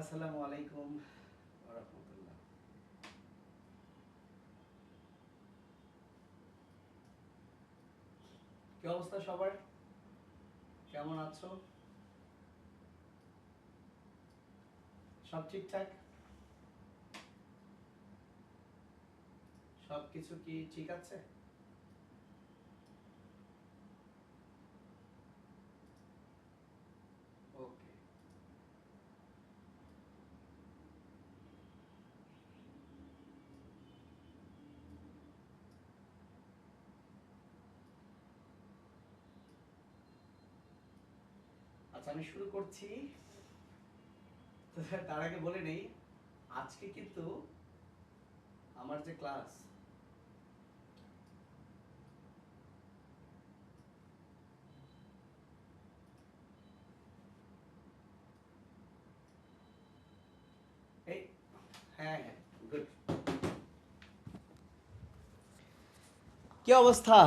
আসসালামু আলাইকুম ওয়া রাহমাতুল্লাহ। কি অবস্থা সবার? কেমন আছো? সব ঠিকঠাক? সবকিছু কি ঠিক আছে? ওকে। আচ্ছা, আমি শুরু করছি। তো তার আগে বলে নেই, আজকে কিন্তু আমার যে ক্লাস, এই হ্যাঁ হ্যাঁ, গুড। কি অবস্থা?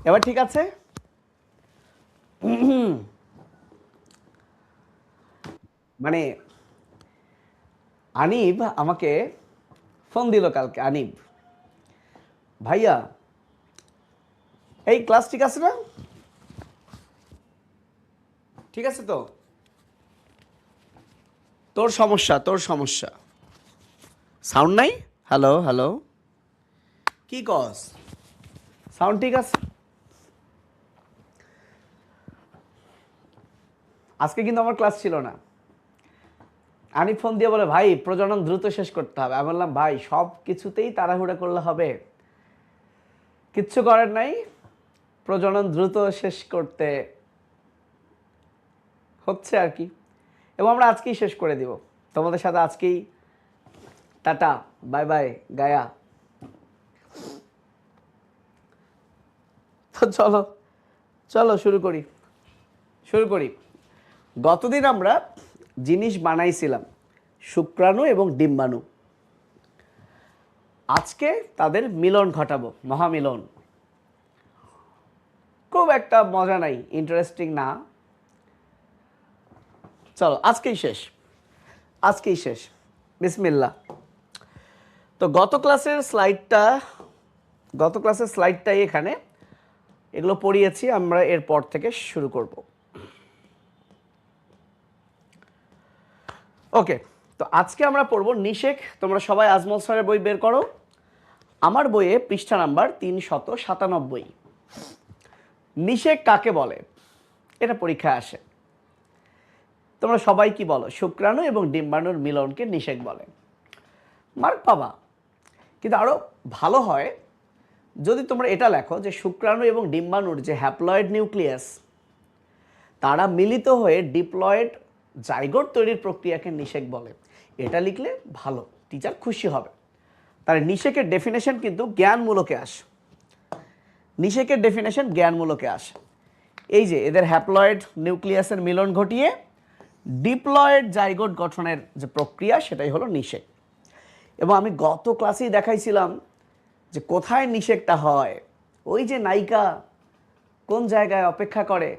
এবার ঠিক আছে? মানে আনিব আমাকে ফোন দিল কালকে। আনিব, ভাইয়া এই ক্লাস ঠিক আছে না? ঠিক আছে তো? তোর সমস্যা সাউন্ড নাই। হ্যালো হ্যালো, কি কস? সাউন্ড ঠিক আছে? আজকে কিন্তু আমার ক্লাস ছিল না। আনিফ ফোন দিয়ে বলে, ভাই প্রজনন দ্রুত শেষ করতে হবে। আমি বললাম, ভাই সব কিছুতেই তাড়াহুড়া করলে হবে? কিচ্ছু করার নাই, প্রজনন দ্রুত শেষ করতে হচ্ছে আর কি। এবং আমরা আজকেই শেষ করে দিব তোমাদের সাথে। আজকেই টাটা, বাই বাই গায়া। তো চলো চলো শুরু করি। গতদিন আমরা জিনিস বানাইছিলাম শুক্রাণু এবং ডিম্বাণু। আজকে তাদের মিলন ঘটাবো, মহামিলন। খুব একটা মজা নাই, ইন্টারেস্টিং না। চলো আজকেই শেষ। বিসমিল্লাহ। তো গত ক্লাসের স্লাইডটাই এখানে, এগুলো পড়িয়েছি আমরা। এরপর থেকে শুরু করব। ওকে, তো আজকে আমরা পড়ব নিষেক। তোমরা সবাই আজমল স্যারের বই বের করো। আমার বইয়ে পৃষ্ঠা নাম্বার 397। নিষেক কাকে বলে? এটা পরীক্ষায় আসে। তোমরা সবাই কি বলো? শুক্রাণু এবং ডিম্বাণুর মিলনকে নিষেক বলে। মার্ক পাবা। কিন্তু আরও ভালো হয় যদি তোমরা এটা লেখো যে শুক্রাণু এবং ডিম্বাণুর যে হ্যাপ্লয়েড নিউক্লিয়াস, তারা মিলিত হয়ে ডিপ্লয়েড জাইগোট তৈরির প্রক্রিয়াকে নিষেক বলে। এটা লিখলে ভালো, টিচার খুশি হবে। তার নিষেকের ডেফিনেশন কিন্তু জ্ঞানমূলকে আসে। এই যে এদের হ্যাপ্লয়েড নিউক্লিয়াসের মিলন ঘটিয়ে ডিপ্লয়েড জাইগোট গঠনের যে প্রক্রিয়া, সেটাই হলো নিষেক। এবং আমি গত ক্লাসেই দেখাইছিলাম যে কোথায় নিষেকটা হয়। ওই যে নায়িকা কোন জায়গায় অপেক্ষা করে,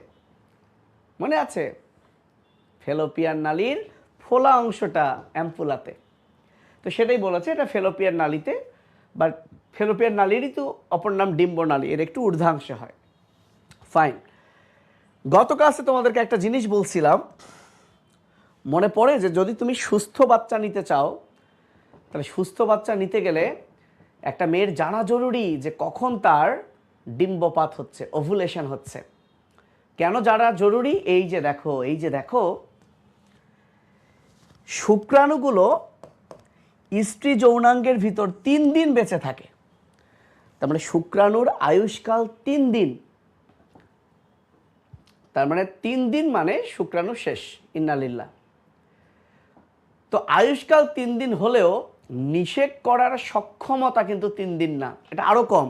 মনে আছে? ফেলোপিয়ান নালীর ফোলা অংশটা অ্যাম্পুলাতে। তো সেটাই বলেছে, এটা ফেলোপিয়ান নালীতে, বা ফেলোপিয়ান নালীরই তো অপর নাম ডিম্বনালী, এর একটু ঊর্ধ্বাংশে হয়। ফাইন। গত ক্লাসে তোমাদেরকে একটা জিনিস বলছিলাম, মনে পড়ে? যে যদি তুমি সুস্থ বাচ্চা নিতে চাও, তাহলে সুস্থ বাচ্চা নিতে গেলে একটা মেয়ের জানা জরুরি যে কখন তার ডিম্বপাত হচ্ছে, ওভুলেশন হচ্ছে। কেন জানা জরুরি? এই যে দেখো শুক্রাণুগুলো স্ত্রী যৌনাঙ্গের ভিতর 3 দিন বেঁচে থাকে। তার মানে শুক্রাণুর আয়ুষ্কাল 3 দিন। তার মানে 3 দিন মানে শুক্রাণু শেষ, ইন্নালিল্লাহ। তো আয়ুষ্কাল 3 দিন হলেও নিষেক করার সক্ষমতা কিন্তু 3 দিন না, এটা আরো কম।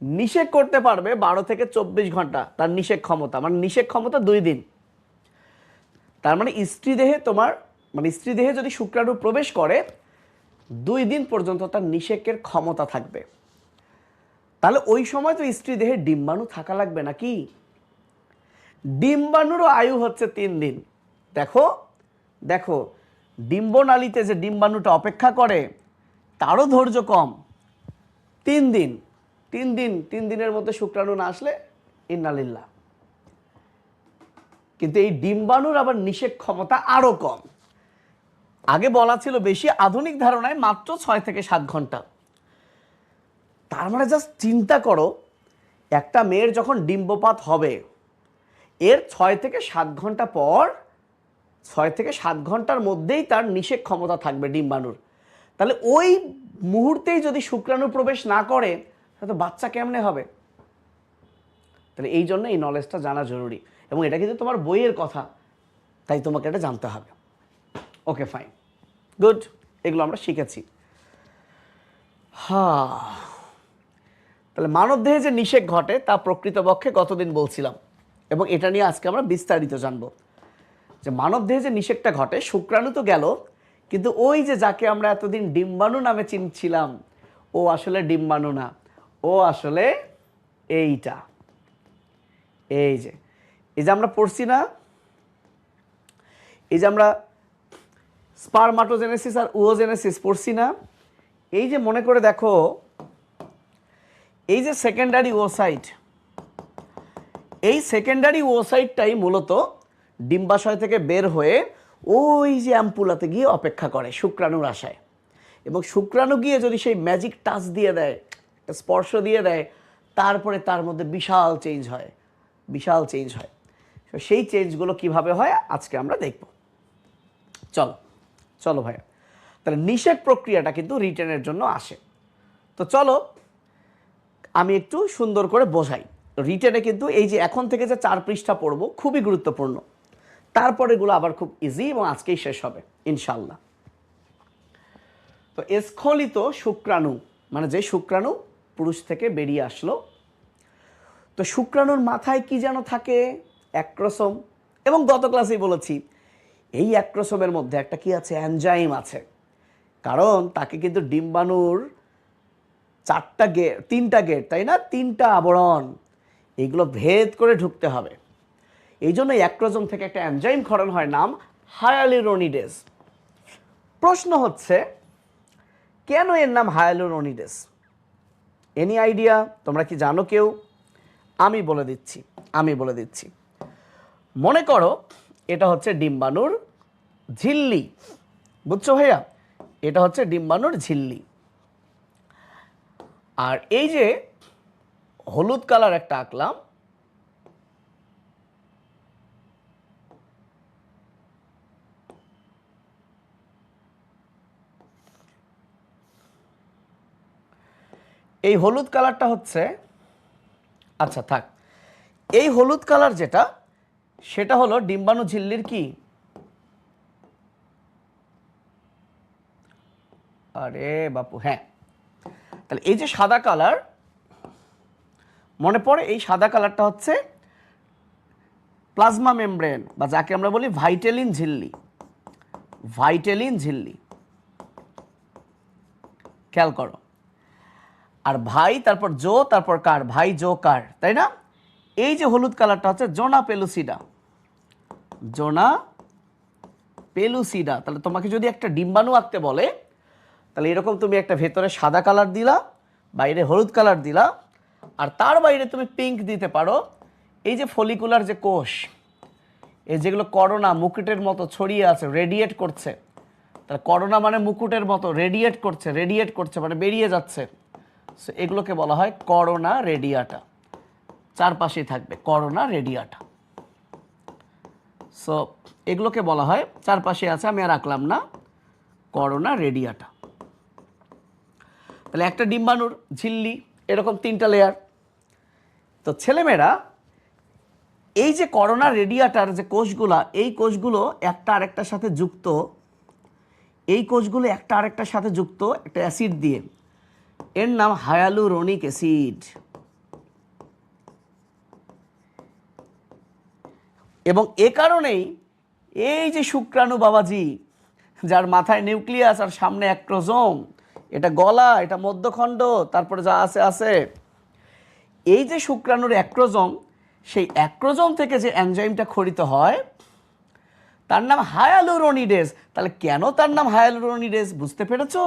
নিষেক করতে পারবে 12 থেকে 24 ঘন্টা তার নিষেক ক্ষমতা, মানে নিষেক ক্ষমতা 2 দিন। তার মানে স্ত্রী দেহে যদি শুক্রাণু প্রবেশ করে, 2 দিন পর্যন্ত তার নিষেকের ক্ষমতা থাকবে। তাহলে ওই সময় তো স্ত্রী দেহে ডিম্বাণু থাকা লাগবে নাকি? ডিম্বাণুরও আয়ু হচ্ছে 3 দিন। দেখো দেখো ডিম্বনালীতে যে ডিম্বাণুটা অপেক্ষা করে তারও ধৈর্য কম, 3 দিন। 3 দিনের মধ্যে শুক্রাণু না আসলে ইন্নালিল্লাহ। কিন্তু এই ডিম্বাণুর আবার নিষেক ক্ষমতা আরও কম। আগে বলা ছিল বেশি, আধুনিক ধারণায় মাত্র 6 থেকে 7 ঘন্টা। তার মানে জাস্ট চিন্তা করো, একটা মেয়ের যখন ডিম্বপাত হবে এর 6 থেকে 7 ঘন্টা পর, 6 থেকে 7 ঘন্টার মধ্যেই তার নিষেক ক্ষমতা থাকবে ডিম্বাণুর। তাহলে ওই মুহূর্তেই যদি শুক্রাণু প্রবেশ না করে তাহলে বাচ্চা কেমনে হবে? তাহলে এই জন্য এই নলেজটা জানা জরুরি, এবং এটা কিন্তু তোমার বইয়ের কথা, তাই তোমাকে এটা জানতে হবে। ওকে ফাইন, গুড, এগুলো আমরা শিখেছি। তাহলে মানবদেহে যে নিষেক ঘটে তা প্রকৃতপক্ষে গতদিন বলছিলাম, এবং এটা নিয়ে আজকে আমরা বিস্তারিত জানবো যে মানবদেহে যে নিষেকটা ঘটে, শুক্রাণু তো গেল, কিন্তু ওই যে যাকে আমরা এতদিন ডিম্বাণু নামে চিনছিলাম ও আসলে ডিম্বাণু না, ও আসলে এইটা, এই যে আমরা পড়ছি না, এই যে আমরা স্পারমাটোজেনেসিস আর ওজেনেসিস পড়ছি না, এই যে মনে করে দেখো, এই যে সেকেন্ডারি ওসাইট, এই সেকেন্ডারি ওসাইটটাই মূলত ডিম্বাশয় থেকে বের হয়ে ওই যে অ্যাম্পুলাতে গিয়ে অপেক্ষা করে শুক্রাণুর আশায়, এবং শুক্রাণু গিয়ে যদি সেই ম্যাজিক টাচ দিয়ে দেয়, স্পর্শ দিয়ে দেয়, তারপরে তার মধ্যে বিশাল চেঞ্জ হয়, বিশাল চেঞ্জ হয়। সেই চেঞ্জগুলো কিভাবে হয় আজকে আমরা দেখব। চলো চলো ভাইয়া, তাহলে নিষেক প্রক্রিয়াটা কিন্তু রিটেনের জন্য আসে। তো চলো আমি একটু সুন্দর করে বোঝাই। রিটেনে কিন্তু এই যে এখন থেকে যে 4 পৃষ্ঠা পড়বো খুবই গুরুত্বপূর্ণ, তারপরে এগুলো আবার খুব ইজি এবং আজকেই শেষ হবে ইনশাল্লাহ। তো স্খলিত শুক্রাণু মানে যে শুক্রাণু পুরুষ থেকে বেরিয়ে আসলো, তো শুক্রাণুর মাথায় কি যেন থাকে, অ্যাক্রোসোম, এবং গত ক্লাসেই বলেছি এই অ্যাক্রোসোমের মধ্যে একটা কি আছে, এনজাইম আছে, কারণ তাকে কিন্তু ডিম্বাণুর 4টা গেট, 3টা গেট, তাই না, 3টা আবরণ, এইগুলো ভেদ করে ঢুকতে হবে। এই জন্য অ্যাক্রোসোম থেকে একটা এনজাইম ক্ষরণ হয়, নাম হায়ালুরোনিডেজ। প্রশ্ন হচ্ছে কেন এর নাম হায়ালুরোনিডেজ? Any idea? তোমরা কি জানো কেউ? আমি বলে দিচ্ছি। মনে করো এটা হচ্ছে ডিম্বাণুর ঝিল্লি, বুঝছো ভাইয়া, এটা হচ্ছে ডিম্বাণুর ঝিল্লি। আর এই যে হলুদ কালার একটা আঁকলাম, এই হলুদ কালারটা হচ্ছে, আচ্ছা থাক, এই হলুদ কালার যেটা, সেটা হলো ডিম্বাণু ঝিল্লির কি, আরে বাপু, হ্যাঁ, তাহলে এই যে সাদা কালার, মনে পড়ে এই সাদা কালারটা হচ্ছে প্লাজমা মেমব্রেন, বা যাকে আমরা বলি ভাইটেলিন ঝিল্লি, ভাইটেলিন ঝিল্লি, খেয়াল করো। আর ভাই, তারপর জো, তারপর কার, ভাই জো কার, তাই না? এই যে হলুদ কালারটা হচ্ছে জোনা পেলুসিডা, জোনা পেলুসিডা। তাহলে তোমাকে যদি একটা ডিম্বাণু আঁকতে বলে, তাহলে এরকম তুমি একটা ভেতরে সাদা কালার দিলা, বাইরে হলুদ কালার দিলা, আর তার বাইরে তুমি পিঙ্ক দিতে পারো এই যে ফলিকুলার যে কোষ, এই যেগুলো করোনা মুকুটের মতো ছড়িয়ে আছে, রেডিয়েট করছে, তাহলে করোনা মানে মুকুটের মতো রেডিয়েট করছে মানে বেরিয়ে যাচ্ছে, সো এগুলোকে বলা হয় করোনা রেডিয়াটা, চারপাশেই থাকবে করোনা রেডিয়াটা। সো এগুলোকে বলা হয়, চারপাশে আছে, আমি আর আঁকলাম না, করোনা রেডিয়াটা। তাহলে একটা ডিম্বাণুর ঝিল্লি এরকম 3টা লেয়ার। তো ছেলেমেয়েরা এই যে করোনা রেডিয়াটার যে কোষগুলা, এই কোষগুলো একটা আরেকটার সাথে যুক্ত, এই কোষগুলো একটা আরেকটার সাথে যুক্ত একটা অ্যাসিড দিয়ে, এর নাম হায়ালুরোনিক অ্যাসিড। এবং এ কারণেই এই যে শুক্রাণু বাবাজি, যার মাথায় নিউক্লিয়াস আর সামনে অ্যাক্রোজোম, এটা গলা, এটা মধ্যখণ্ড, তারপরে যা আছে, এই যে শুক্রাণুর অ্যাক্রোজোম, সেই অ্যাক্রোজোম থেকে যে এনজাইমটা খরিত হয়, তার নাম হায়ালুরোনিডেজ। তাহলে কেন তার নাম হায়ালুরোনিডেজ বুঝতে পেরেছো?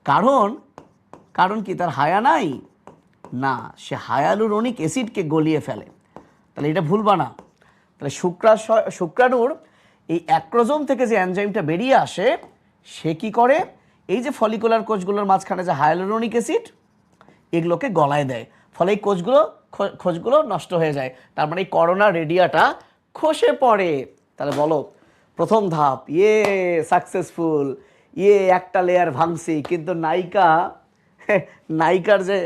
কারণ কারণ কি তার হায়া নাই? না, সে হায়ালুরোনিক অ্যাসিডকে গলিয়ে ফেলে। তাহলে এটা ভুলবা না। তাহলে শুক্রাণুর এই অ্যাক্রোজোম থেকে যে এনজাইমটা বেরিয়ে আসে সে কি করে, এই যে ফলিকুলার কোষগুলোর মাঝখানে যে হায়ালুরোনিক অ্যাসিড এগুলোকে গলায় দেয়, ফলে এই খোঁজগুলো নষ্ট হয়ে যায়। তার মানে এই করোনা রেডিয়াটা খসে পড়ে। তাহলে বলো, প্রথম ধাপ সাকসেসফুল, একটা লেয়ার ভাঙছি, কিন্তু নায়িকার যে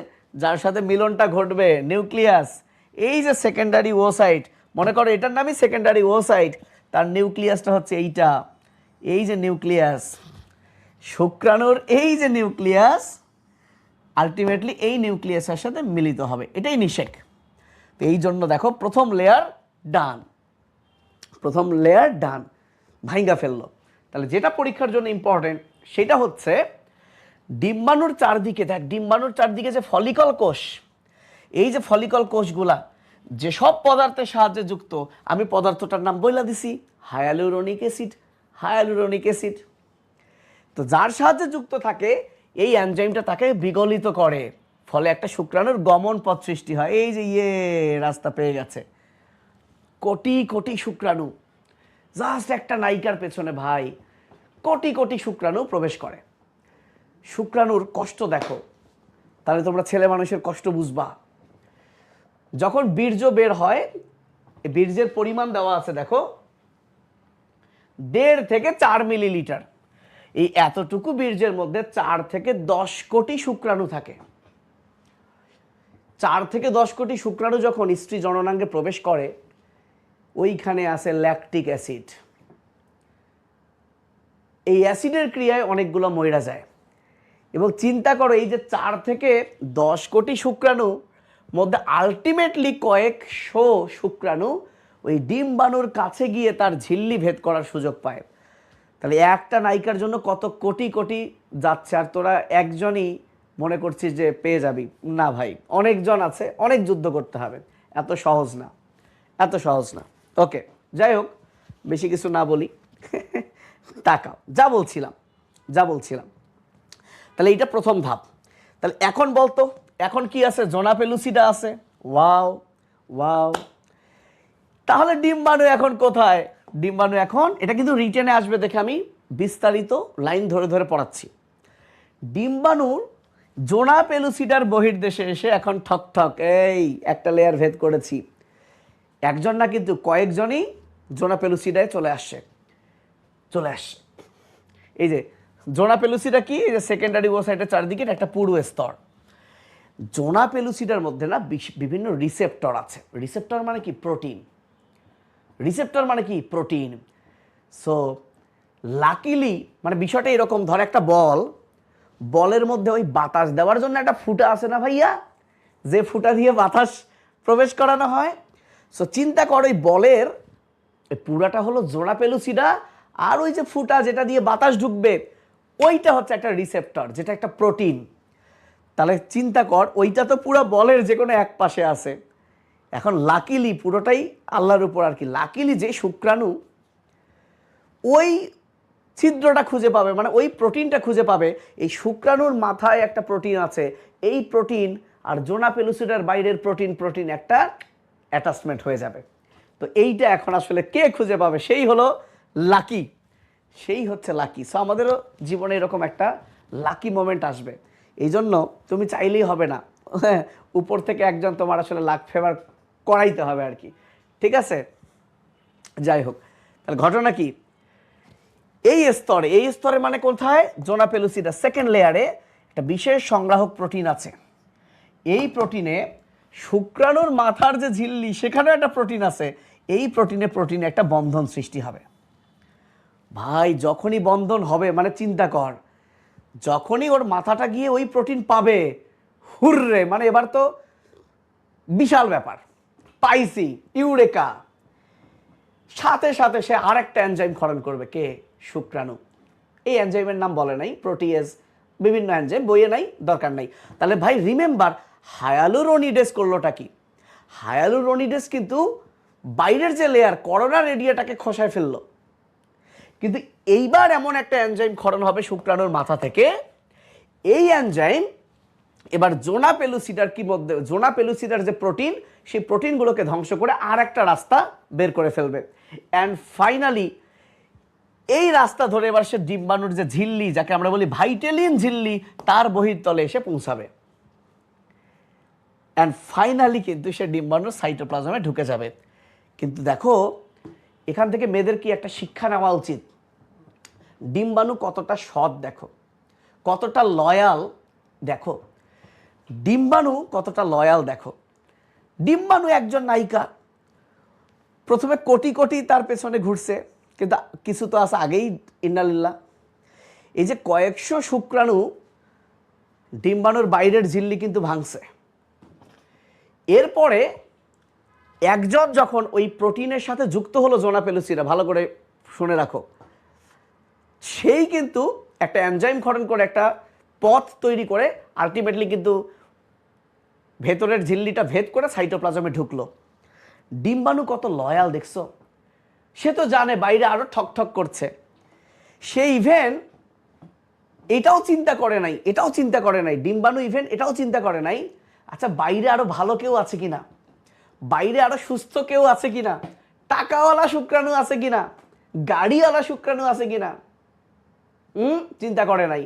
যার সাথে মিলনটা ঘটবে নিউক্লিয়াস, এই যে সেকেন্ডারি ওসাইট, মনে করো এটার নামই সেকেন্ডারি ওসাইট, তার নিউক্লিয়াসটা হচ্ছে এইটা, এই যে নিউক্লিয়াস শুক্রাণুর, এই যে নিউক্লিয়াস আলটিমেটলি এই নিউক্লিয়াসের সাথে মিলিত হবে, এটাই নিষেক। তো এই জন্য দেখো প্রথম লেয়ার ডান, ভাঙ্গা ফেললো। তাহলে যেটা পরীক্ষার জন্য ইম্পর্টেন্ট সেটা হচ্ছে ডিম্বাণুর চারদিকে, দেখ ডিম্বাণুর চারদিকে যে ফলিকল কোষ, এই যে ফলিকল কোষগুলা যেসব পদার্থের সাহায্যে যুক্ত, আমি পদার্থটার নাম বইলা দিছি হায়ালুরোনিক অ্যাসিড। তো যার সাহায্যে যুক্ত থাকে এই এনজাইমটা তাকে বিগলিত করে, ফলে একটা শুক্রাণুর গমন পথ সৃষ্টি হয়। এই যে রাস্তা পেয়ে গেছে, কোটি কোটি শুক্রাণু, জাস্ট একটা নায়িকার পেছনে ভাই কোটি কোটি শুক্রাণু প্রবেশ করে। শুক্রাণুর কষ্ট দেখো, তাহলে তোমরা ছেলে মানুষের কষ্ট বুঝবা। যখন বীর্য বের হয়, বীর্যের পরিমাণ দেওয়া আছে দেখো 1.5 থেকে 4 মিলিলিটার। এই এতটুকু বীর্যের মধ্যে 4 থেকে 10 কোটি শুক্রাণু থাকে। 4 থেকে 10 কোটি শুক্রাণু যখন স্ত্রী জননাঙ্গে প্রবেশ করে, ওইখানে আছে ল্যাকটিক অ্যাসিড। এই অ্যাসিডের ক্রিয়ায় অনেকগুলো মইরা যায়। এবং চিন্তা করো, এই যে 4 থেকে 10 কোটি শুক্রাণু মধ্যে আলটিমেটলি কয়েকশো শুক্রাণু ওই ডিম্বাণুর কাছে গিয়ে তার ঝিল্লি ভেদ করার সুযোগ পায়। তাহলে একটা নায়িকার জন্য কত কোটি কোটি যাচ্ছে, আর তোরা একজনই মনে করছিস যে পেয়ে যাবি। না ভাই, অনেকজন আছে, অনেক যুদ্ধ করতে হবে, এত সহজ না। ওকে, যাই হোক, বেশি কিছু না বলি, তাকাও যা বলছিলাম। তাহলে এইটা প্রথম ধাপ। তাহলে এখন বলতো, এখন কি আছে? জোনা পেলুসিডা আছে। ওয়াও। তাহলে ডিম্বাণু এখন কোথায়? ডিম্বাণু এখন, এটা কিন্তু রিটেনে আসবে, দেখে আমি বিস্তারিত লাইন ধরে ধরে পড়াচ্ছি। ডিম্বাণুর জোনা পেলুসিডার বহির্দেশে এসে এখন ঠক এই একটা লেয়ার ভেদ করেছি। একজন না, কিন্তু কয়েকজনই জোনা পেলুসিডায় চলে আসছে। এই যে জোনা পেলুসিডা কি, এই যে সেকেন্ডারি ওসাইটের চারদিকে একটা পুরু স্তর। জোনা পেলুসিডার মধ্যে না বিভিন্ন রিসেপ্টর আছে। রিসেপ্টর মানে কি? প্রোটিন। সো লাকিলি, মানে বিষয়টা এরকম, ধর একটা বলের মধ্যে ওই বাতাস দেওয়ার জন্য একটা ফুটা আছে না ভাইয়া, যে ফুটা দিয়ে বাতাস প্রবেশ করানো হয়। সো চিন্তা কর, ওই বলের পুরাটা হলো জোনা পেলুসিডা, আর ওই যে ফুটা যেটা দিয়ে বাতাস ঢুকবে ওইটা হচ্ছে একটা রিসেপ্টর, যেটা একটা প্রোটিন। তাহলে চিন্তা কর, ওইটা তো পুরো বলের যে কোনো এক পাশে আছে। এখন লাকিলি, পুরোটাই আল্লাহর উপর আর কি, লাকিলি যে শুক্রাণু ওই ছিদ্রটা খুঁজে পাবে, মানে ওই প্রোটিনটা খুঁজে পাবে। এই শুক্রাণুর মাথায় একটা প্রোটিন আছে, এই প্রোটিন আর জোনা পেলুসিডার বাইরের প্রোটিন একটা অ্যাটাচমেন্ট হয়ে যাবে। তো এইটা এখন আসলে কে খুঁজে পাবে? সেই হচ্ছে লাকি। সো আমাদেরও জীবনে এরকম একটা লাকি মোমেন্ট আসবে। এই জন্য তুমি চাইলেই হবে না, উপর থেকে একজন তোমার আসলে লাক ফেভার করাইতে হবে আর কি, ঠিক আছে? যাই হোক, তাহলে ঘটনা কি, এই স্তরে মানে কোথায়? জোনা পেলুসিডা সেকেন্ড লেয়ারে একটা বিশেষ সংগ্রাহক প্রোটিন আছে। এই প্রোটিনে শুক্রাণুর মাথার যে ঝিল্লি, সেখানেও একটা প্রোটিন আছে। এই প্রোটিনে একটা বন্ধন সৃষ্টি হবে। ভাই যখনই বন্ধন হবে, মানে চিন্তা কর, যখনই ওর মাথাটা গিয়ে ওই প্রোটিন পাবে, হুররে, মানে এবার তো বিশাল ব্যাপার, পাইছি, ইউরেকা। সাথে সাথে সে আরেকটা এনজাইম ক্ষরণ করবে। কে? শুক্রাণু। এই এনজাইমের নাম বলে নাই, প্রোটিয়েজ, বিভিন্ন এনজাইম বইয়ে নাই, দরকার নাই। তাহলে ভাই রিমেম্বার, হায়ালুরোনিডেজ করলোটা কি? হায়ালুরোনিডেজ কিন্তু বাইরের যে লেয়ার, করোনা রেডিয়াটাকে খসায় ফেললো। কিন্তু এইবার এমন একটা এনজাইম ক্ষরণ হবে শুক্রাণুর মাথা থেকে, এই এনজাইম এবার জোনা পেলুসিডার কি মধ্যে, জোনা পেলুসিডার যে প্রোটিন, সেই প্রোটিনগুলোকে ধ্বংস করে আর একটা রাস্তা বের করে ফেলবে। অ্যান্ড ফাইনালি এই রাস্তা ধরে এবার সে ডিম্বাণুর যে ঝিল্লি, যাকে আমরা বলি ভাইটেলিন ঝিল্লি, তার বহির্তলে এসে পৌঁছাবে। অ্যান্ড ফাইনালি কিন্তু সে ডিম্বাণুর সাইটোপ্লাজমে ঢুকে যাবে। কিন্তু দেখো এখান থেকে মেয়েদের কি একটা শিক্ষা নেওয়া উচিত। ডিম্বাণু কতটা সৎ দেখো, কতটা লয়াল দেখো, ডিম্বাণু কতটা লয়াল দেখো। ডিম্বাণু একজন নায়িকা, প্রথমে কোটি কোটি তার পেছনে ঘুরছে, কিন্তু কিছু তো আছে আগেই ইন্নালিল্লাহ। এই যে কয়েকশো শুক্রাণু ডিম্বাণুর বাইরের ঝিল্লি কিন্তু ভাঙছে। এরপরে একজন যখন ওই প্রোটিনের সাথে যুক্ত হলো জোনা পেলুসিডা, ভালো করে শুনে রাখো, সেই কিন্তু একটা এনজাইম ক্ষরণ করে একটা পথ তৈরি করে আলটিমেটলি কিন্তু ভেতরের ঝিল্লিটা ভেদ করে সাইটোপ্লাজমে ঢুকলো। ডিম্বাণু কত লয়াল দেখছো, সে তো জানে বাইরে আরো ঠক ঠক করছে, সে ইভেন এটাও চিন্তা করে নাই, এটাও চিন্তা করে নাই, ডিম্বাণু ইভেন এটাও চিন্তা করে নাই, আচ্ছা বাইরে আরো ভালো কেউ আছে কিনা, বাইরে আরো সুস্থ কেউ আছে কিনা, টাকাওয়ালা শুক্রাণু আছে কিনা, গাড়িওয়ালা শুক্রাণু আছে কিনা, চিন্তা করে নাই।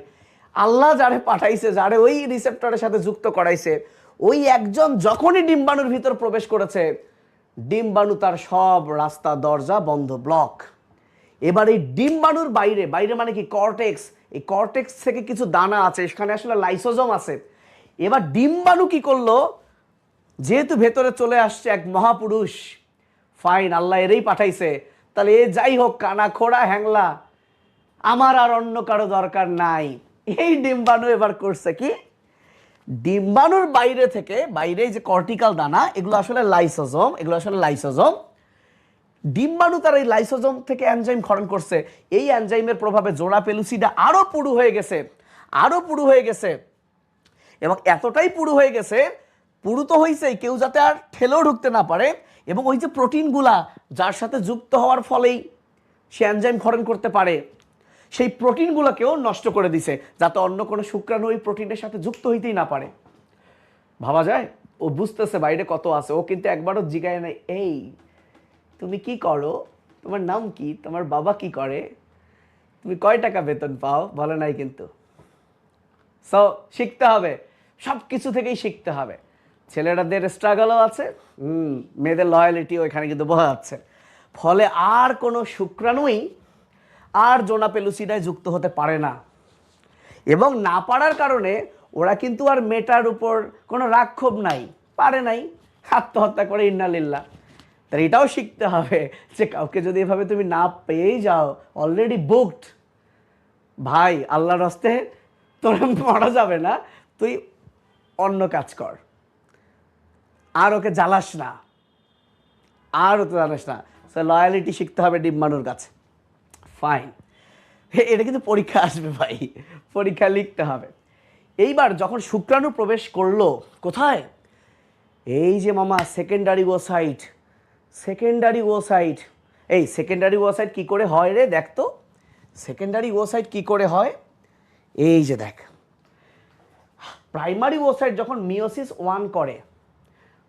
আল্লাহ যারে পাঠাইছে, যারে ওই রিসেপ্টরের সাথে যুক্ত করাইছে, ওই একজন যখনই ডিম্বাণুর ভিতর প্রবেশ করেছে, ডিম্বাণু তার সব রাস্তা দরজা বন্ধ, ব্লক। এবার এই ডিম্বাণুর বাইরে, বাইরে মানে কি কর্টেক্স, এই কর্টেক্স থেকে কিছু দানা আছে, এখানে আসলে লাইসোজোম আছে। এবার ডিম্বাণু কি করলো, যেহেতু ভেতরে চলে আসছে এক মহাপুরুষ, ফাইন আল্লাহ এরই পাঠাইছে, তাহলে এ যাই হোক কানা খোড়া হ্যাংলা, আমার আর অন্য কারো দরকার নাই। এই ডিম্বাণু এবার করছে কি, ডিম্বাণুর বাইরে থেকে, বাইরে যে কর্টিক্যাল দানা, এগুলো আসলে লাইসোজোম, এগুলো আসলে লাইসোজোম। ডিম্বাণু তার এই লাইসোজোম থেকে এনজাইম ক্ষরণ করছে। এই এনজাইমের প্রভাবে জোনা পেলুসিডা আরো পুরু হয়ে গেছে, আরো পুরু হয়ে গেছে, এবং এতটাই পুরু হয়ে গেছে, পুরু তো হয়েছে কেউ যাতে আর ঠেলেও ঢুকতে না পারে, এবং ওই যে প্রোটিনগুলা যার সাথে যুক্ত হওয়ার ফলেই সে এনজাইম ক্ষরণ করতে পারে, সেই প্রোটিনগুলোকেও নষ্ট করে দিছে, যাতে অন্য কোনো শুক্রাণু ওই প্রোটিনের সাথে যুক্ত হইতেই না পারে। ভাবা যায়, ও বুঝতেছে বাইরে কত আছে, ও কিন্তু একবারও জিগায় নাই, এই তুমি কি করো, তোমার নাম কি, তোমার বাবা কি করে, তুমি কয় টাকা বেতন পাও, বলে নাই কিন্তু। সো শিখতে হবে, সব কিছু থেকেই শিখতে হবে। ছেলেরাদের স্ট্রাগলও আছে, মেয়েদের লয়ালিটিও এখানে কিন্তু বোঝা যাচ্ছে। ফলে আর কোনো শুক্রাণুই আর জোনা পেলুসিডায় যুক্ত হতে পারে না, এবং না পারার কারণে ওরা কিন্তু আর মেটার উপর কোনো রাক্ষোভ নাই, পারে নাই, আত্মহত্যা করে ইন্নালিল্লাহ। তাই এটাও শিখতে হবে যে কাউকে যদি এভাবে তুমি না পেয়েই যাও, অলরেডি বুকড, ভাই আল্লাহর রাস্তে তোর মারা যাবে না, তুই অন্য কাজ কর, আর ওকে জ্বালাস না, আর ওকে জানাস না। সো লয়ালিটি শিখতে হবে ডিম্বাণুর কাছে। ফাইন, এটা কিন্তু পরীক্ষা আসবে ভাই, পরীক্ষা লিখতে হবে। এইবার যখন শুক্রাণু প্রবেশ করলো কোথায়, এই যে মামা সেকেন্ডারি ওসাইট, সেকেন্ডারি ওসাইট। এই সেকেন্ডারি ওসাইট কি করে হয় রে, দেখ তো সেকেন্ডারি ওসাইট কি করে হয়। এই যে দেখ, প্রাইমারি ওসাইট যখন মিওসিস 1 করে,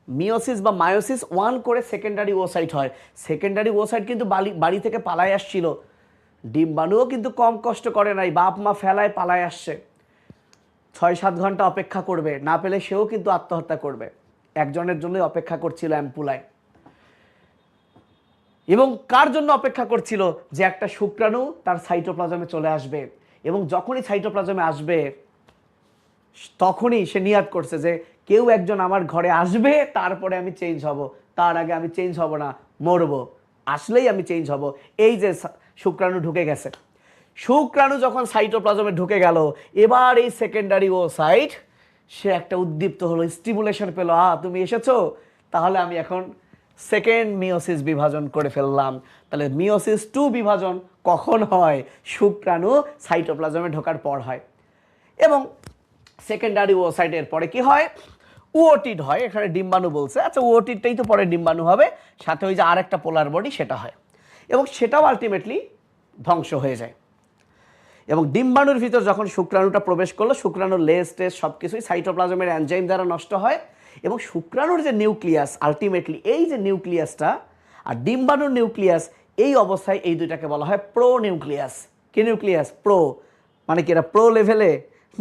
মিওসিস বা মায়োসিস 1 করে সেকেন্ডারি ওসাইট হয়। সেকেন্ডারি ওসাইট কিন্তু বাড়ি থেকে পালায় আসছিল, ডিম্বাণুও কিন্তু কম কষ্ট করে নাই, বাপ মা ফেলায় পালায় আসছে, 6-7 ঘন্টা অপেক্ষা করবে, না পেলে সেও কিন্তু আত্মহত্যা করবে, একজনের জন্যই অপেক্ষা করছিল অ্যাম্পুলায়। এবং কার জন্য অপেক্ষা করছিল, যে একটা শুক্রাণু তার সাইটোপ্লাজমে চলে আসবে, এবং যখনই সাইটোপ্লাজমে আসবে তখনই সে নিয়াত করছে যে কেউ একজন আমার ঘরে আসবে, তারপরে আমি চেঞ্জ হব, তার আগে আমি চেঞ্জ হব না, মরবো, আসলেই আমি চেঞ্জ হব। এই যে শুক্রাণু ঢুকে গেছে, শুক্রাণু যখন সাইটোপ্লাজমে ঢুকে গেল, এবার এই সেকেন্ডারি ওসাইট সে একটা উদ্দীপ্ত হলো, স্টিমুলেশন পেলো, তুমি এসেছো, তাহলে আমি এখন সেকেন্ড মিওসিস বিভাজন করে ফেললাম। তাহলে মিওসিস 2 বিভাজন কখন হয়, শুক্রাণু সাইটোপ্লাজমে ঢোকার পর হয়। এবং সেকেন্ডারি ওসাইটের পরে কি হয়, ওটিড হয়। এখানে ডিম্বাণু বলছে, আচ্ছা ওটিডটাই তো পরে ডিম্বাণু হবে, সাথে ওই যে আরেকটা পোলার বডি সেটা হয়, এবং সেটাও আলটিমেটলি ধ্বংস হয়ে যায়। এবং ডিম্বাণুর ভিতর যখন শুক্রাণুটা প্রবেশ করলো, শুক্রাণুর লেজ টেজ সব কিছুই সাইটোপ্লাজমের এনজাইম দ্বারা নষ্ট হয় এবং শুক্রাণুর যে নিউক্লিয়াস, আলটিমেটলি এই যে নিউক্লিয়াসটা আর ডিম্বাণুর নিউক্লিয়াস, এই অবস্থায় এই দুইটাকে বলা হয় প্রো নিউক্লিয়াস। কি নিউক্লিয়াস? প্রো মানে কি, এটা প্রো লেভেলে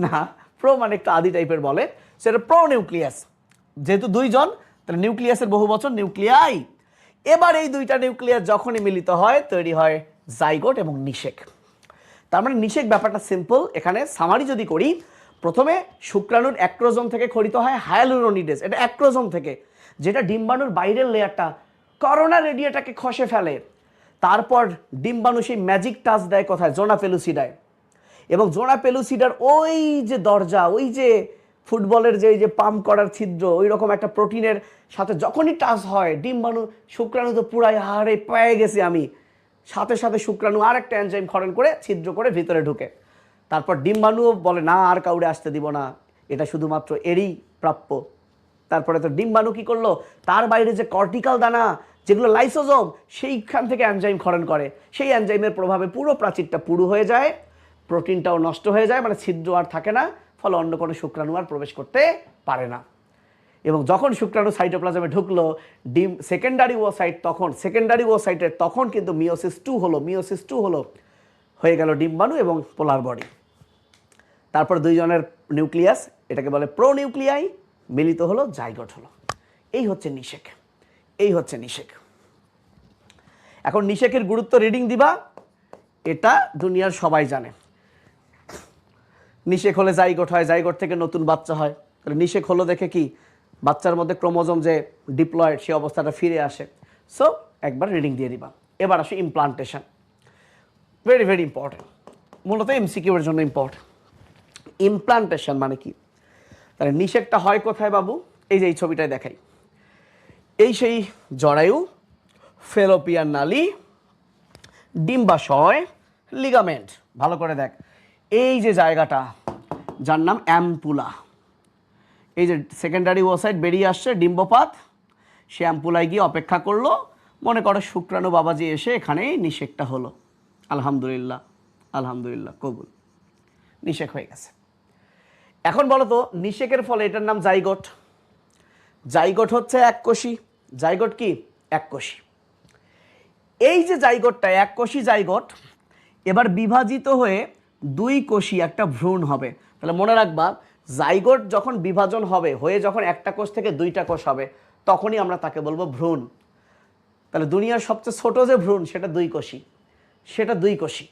না, প্রো মানে একটু আদি টাইপের বলে, সেটা প্রো নিউক্লিয়াস। যেহেতু দুইজন, তাহলে নিউক্লিয়াসের বহু বচন নিউক্লিয়াই। এবার এই দুইটা নিউক্লিয়াস যখনই মিলিত হয় তৈরি হয় জাইগোট এবং নিষেক। তার মানে নিষেক ব্যাপারটা সিম্পল। এখানে সামারি যদি করি, প্রথমে শুক্রাণুর অ্যাক্রোজোম থেকে খরিত হয় হায়ালুরোনিডেস, এটা অ্যাক্রোজোম থেকে, যেটা ডিম্বাণুর বাইরের লেয়ারটা করোনা রেডিয়াটাকে খসে ফেলে। তারপর ডিম্বাণু সেই ম্যাজিক টাচ দেয় কোথায়? জোনা পেলুসিডায়। এবং জোনা পেলুসিডার ওই যে দরজা, ওই যে ফুটবলের যে পাম্প করার ছিদ্র, ওই রকম একটা প্রোটিনের সাথে যখনই টাচ হয় ডিম্বাণু, শুক্রাণু তো পুরাই হারে পেয়ে গেছি আমি, সাথে সাথে শুক্রাণু আর একটা এনজাইম ক্ষরণ করে ছিদ্র করে ভিতরে ঢুকে। তারপর ডিম্বাণুও বলে না আর কাউরে আসতে দিব না, এটা শুধুমাত্র এরই প্রাপ্য। তারপরে তো ডিম্বাণু কি করলো, তার বাইরে যে কর্টিক্যাল দানা যেগুলো লাইসোজোম, সেইখান থেকে এনজাইম ক্ষরণ করে। সেই এনজাইমের প্রভাবে পুরো প্রাচীরটা পুরু হয়ে যায়, প্রোটিনটাও নষ্ট হয়ে যায়, মানে ছিদ্র আর থাকে না, ফলে অন্য কোনো শুক্রাণু আর প্রবেশ করতে পারে না। এবং যখন শুক্রাণু সাইটোপ্লাজমে ঢুকলো সেকেন্ডারি ওসাইট, তখন সেকেন্ডারি ওসাইটের তখন কিন্তু মিওসিস টু হলো, হয়ে গেল ডিম্বাণু এবং পোলার বডি। তারপর দুইজনের নিউক্লিয়াস, এটাকে বলে প্রো নিউক্লিয়াই, মিলিত হলো, জাইগোট হলো। এই হচ্ছে নিষেক, এই হচ্ছে নিষেক। এখন নিষেকের গুরুত্ব রিডিং দিবা, এটা দুনিয়ার সবাই জানে। নিষেক হলে জাইগোট হয়, জাইগোট থেকে নতুন বাচ্চা হয়। তাহলে নিষেক হলো দেখে কি বাচ্চার মধ্যে ক্রোমোজোম যে ডিপ্লয়েড, সেই অবস্থাটা ফিরে আসে। সো একবার রিডিং দিয়ে দিবা। এবার আসে ইমপ্লান্টেশন, ভেরি ভেরি ইম্পর্টেন্ট, মূলত এমসিকিউর জন্য ইম্পর্টেন্ট। ইমপ্লান্টেশন মানে কি? তাহলে নিষেকটা হয় কোথায় বাবু? এই যে এই ছবিটায় দেখাই, এই সেই জরায়ু, ফেলোপিয়ান নালী, ডিম্বাশয়, লিগামেন্ট। ভালো করে দেখ, এই যে জায়গাটা যার নাম অ্যাম্পুলা, এই যে সেকেন্ডারি ওসাইট বেরিয়ে আসছে, ডিম্বপাত, সে অ্যাম্পুলায় গিয়ে অপেক্ষা করলো। মনে করো শুক্রাণু বাবাজি এসে এখানে নিষেকটা হলো, আলহামদুলিল্লাহ আলহামদুলিল্লাহ কবুল, নিষেক হয়ে গেছে। এখন বলো তো নিষেকের ফলে এটার নাম জাইগোট। জাইগোট হচ্ছে এককোষী, জাইগোট কি? এককোষী। এই যে জাইগোটটা এককোষী জাইগোট, এবার বিভাজিত হয়ে দুই কোষী একটা ভ্রূণ হবে। তাহলে মনে রাখবা, জাইগোট যখন বিভাজন হবে, হয়ে যখন একটা কোষ থেকে দুইটা কোষ হবে, তখনই আমরা তাকে বলবো ভ্রূণ। তাহলে দুনিয়ার সবচেয়ে ছোট যে ভ্রূণ সেটা দুই কোষী, সেটা দুই কোষী।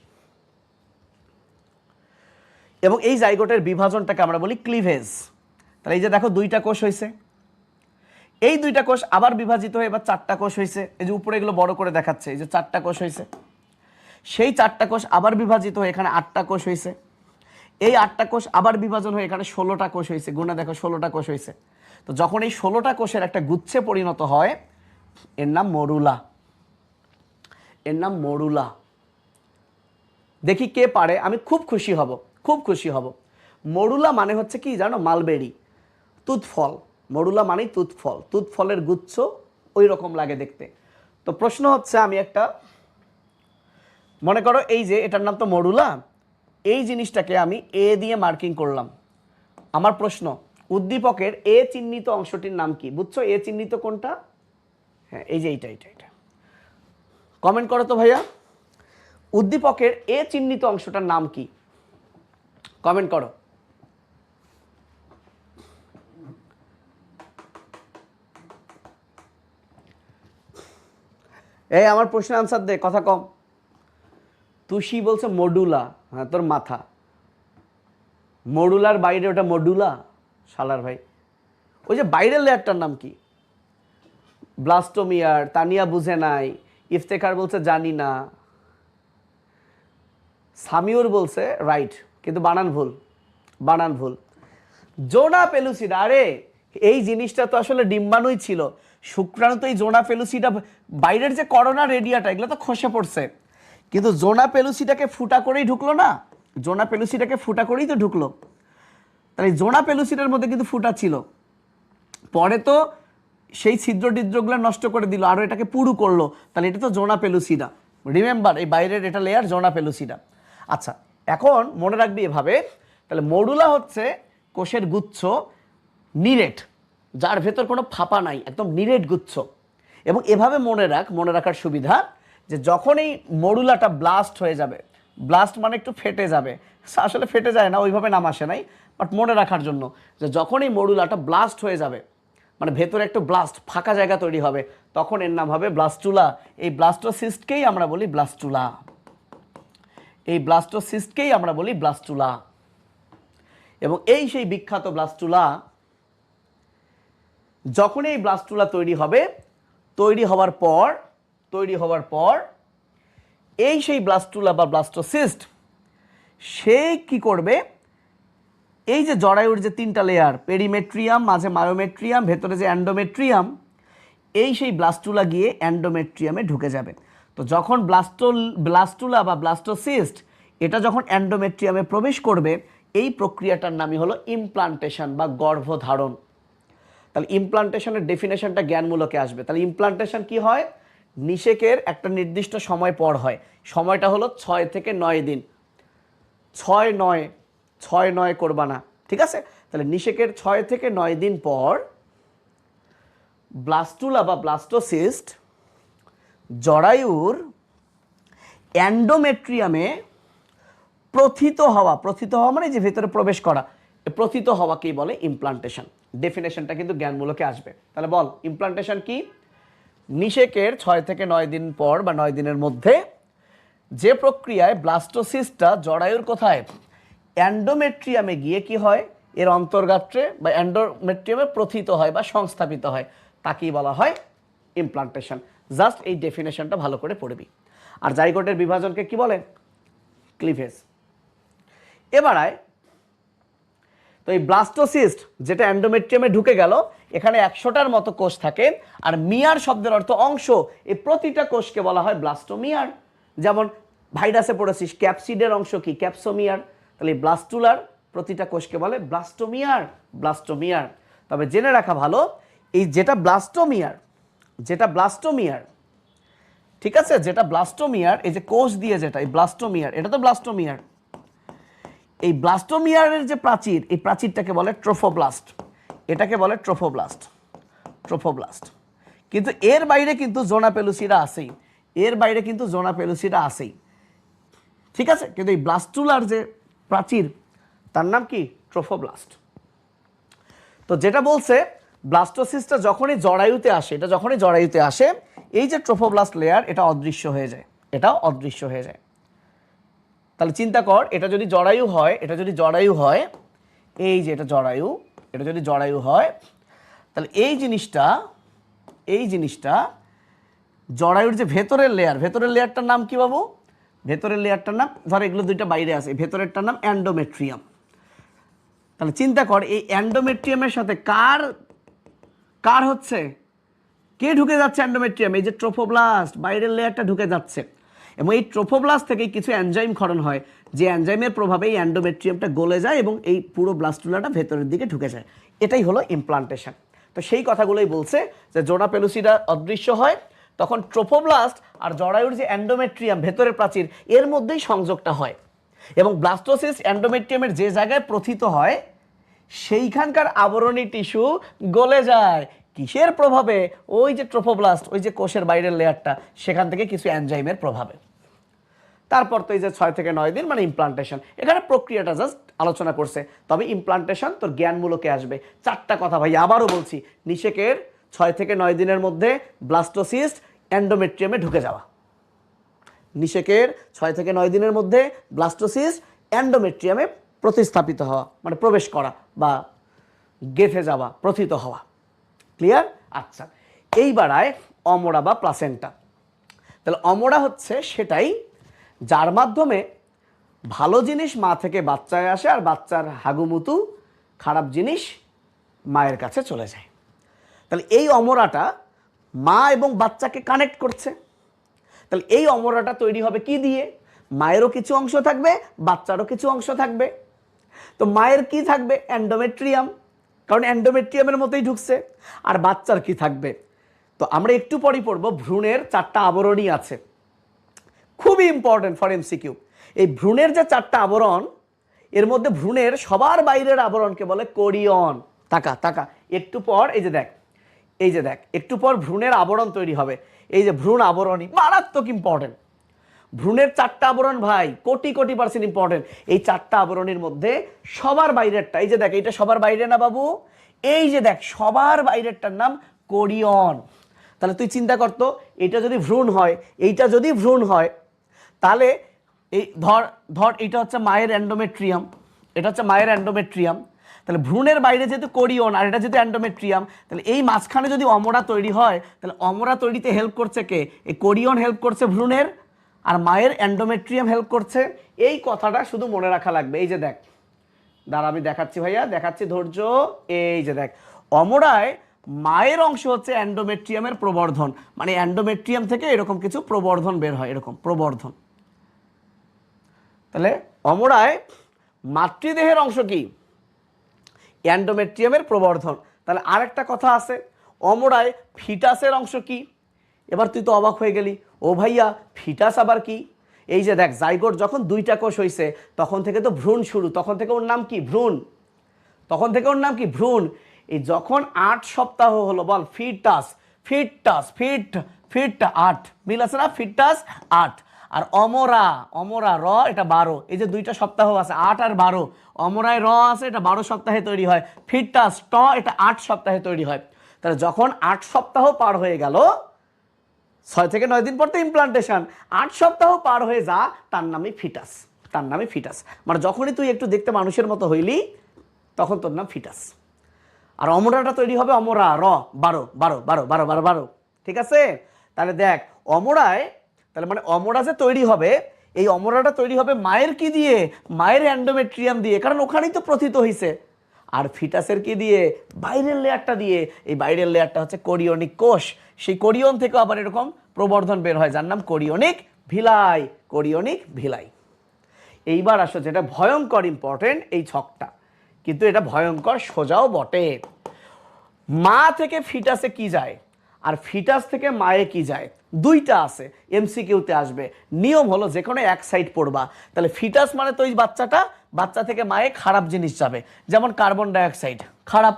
এবং এই জাইগোটের বিভাজনটাকে আমরা বলি ক্লিভেজ। তাহলে এই যে দেখো দুইটা কোষ হয়েছে, এই দুইটা কোষ আবার বিভাজিত হয়ে এবার চারটা কোষ হয়েছে। এই যে উপরে এগুলো বড় করে দেখাচ্ছে, এই যে চারটা কোষ হয়েছে। সেই চারটা কোষ আবার বিভাজিত হয়ে এখানে আটটা কোষ হয়েছে। এই আটটা কোষ আবার বিভাজন হয়ে এখানে 16টা কোষ হয়েছে। গুণে দেখো 16টা কোষ হয়েছে। তো যখন এই 16টা কোষের একটা গুচ্ছে পরিণত হয়, এর নাম মরুলা, এর নাম মরুলা। দেখি কে পারে, আমি খুব খুশি হব, খুব খুশি হব। মরুলা মানে হচ্ছে কি জানো? মালবেরি, তুতফল। মরুলা মানেই তুতফল, তুতফলের গুচ্ছ ওই রকম লাগে দেখতে। তো প্রশ্ন হচ্ছে, আমি একটা মনে করো এই যে এটার নাম তো মরুলা, এই জিনিসটাকে আমি এ দিয়ে মার্কিং করলাম। আমার প্রশ্ন, উদ্দীপকের এ চিহ্নিত অংশটির নাম কি? বুঝছো এ চিহ্নিত কোনটা? হ্যাঁ এই যে এইটা, এটা কমেন্ট করো তো ভাইয়া, উদ্দীপকের এ চিহ্নিত অংশটার নাম কি? কমেন্ট করো। এই আমার প্রশ্নের আনসার দে, কথা কম। তুষি বলছে মডুলা, হ্যাঁ তোর মাথা, মডুলার বাইরে ওটা মডুলা, শালার ভাই। ওই যে বাইরের লেয়ারটার নাম কি? ব্লাস্টোমিয়ার। তানিয়া বুঝে নাই, ইফতেখার বলছে জানি না, সামিউর বলছে রাইট, কিন্তু বানান ভুল, বানান ভুল। জোনা পেলুসিডা, আরে এই জিনিসটা তো আসলে ডিম্বাণুই ছিল। শুক্রাণু তো এই জোনা পেলুসিডা, বাইরের যে করোনা রেডিয়াটা এগুলো তো খসে পড়ছে, কিন্তু জোনা পেলুসিডাকে ফুটা করেই ঢুকলো না, জোনা পেলুসিডাকে ফুটা করেই তো ঢুকলো। তাহলে জোনা পেলুসিডার মধ্যে কিন্তু ফুটা ছিল, পরে তো সেই ছিদ্র টিদ্রগুলো নষ্ট করে দিল, আরও এটাকে পুরু করলো। তাহলে এটা তো জোনা পেলুসিডা, রিমেম্বার এই বাইরের এটা লেয়ার জোনা পেলুসিডা। আচ্ছা, এখন মনে রাখবি এভাবে, তাহলে মডুলা হচ্ছে কোষের গুচ্ছ, নিরেট, যার ভেতর কোনো ফাঁপা নাই, একদম নিরেট গুচ্ছ। এবং এভাবে মনে রাখার সুবিধা যে যখন এই মডুলাটা ব্লাস্ট হয়ে যাবে, ব্লাস্ট মানে একটু ফেটে যাবে, আসলে ফেটে যায় না, ওইভাবে নাম আসে নাই, বাট মনে রাখার জন্য যে যখন এই মডুলাটা ব্লাস্ট হয়ে যাবে, মানে ভেতরে একটু ব্লাস্ট ফাঁকা জায়গা তৈরি হবে, তখন এর নাম হবে ব্লাস্টুলা। এই ব্লাস্টোসিস্টকেই আমরা বলি ব্লাস্টুলা, এই ব্লাস্টোসিস্টকেই আমরা বলি ব্লাস্টুলা। এবং এই সেই বিখ্যাত ব্লাস্টুলা, যখন এই ব্লাস্টুলা তৈরি হবে, তৈরি হওয়ার পর এই সেই ব্লাস্টুলা বা ব্লাস্টোসিস্ট সে কি করবে, এই যে জরায়ুর যে তিনটা লেয়ার, পেরিমেট্রিয়াম, মাঝে মায়োমেট্রিয়াম, ভেতরে যে অ্যান্ডোমেট্রিয়াম, এই সেই ব্লাস্টুলা গিয়ে অ্যান্ডোমেট্রিয়ামে ঢুকে যাবে। তো যখন ব্লাস্টুলা বা ব্লাস্টোসিস্ট এটা যখন অ্যান্ডোমেট্রিয়ামে প্রবেশ করবে, এই প্রক্রিয়াটার নামই হলো ইমপ্লান্টেশন বা গর্ভধারণ। তাহলে ইমপ্লান্টেশনের ডেফিনেশনটা জ্ঞানমূলকে আসবে। তাহলে ইমপ্লান্টেশন কি হয়, নিষেকের একটা নির্দিষ্ট সময় পর হয়, সময়টা হলো 6 থেকে 9 দিন, 6-9 করবা না, ঠিক আছে? তাহলে নিষেকের 6 থেকে 9 দিন পর ব্লাস্টুলা বা ব্লাস্টোসিস্ট জরায়ুর অ্যান্ডোমেট্রিয়ামে প্রথিত হওয়া মানে যে ভেতরে প্রবেশ করা, প্রথিত হওয়াকেই বলে ইমপ্লান্টেশন। ডেফিনেশনটা কিন্তু জ্ঞানমূলকে আসবে। তাহলে বল ইমপ্লান্টেশন কি? নিষেকের 6 থেকে 9 দিন পর বা 9 দিনের মধ্যে যে প্রক্রিয়ায় ব্লাস্টোসিস্টটা জরায়ুর কোথায়, অ্যান্ডোমেট্রিয়ামে গিয়ে কি হয়, এর অন্তর্গাত্রে বা অ্যান্ডোমেট্রিয়ামে প্রথিত হয় বা সংস্থাপিত হয়, তাকেই বলা হয় ইমপ্লান্টেশন। জাস্ট এই ডেফিনেশনটা ভালো করে পড়বি। আর জাইগোটের বিভাজনকে কি বলে? ক্লিভেজ। এবার আয়, তো এই ব্লাস্টোসিস্ট যেটা অ্যান্ডোমেট্রিয়ামে ঢুকে গেল, এখানে 100টার মতো কোষ থাকে। আর মিয়ার শব্দের অর্থ অংশ, এই প্রতিটা কোষকে বলা হয় ব্লাস্টোমিয়ার। যেমন ভাইরাসে পড়েছিস, ক্যাপসিডের অংশ কি? ক্যাপসোমিয়ার। তাহলে এই ব্লাস্টুলার প্রতিটা কোষকে বলে ব্লাস্টোমিয়ার। তবে জেনে রাখা ভালো, এই যেটা ব্লাস্টোমিয়ার, ঠিক আছে, যেটা ব্লাস্টোমিয়ার, এই যে কোষ দিয়ে যেটা, এই ব্লাস্টোমিয়ার, এটা তো ব্লাস্টোমিয়ার। এই ব্লাস্টোমিয়ারের যে প্রাচীর, এই প্রাচীরটাকে বলে ট্রোফোব্লাস্ট, এটাকে বলে ট্রোফোব্লাস্ট। কিন্তু এর বাইরে কিন্তু জোনা পেলুসিডা আছেই, ঠিক আছে? কিন্তু এই ব্লাস্টুলার যে প্রাচীর, তার নাম কি? ট্রোফোব্লাস্ট। তো যেটা বলছে, ব্লাস্টোসিস্টটা যখনই জরায়ুতে আসে, এই যে ট্রোফোব্লাস্ট লেয়ার, এটা অদৃশ্য হয়ে যায়। তাহলে চিন্তা কর, এটা যদি জরায়ু হয়, এই যে এটা যদি জরায়ু হয়, তাহলে এই জিনিসটা জরায়ুর যে ভেতরের লেয়ারটার নাম কি বাবু? ভেতরের লেয়ারটার নাম, ধর এগুলো দুইটা বাইরে আছে, ভেতরেরটার নাম অ্যান্ডোমেট্রিয়াম। তাহলে চিন্তা কর, এই অ্যান্ডোমেট্রিয়ামের সাথে কার হচ্ছে, কে ঢুকে যাচ্ছে অ্যান্ডোমেট্রিয়াম? এই যে ট্রোফোব্লাস্ট, বাইরের লেয়ারটা ঢুকে যাচ্ছে। এবং এই ট্রোফোব্লাস্ট থেকে কিছু এনজাইম ক্ষরণ হয়, যে এনজাইমের প্রভাবে এই অ্যান্ডোমেট্রিয়ামটা গলে যায় এবং এই পুরো ব্লাস্টুলাটা ভেতরের দিকে ঢুকে যায়। এটাই হলো ইমপ্লান্টেশন। তো সেই কথাগুলোই বলছে যে জোনা পেলুসিডা অদৃশ্য হয়, তখন ট্রোফোব্লাস্ট আর জরায়ুর যে অ্যান্ডোমেট্রিয়াম, ভেতরের প্রাচীর, এর মধ্যেই সংযোগটা হয়। এবং ব্লাস্টোসিস্ট অ্যান্ডোমেট্রিয়ামের যে জায়গায় প্রথিত হয়, সেইখানকার আবরণী টিস্যু গলে যায়। কিসের প্রভাবে? ওই যে ট্রোফোব্লাস্ট, ওই যে কোষের বাইরের লেয়ারটা, সেখান থেকে কিছু এনজাইমের প্রভাবে। তারপর তো এই যে 6 থেকে 9 দিন মানে ইমপ্লান্টেশন। এখানে প্রক্রিয়াটা জাস্ট আলোচনা করছে, তবে ইমপ্লান্টেশন তোর জ্ঞানমূলকে আসবে। 4টা কথা ভাই আবারও বলছি, নিষেকের 6 থেকে 9 দিনের মধ্যে ব্লাস্টোসিস্ট অ্যান্ডোমেট্রিয়ামে ঢুকে যাওয়া, নিষেকের 6 থেকে 9 দিনের মধ্যে ব্লাস্টোসিস্ট অ্যান্ডোমেট্রিয়ামে প্রতিস্থাপিত হওয়া, মানে প্রবেশ করা বা গেঁথে যাওয়া, প্রথিত হওয়া। ক্লিয়ার? আচ্ছা, এইবার আয় অমরা বা প্লাসেন্টা। তাহলে অমরা হচ্ছে সেটাই যার মাধ্যমে ভালো জিনিস মা থেকে বাচ্চায় আসে, আর বাচ্চার হাগুমুতু খারাপ জিনিস মায়ের কাছে চলে যায়। তাহলে এই অমরাটা মা এবং বাচ্চাকে কানেক্ট করছে। তাহলে এই অমরাটা তৈরি হবে কি দিয়ে? মায়েরও কিছু অংশ থাকবে, বাচ্চারও কিছু অংশ থাকবে। তো মায়ের কি থাকবে? অ্যান্ডোমেট্রিয়াম, কারণ অ্যান্ডোমেট্রিয়ামের মতোই ঢুকছে। আর বাচ্চার কি থাকবে? তো আমরা একটু পরই পড়বো, ভ্রূণের 4টা আবরণী আছে। খুবই ইম্পর্টেন্ট ফর এমসিকিউ। এই ভ্রূণের যে 4টা আবরণ, এর মধ্যে ভ্রূণের সবার বাইরের আবরণকে বলে কোরিয়ন। তাকা তাকা, একটু পর এই যে দেখ, এই যে দেখ, একটু পর ভ্রূণের আবরণ তৈরি হবে। এই যে ভ্রূণ আবরণী মারাত্মক ইম্পর্টেন্ট। ভ্রূণের 4টা আবরণ ভাই কোটি কোটি % ইম্পর্টেন্ট। এই 4টা আবরণের মধ্যে সবার বাইরেরটা, এই যে দেখ, এটা সবার বাইরে না বাবু, এই যে দেখ সবার বাইরেরটার নাম কোরিয়ন। তাহলে তুই চিন্তা করতো, এটা যদি ভ্রূণ হয়, এইটা যদি ভ্রূণ হয়, তাহলে এই ধর ধর এটা হচ্ছে মায়ের এন্ডোমেট্রিয়াম, এটা হচ্ছে মায়ের এন্ডোমেট্রিয়াম। তাহলে ভ্রূণের বাইরে যেহেতু কোরিয়ন আর এটা যেহেতু এন্ডোমেট্রিয়াম, তাহলে এই মাঝখানে যদি অমরা তৈরি হয়, তাহলে অমরা তৈরিতে হেল্প করছে কে? এই কোরিয়ন হেল্প করছে ভ্রূণের, আর মায়ের এন্ডোমেট্রিয়াম হেল্প করছে। এই কথাটা শুধু মনে রাখা লাগবে। এই যে দেখ, দাঁড়া আমি দেখাচ্ছি ভাইয়া, দেখাচ্ছি, ধৈর্য। এই যে দেখ, অমরায় মায়ের অংশ হচ্ছে এন্ডোমেট্রিয়ামের প্রবর্ধন, মানে এন্ডোমেট্রিয়াম থেকে এরকম কিছু প্রবর্ধন বের হয়, এরকম প্রবর্ধন। তাহলে অমরায় মাতৃদেহের অংশ কি? এন্ডোমেট্রিয়ামের প্রবর্ধন। তাহলে আরেকটা কথা আছে, অমরায় ফিটাসের অংশ কি? এবার তুই তো অবাক হয়ে গেলি, ও ভাইয়া ফিটাস আবার কি? এই যে দেখ, জাইগোট যখন 2টা কোষ হয়েছে, তখন থেকে তো ভ্রূণ শুরু, তখন থেকে ওর নাম কি? ভ্রূণ। তখন থেকে ওর নাম কি? ভ্রূণ। এই যখন 8 সপ্তাহ হলো, বল ফিটাস, ফিটাস, ফিট 8, মিল আছে না? ফিটাস 8। আর অমরা, অমরা র, এটা 12। এই যে 2টা সপ্তাহ আছে, 8 আর 12। অমরায় র আছে, এটা 12 সপ্তাহে তৈরি হয়। ফিটাস ট, এটা 8 সপ্তাহে তৈরি হয়। তাহলে যখন 8 সপ্তাহ পার হয়ে গেল, 6 থেকে 9 দিন পর তো ইমপ্লান্টেশন, 8 সপ্তাহ পার হয়ে যা, তার নামই ফিটাস, তার নামই ফিটাস। মানে যখনই তুই একটু দেখতে মানুষের মতো হইলি, তখন তোর নাম ফিটাস। আর অমরাটা তৈরি হবে অমরা র 12 12 12 12 12 12, ঠিক আছে? তাহলে দেখ, অমরায়, তাহলে মানে অমরা যে তৈরি হবে, এই অমরাটা তৈরি হবে মায়ের কি দিয়ে? মায়ের এন্ডোমেট্রিয়াম দিয়ে, কারণ ওখানেই তো প্রথিত হয়েছে। আর ফিটাসের কি দিয়ে? বাইরের লেয়ারটা দিয়ে। এই বাইরের লেয়ারটা হচ্ছে কোরিয়নিক কোষ। সেই কোরিয়ন থেকে আবার এরকম প্রবর্ধন বের হয়, যার নাম কোরিয়নিক ভিলাই, কোরিয়নিক ভিলাই। এইবার আসো যেটা ভয়ঙ্কর ইম্পর্টেন্ট, এই ছকটা, কিন্তু এটা ভয়ঙ্কর সোজাও বটে। মা থেকে ফিটাসে কি যায় আর ফিটাস থেকে মায়ে কি যায়, 2টা আছে, এমসিকিউতে আসবে। নিয়ম হলো যে কোনো এক সাইড পড়বা। তাহলে ফিটাস মানে তো ওই বাচ্চাটা, বাচ্চা থেকে মায়ে খারাপ জিনিস যাবে, যেমন কার্বন ডাইঅক্সাইড খারাপ,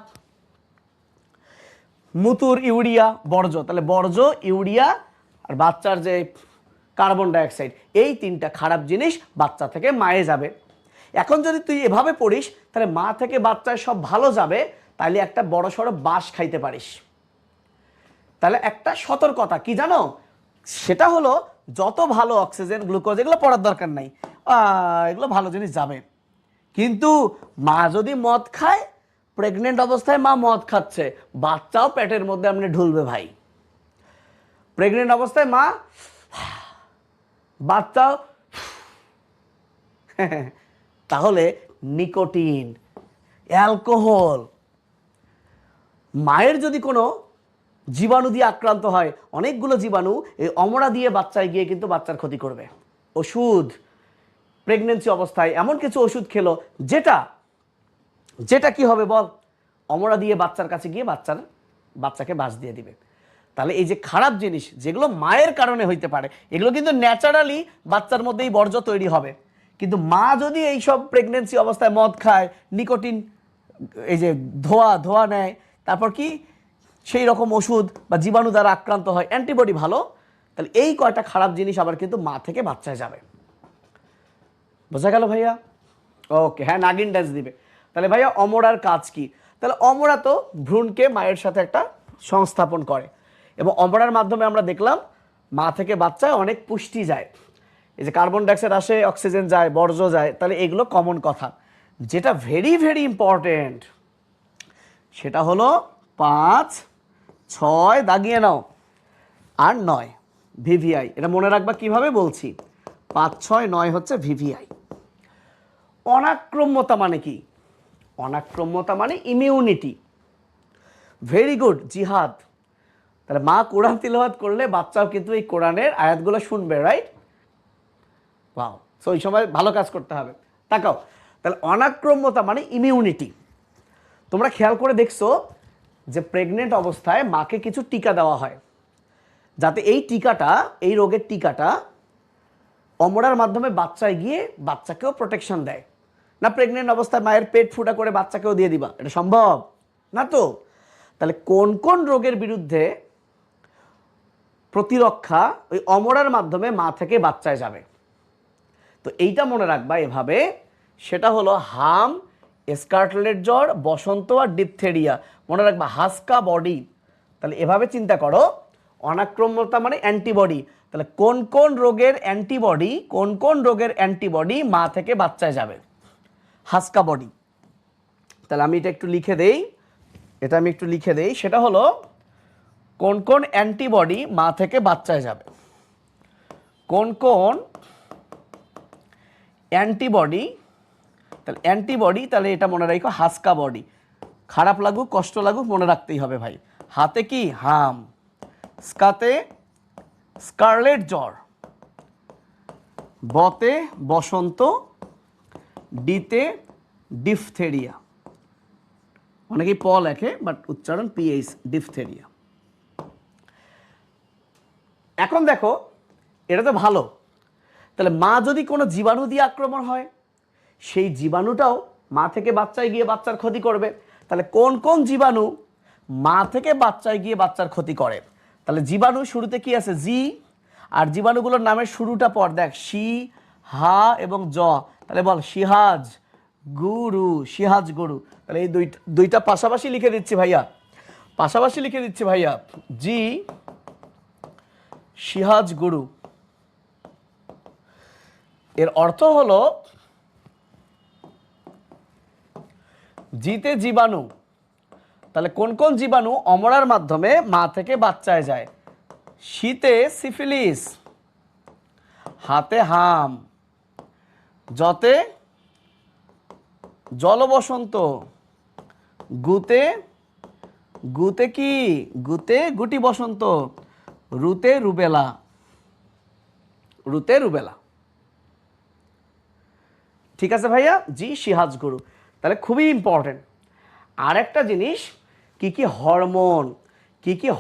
মুতুর ইউরিয়া বর্জ্য, তাহলে বর্জ্য ইউরিয়া আর বাচ্চার যে কার্বন ডাইঅক্সাইড, এই 3টা খারাপ জিনিস বাচ্চা থেকে মায়ে যাবে। এখন যদি তুই এভাবে পড়িস, তাহলে মা থেকে বাচ্চায় সব ভালো যাবে, তাহলে একটা বড় সড়ো বাঁশ খাইতে পারিস। তাহলে একটা সতর্কতা কি জানো, সেটা হলো যত ভালো অক্সিজেন, গ্লুকোজ, এগুলো পড়ার দরকার নাই, এগুলো ভালো জিনিস যাবে। কিন্তু মা যদি মদ খায়, প্রেগনেন্ট অবস্থায় মা মদ খাচ্ছে, বাচ্চাও পেটের মধ্যে আপনি ঢুলবে ভাই। প্রেগনেন্ট অবস্থায় মা, বাচ্চাও, তাহলে নিকোটিন, অ্যালকোহল, মায়ের যদি কোনো জীবাণু দিয়ে আক্রান্ত হয়, অনেকগুলো জীবাণু এই অমরা দিয়ে বাচ্চায় গিয়ে কিন্তু বাচ্চার ক্ষতি করবে। ওষুধ, প্রেগনেন্সি অবস্থায় এমন কিছু ওষুধ খেলো যেটা যেটা কি হবে বল, অমরা দিয়ে বাচ্চার কাছে গিয়ে বাচ্চাকে বাস দিয়ে দিবে। তাহলে এই যে খারাপ জিনিস যেগুলো মায়ের কারণে হইতে পারে, এগুলো কিন্তু ন্যাচারালি বাচ্চার মধ্যেই বর্জ্য তৈরি হবে। কিন্তু মা যদি এইসব প্রেগনেন্সি অবস্থায় মদ খায়, নিকোটিন, এই যে ধোয়া নেয়, তারপর কি সেই রকম ওষুধ বা জীবাণু দ্বারা আক্রান্ত হয়, অ্যান্টিবডি ভালো, তাহলে এই কয়টা খারাপ জিনিস আবার কিন্তু মা থেকে বাচ্চায় যাবে। বোঝা গেল ভাইয়া? ওকে, হ্যাঁ, নাগিন ড্যান্স দিবে। তাহলে ভাইয়া অমরার কাজ কি? তাহলে অমরা তো ভ্রূণকে মায়ের সাথে একটা সংস্থাপন করে, এবং অমরার মাধ্যমে আমরা দেখলাম মা থেকে বাচ্চায় অনেক পুষ্টি যায়। এই যে কার্বন ডাইঅক্সাইড আসে, অক্সিজেন যায়, বর্জ্য যায়, তাহলে এগুলো কমন কথা। যেটা ভেরি ভেরি ইম্পর্টেন্ট সেটা হলো 5, 6 দাগিয়ে নাও, আর 9 ভিভিআই। এটা মনে রাখবা কিভাবে বলছি, 5, 6, 9 হচ্ছে ভিভিআই। অনাক্রম্যতা মানে কি? অনাক্রম্যতা মানে ইমিউনিটি। ভেরি গুড, জিহাদ। তাহলে মা কোরআন তিলাওয়াত করলে বাচ্চাও কিন্তু এই কোরআনের আয়াতগুলো শুনবে, রাইট? ওয়াও, সো ওই সময় ভালো কাজ করতে হবে। তাকাও, তাহলে অনাক্রম্যতা মানে ইমিউনিটি। তোমরা খেয়াল করে দেখছো যে প্রেগনেন্ট অবস্থায় মাকে কিছু টিকা দেওয়া হয়, যাতে এই টিকাটা, এই রোগের টিকাটা অমরার মাধ্যমে বাচ্চায় গিয়ে বাচ্চাকেও প্রোটেকশন দেয় না? প্রেগনেন্ট অবস্থায় মায়ের পেট ফুটা করে বাচ্চাকেও দিয়ে দিবা, এটা সম্ভব না তো? তাহলে কোন কোন রোগের বিরুদ্ধে প্রতিরক্ষা ওই অমরার মাধ্যমে মা থেকে বাচ্চায় যাবে? তো এইটা মনে রাখবা এভাবে, সেটা হলো হাম, স্কারলেট জ্বর, বসন্ত আর ডিপথেরিয়া। মনে রাখবা হাসকা বডি। তাহলে এভাবে চিন্তা করো, অনাক্রম্যতা মানে অ্যান্টিবডি। তাহলে কোন কোন রোগের অ্যান্টিবডি, কোন কোন রোগের অ্যান্টিবডি মা থেকে বাচ্চায় যাবে? হাসকা বডি। তাহলে আমি এটা একটু লিখে দেই, সেটা হলো কোন কোন অ্যান্টিবডি মা থেকে বাচ্চায় যাবে। কোন কোন অ্যান্টিবডি, তাহলে অ্যান্টিবডি, তাহলে এটা মনে রাখো হাসকা বডি। খারাপ লাগুক কষ্ট লাগুক মনে রাখতেই হবে ভাই। হাতে কি? হাম, স্কাতে স্কারলেট জ্বর, বতে বসন্ত, ডিতে ডিফথেরিয়া। অনেকেই প লেখে বাট উচ্চারণ পিএইচ, ডিফথেরিয়া। এখন দেখো এটা তো ভালো, তাহলে মা যদি কোনো জীবাণু দিয়ে আক্রমণ হয়, সেই জীবাণুটাও মা থেকে বাচ্চায় গিয়ে বাচ্চার ক্ষতি করবে। তাহলে কোন কোন জীবাণু মা থেকে বাচ্চায় গিয়ে বাচ্চার ক্ষতি করে? তাহলে জীবাণু শুরুতে কি আছে? জি। আর জীবাণুগুলোর নামের শুরুটা পর দেখ, শি, হা এবং জ। তাহলে বল সিহাজ গুরু, সিহাজ গুরু। তাহলে এই দুইটা পাশাপাশি লিখে দিচ্ছি ভাইয়া, জি সিহাজ গুরু। এর অর্থ হলো জিতে জীবাণু। তাহলে কোন কোন জীবাণু অমরার মাধ্যমে মা থেকে বাচ্চায় যায়? শীতে সিফিলিস, হাতে হাম, জতে জলবসন্ত, গুতে কি? গুতে গুটি বসন্ত, রুতে রুবেলা। ঠিক আছে ভাইয়া, জি সিহাজ গুরু। তাহলে খুবই ইম্পর্টেন্ট। আর একটা জিনিস, কি কি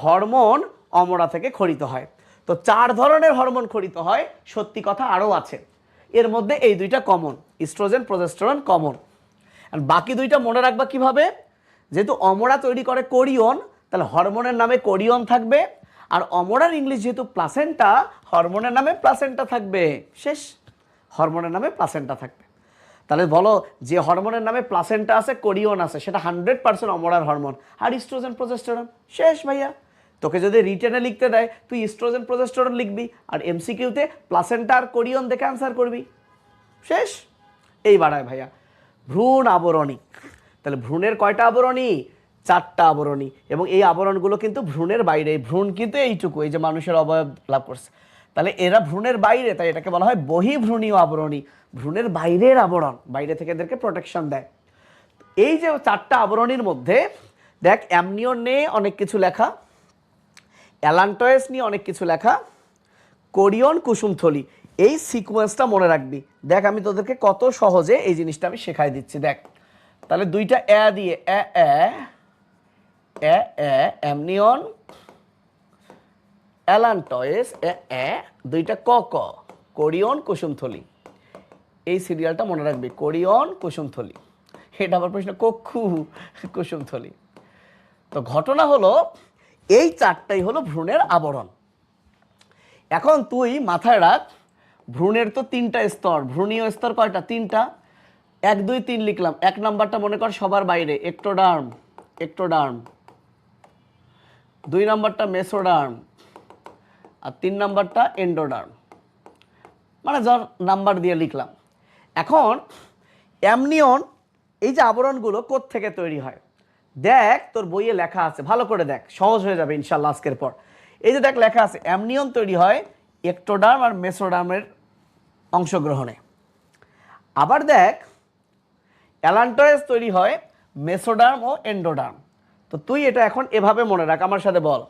হরমোন অমরা থেকে খরিত হয়? তো 4 ধরনের হরমোন খরিত হয়, সত্যি কথা আরও আছে। এর মধ্যে এই দুইটা কমন, ইস্ট্রোজেন প্রজেস্টেরন কমন। আর বাকি দুইটা মনে রাখবা কিভাবে? যেহেতু অমরা তৈরি করে কোরিয়ন, তাহলে হরমোনের নামে কোরিয়ন থাকবে। আর অমরার ইংলিশ যেহেতু প্লাসেন্টা, হরমোনের নামে প্লাসেন্টা থাকবে। শেষ, হরমোনের নামে প্লাসেন্টা থাকবে। তাহলে বলো, যে হরমোনের নামে প্লাসেন্টা আছে, কোরিয়ন আছে, সেটা 100% অমরার হরমোন। আর ইস্ট্রোজেন প্রজেস্টেরন। শেষ ভাইয়া। তোকে যদি রিটেনে লিখতে দেয়, তুই ইস্ট্রোজেন প্রজেস্টেরন লিখবি, আর এমসিকিউতে প্লাসেন্টা আর কোরিয়ন দেখে আনসার করবি। শেষ। এইবার ভাইয়া ভ্রূণ আবরণী। তাহলে ভ্রূণের কয়টা আবরণী? 4টা আবরণী। এবং এই আবরণগুলো কিন্তু ভ্রূণের বাইরে। ভ্রূণ কিন্তু এইটুকু, এই যে মানুষের অবয়ব লাভ করছে, তাহলে এরা ভ্রূণের বাইরে, তাই এটাকে বলা হয় বহির্ভ্রূণীয় আবরণী। ভ্রূণের বাইরের আবরণ, বাইরে থেকে এদেরকে প্রোটেকশন দেয়। এই যে 4টা আবরণীর মধ্যে দেখ, অ্যামনিয়ন নিয়ে অনেক কিছু লেখা, অ্যালান্টয়েস নিয়ে অনেক কিছু লেখা, কোরিয়ন, কুসুমথলি। এই সিকোয়েন্সটা মনে রাখবি। দেখ আমি তোদেরকে কত সহজে এই জিনিসটা আমি শেখাই দিচ্ছি। দেখ তাহলে দুইটা এ দিয়ে অ্যামনিয়ন, অ্যালান্টয়েস, দুইটা ক কোরিয়ন, কুসুমথলি। এই সিরিয়ালটা মনে রাখবি, কোরিয়ন, কুসুমথলি। এটা আবার প্রশ্ন, কক্ষু, কুসুমথলি। তো ঘটনা হলো এই 4টাই হলো ভ্রূণের আবরণ। এখন তুই মাথায় রাখ, ভ্রূণের তো 3টা স্তর। ভ্রূণীয় স্তর কয়টা? 3টা। 1, 2, 3 লিখলাম। 1 নাম্বারটা মনে কর সবার বাইরে, একটোডার্ম। 2 নাম্বারটা মেসোডার্ম, আর 3 নাম্বারটা এন্ডোডার্ম। মানে যার নাম্বার দিয়ে লিখলাম। এখন অ্যামনিয়ন, এই যে আবরণগুলো কোত্থেকে তৈরি হয়? দেখ তোর বইয়ে লেখা আছে, ভালো করে দেখ, সহজ হয়ে যাবে ইনশাল্লাহ আজকের পর। এই যে দেখ লেখা আছে, অ্যামনিয়ন তৈরি হয় একটোডার্ম আর মেসোডার্মের অংশগ্রহণে। আবার দেখ অ্যালান্টয়েস তৈরি হয় মেসোডার্ম ও এন্ডোডার্ম। তো তুই এটা এখন এভাবে মনে রাখ, আমার সাথে বল,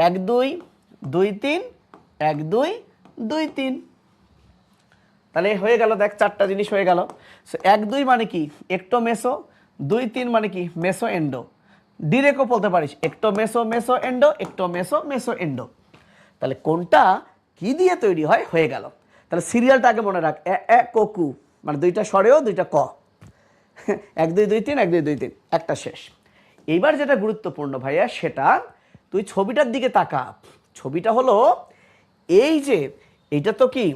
1, 2, 2, 3, 1, 2, 2, 3। তাহলে হয়ে গেল, দেখ 4টা জিনিস হয়ে গেল। 1, 2 মানে কি? একটো মেসো। 2, 3 মানে কি? মেসো এন্ডো। ডিরেক্টও বলতে পারিস, একটো মেসো মেসো এন্ডো, একটো মেসো মেসো এন্ডো। তাহলে কোনটা কি দিয়ে তৈরি হয় হয়ে গেল। তাহলে সিরিয়ালটা আগে মনে রাখ, এ ককু, মানে দুইটা সরেও দুইটা ক, 1 2 2 3 1 2 2 3, একটা শেষ। এইবার যেটা গুরুত্বপূর্ণ ভাইয়া, সেটা তুই ছবিটার দিকে তাকা। ছবিটা হলো এই যে, এইটা তো কি,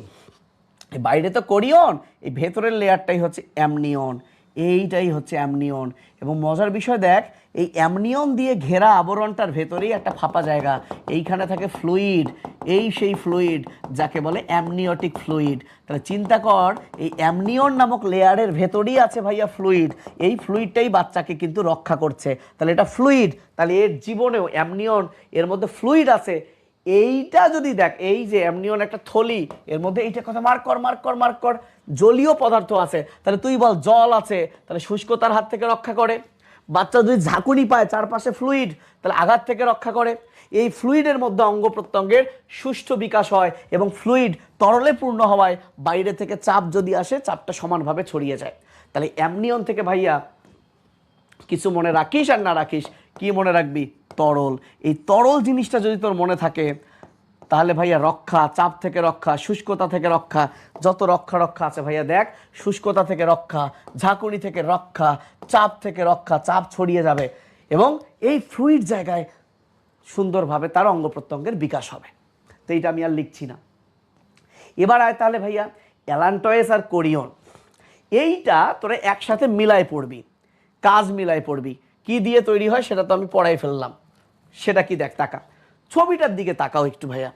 বাইরে তো কোরিয়ন, এই ভেতরের লেয়ারটাই হচ্ছে অ্যামনিয়ন, এইটাই হচ্ছে অ্যামনিয়ন। এবং মজার বিষয় দেখ, এই অ্যামনিয়ন দিয়ে ঘেরা আবরণটার ভেতরেই একটা ফাঁপা জায়গা, এইখানে থাকে ফ্লুইড, এই সেই ফ্লুইড যাকে বলে অ্যামনিওটিক ফ্লুইড। তাহলে চিন্তা কর, এই অ্যামনিয়ন নামক লেয়ারের ভেতরেই আছে ভাইয়া ফ্লুইড, এই ফ্লুইডটাই বাচ্চাকে কিন্তু রক্ষা করছে। তাহলে এটা ফ্লুইড, তাহলে এর জীবনেও অ্যামনিয়ন, এর মধ্যে ফ্লুইড আছে। এইটা যদি দেখ, এই যে অ্যামনিয়ন একটা থলি, এর মধ্যে এইটা কথা মার্ক কর মার্ক কর মার্ক কর, জলীয় পদার্থ আছে। তাহলে তুই বল জল আছে, তাহলে শুষ্কতার হাত থেকে রক্ষা করে। বাচ্চা যদি ঝাঁকুনি পায়, চারপাশে ফ্লুইড, তাহলে আঘাত থেকে রক্ষা করে। এই ফ্লুইডের মধ্যে অঙ্গ প্রত্যঙ্গের সুষ্ঠু বিকাশ হয়, এবং ফ্লুইড তরলে পূর্ণ হওয়ায় বাইরে থেকে চাপ যদি আসে, চাপটা সমানভাবে ছড়িয়ে যায়। তাহলে অ্যামনিয়ন থেকে ভাইয়া কিছু মনে রাখিস আর না রাখিস, কি মনে রাখবি? তরল। এই তরল জিনিসটা যদি তোর মনে থাকে, তাহলে ভাইয়া রক্ষা, চাপ থেকে রক্ষা, শুষ্কতা থেকে রক্ষা, যত রক্ষা আছে ভাইয়া দেখ, শুষ্কতা থেকে রক্ষা, ঝাঁকুনি থেকে রক্ষা, চাপ থেকে রক্ষা, চাপ ছড়িয়ে যাবে এবং এই ফ্লুইড জায়গায় সুন্দরভাবে তার অঙ্গ প্রত্যঙ্গের বিকাশ হবে। তো এইটা আমি আর লিখছি না। এবার আয় তাহলে ভাইয়া অ্যালান্টয়েস আর কোরিয়ন, এইটা তোরা একসাথে মিলায় পড়বি, কাজ মিলায় পড়বি। কি দিয়ে তৈরি হয় সেটা তো আমি পড়াই ফেললাম, সেটা কি দেখ, তাকা ছবিটার দিকে, তাকাও একটু ভাইয়া,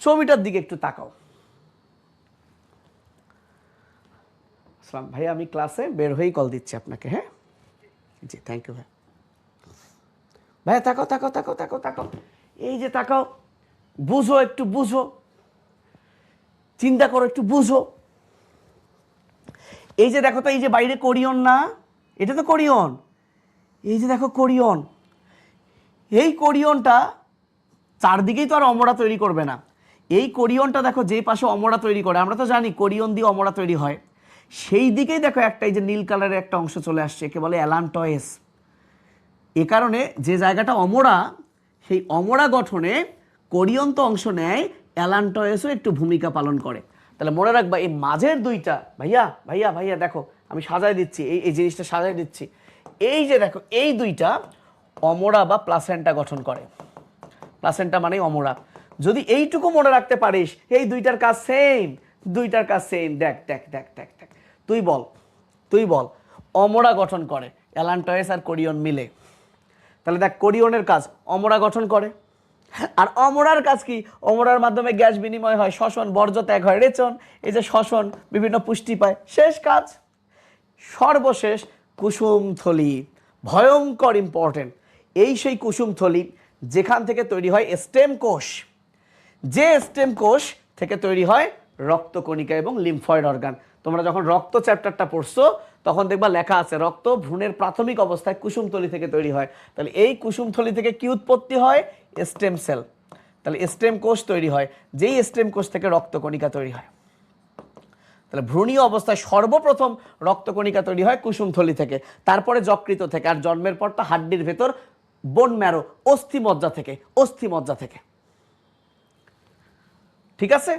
ছবিটার দিকে একটু তাকাও। আসসালাম ভাইয়া, আমি ক্লাসে বের হয়েই কল দিচ্ছি আপনাকে। হ্যাঁ জি, থ্যাংক ইউ ভাই। ভাইয়া তাকাও তাকাও তাকাও তাকাও তাকাও, এই যে তাকাও, বুঝো, একটু বুঝো, চিন্তা করো, একটু বুঝো। এই যে দেখো তো, এই যে বাইরে কোরিয়ন না, এটা তো কোরিয়ন, এই যে দেখো কোরিয়ন, এই কোরিয়নটা চারদিকেই তো আর অমরা তৈরি করবে না। এই কোরিয়নটা দেখো যে পাশে অমরা তৈরি করে, আমরা তো জানি কোরিয়ন দিয়ে অমরা তৈরি হয়, সেই দিকেই দেখো একটা এই যে নীল কালারের একটা অংশ চলে আসছে, একে বলে অ্যালান্টয়েস। এ কারণে যে জায়গাটা অমরা, সেই অমরা গঠনে কোরিয়ন তো অংশ নেয়, অ্যালান্টয়েসও একটু ভূমিকা পালন করে। তাহলে মনে রাখবা, এই মাঝের দুইটা, ভাইয়া ভাইয়া ভাইয়া দেখো আমি সাজাই দিচ্ছি, এই জিনিসটা সাজাই দিচ্ছি, এই যে দেখো এই দুইটা অমরা বা প্লাসেন্টা গঠন করে। প্লাসেন্টা মানেই অমরা। যদি এইটুকু মনে রাখতে পারিস, এই দুইটার কাজ সেম, দুইটার কাজ সেম। দেখ দেখ দেখ দেখ দেখ, তুই বল, তুই বল, অমরা গঠন করে অ্যালান্টয়েস আর কোরিয়ন মিলে। তাহলে দেখ, কোরিয়নের কাজ অমরা গঠন করে, আর অমরার কাজ কি? অমরার মাধ্যমে গ্যাস বিনিময় হয়, শ্বসন, বর্জ্য ত্যাগ হয়, রেচন, এই যে শ্বসন, বিভিন্ন পুষ্টি পায়, শেষ কাজ। সর্বশেষ কুসুমথলি, ভয়ঙ্কর ইম্পর্টেন্ট। এই সেই কুসুমথলি যেখান থেকে তৈরি হয় স্টেম কোষ, যে স্টেম কোষ থেকে তৈরি হয় রক্তকণিকা এবং লিম্ফয়েড অর্গান। তোমরা যখন রক্ত চ্যাপ্টারটা পড়ছো, তখন দেখবা লেখা আছে রক্ত ভ্রূণের প্রাথমিক অবস্থায় কুসুমথলি থেকে তৈরি হয়। তাহলে এই কুসুমথলি থেকে কি উৎপত্তি হয়? Stem cell. তাহলে স্টেম কোষ তৈরি হয়, যেই স্টেম কোষ থেকে রক্তকণিকা তৈরি হয়। তাহলে ভ্রূণীয় অবস্থায় সর্বপ্রথম রক্তকণিকা তৈরি হয় কুসুমথলি থেকে, তারপরে যকৃত থেকে, আর জন্মের পর তো হাড্ডির ভেতর বোন ম্যারো, অস্থিমজ্জা থেকে, অস্থিমজ্জা থেকে। ঠিক আছে,